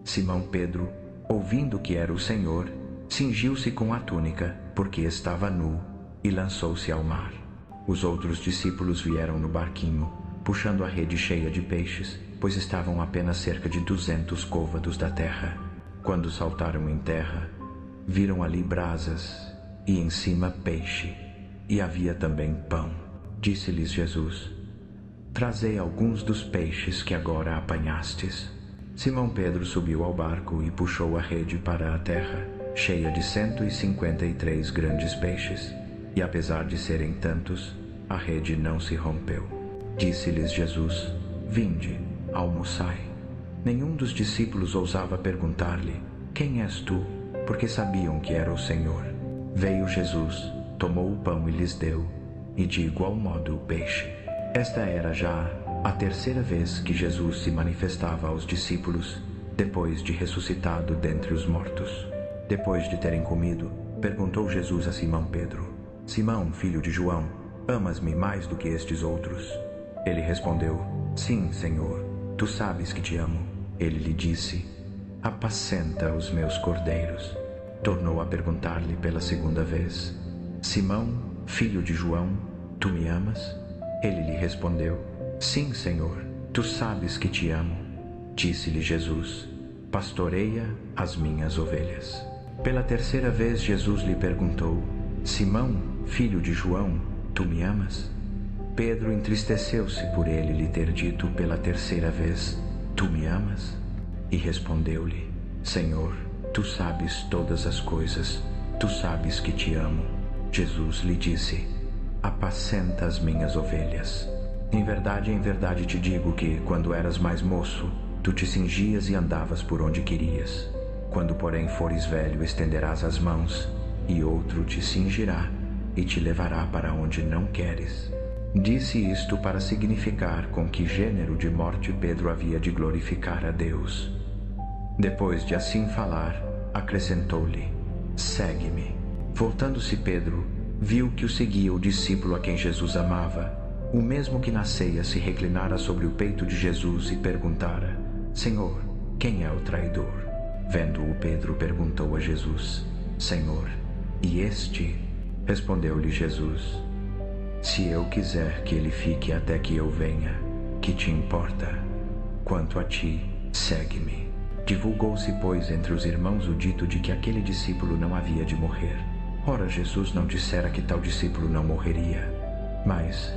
Simão Pedro, ouvindo que era o Senhor, cingiu-se com a túnica, porque estava nu, e lançou-se ao mar. Os outros discípulos vieram no barquinho, puxando a rede cheia de peixes, pois estavam apenas cerca de 200 côvados da terra. Quando saltaram em terra, viram ali brasas, e em cima peixe, e havia também pão. Disse-lhes Jesus: Trazei alguns dos peixes que agora apanhastes. Simão Pedro subiu ao barco e puxou a rede para a terra, cheia de 153 grandes peixes, e apesar de serem tantos, a rede não se rompeu. Disse-lhes Jesus: Vinde, almoçai. Nenhum dos discípulos ousava perguntar-lhe: Quem és tu? Porque sabiam que era o Senhor. Veio Jesus, tomou o pão e lhes deu, e de igual modo o peixe. Esta era já a terceira vez que Jesus se manifestava aos discípulos, depois de ressuscitado dentre os mortos. Depois de terem comido, perguntou Jesus a Simão Pedro: Simão, filho de João, amas-me mais do que estes outros? Ele respondeu: Sim, Senhor, tu sabes que te amo. Ele lhe disse: Apacenta os meus cordeiros. Tornou a perguntar-lhe pela segunda vez: Simão, filho de João, tu me amas? Ele lhe respondeu: Sim, Senhor, tu sabes que te amo. Disse-lhe Jesus: Pastoreia as minhas ovelhas. Pela terceira vez Jesus lhe perguntou: Simão, filho de João, tu me amas? Pedro entristeceu-se por ele lhe ter dito pela terceira vez: Tu me amas? E respondeu-lhe: Senhor, tu sabes todas as coisas, tu sabes que te amo. Jesus lhe disse: Apacenta as minhas ovelhas. Em verdade te digo que, quando eras mais moço, tu te cingias e andavas por onde querias. Quando, porém, fores velho, estenderás as mãos, e outro te cingirá e te levará para onde não queres. Disse isto para significar com que gênero de morte Pedro havia de glorificar a Deus. Depois de assim falar, acrescentou-lhe: Segue-me. Voltando-se Pedro, viu que o seguia o discípulo a quem Jesus amava, o mesmo que na ceia se reclinara sobre o peito de Jesus e perguntara: Senhor, quem é o traidor? Vendo-o, Pedro perguntou a Jesus: Senhor, e este? Respondeu-lhe Jesus: Se eu quiser que ele fique até que eu venha, que te importa? Quanto a ti, segue-me. Divulgou-se, pois, entre os irmãos o dito de que aquele discípulo não havia de morrer. Ora, Jesus não dissera que tal discípulo não morreria. Mas,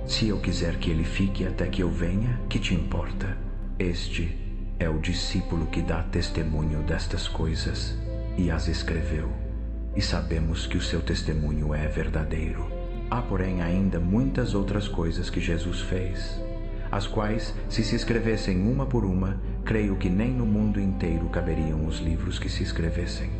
se eu quiser que ele fique até que eu venha, que te importa? Este é o discípulo que dá testemunho destas coisas e as escreveu, e sabemos que o seu testemunho é verdadeiro. Há, porém, ainda muitas outras coisas que Jesus fez, as quais, se escrevessem uma por uma, creio que nem no mundo inteiro caberiam os livros que se escrevessem.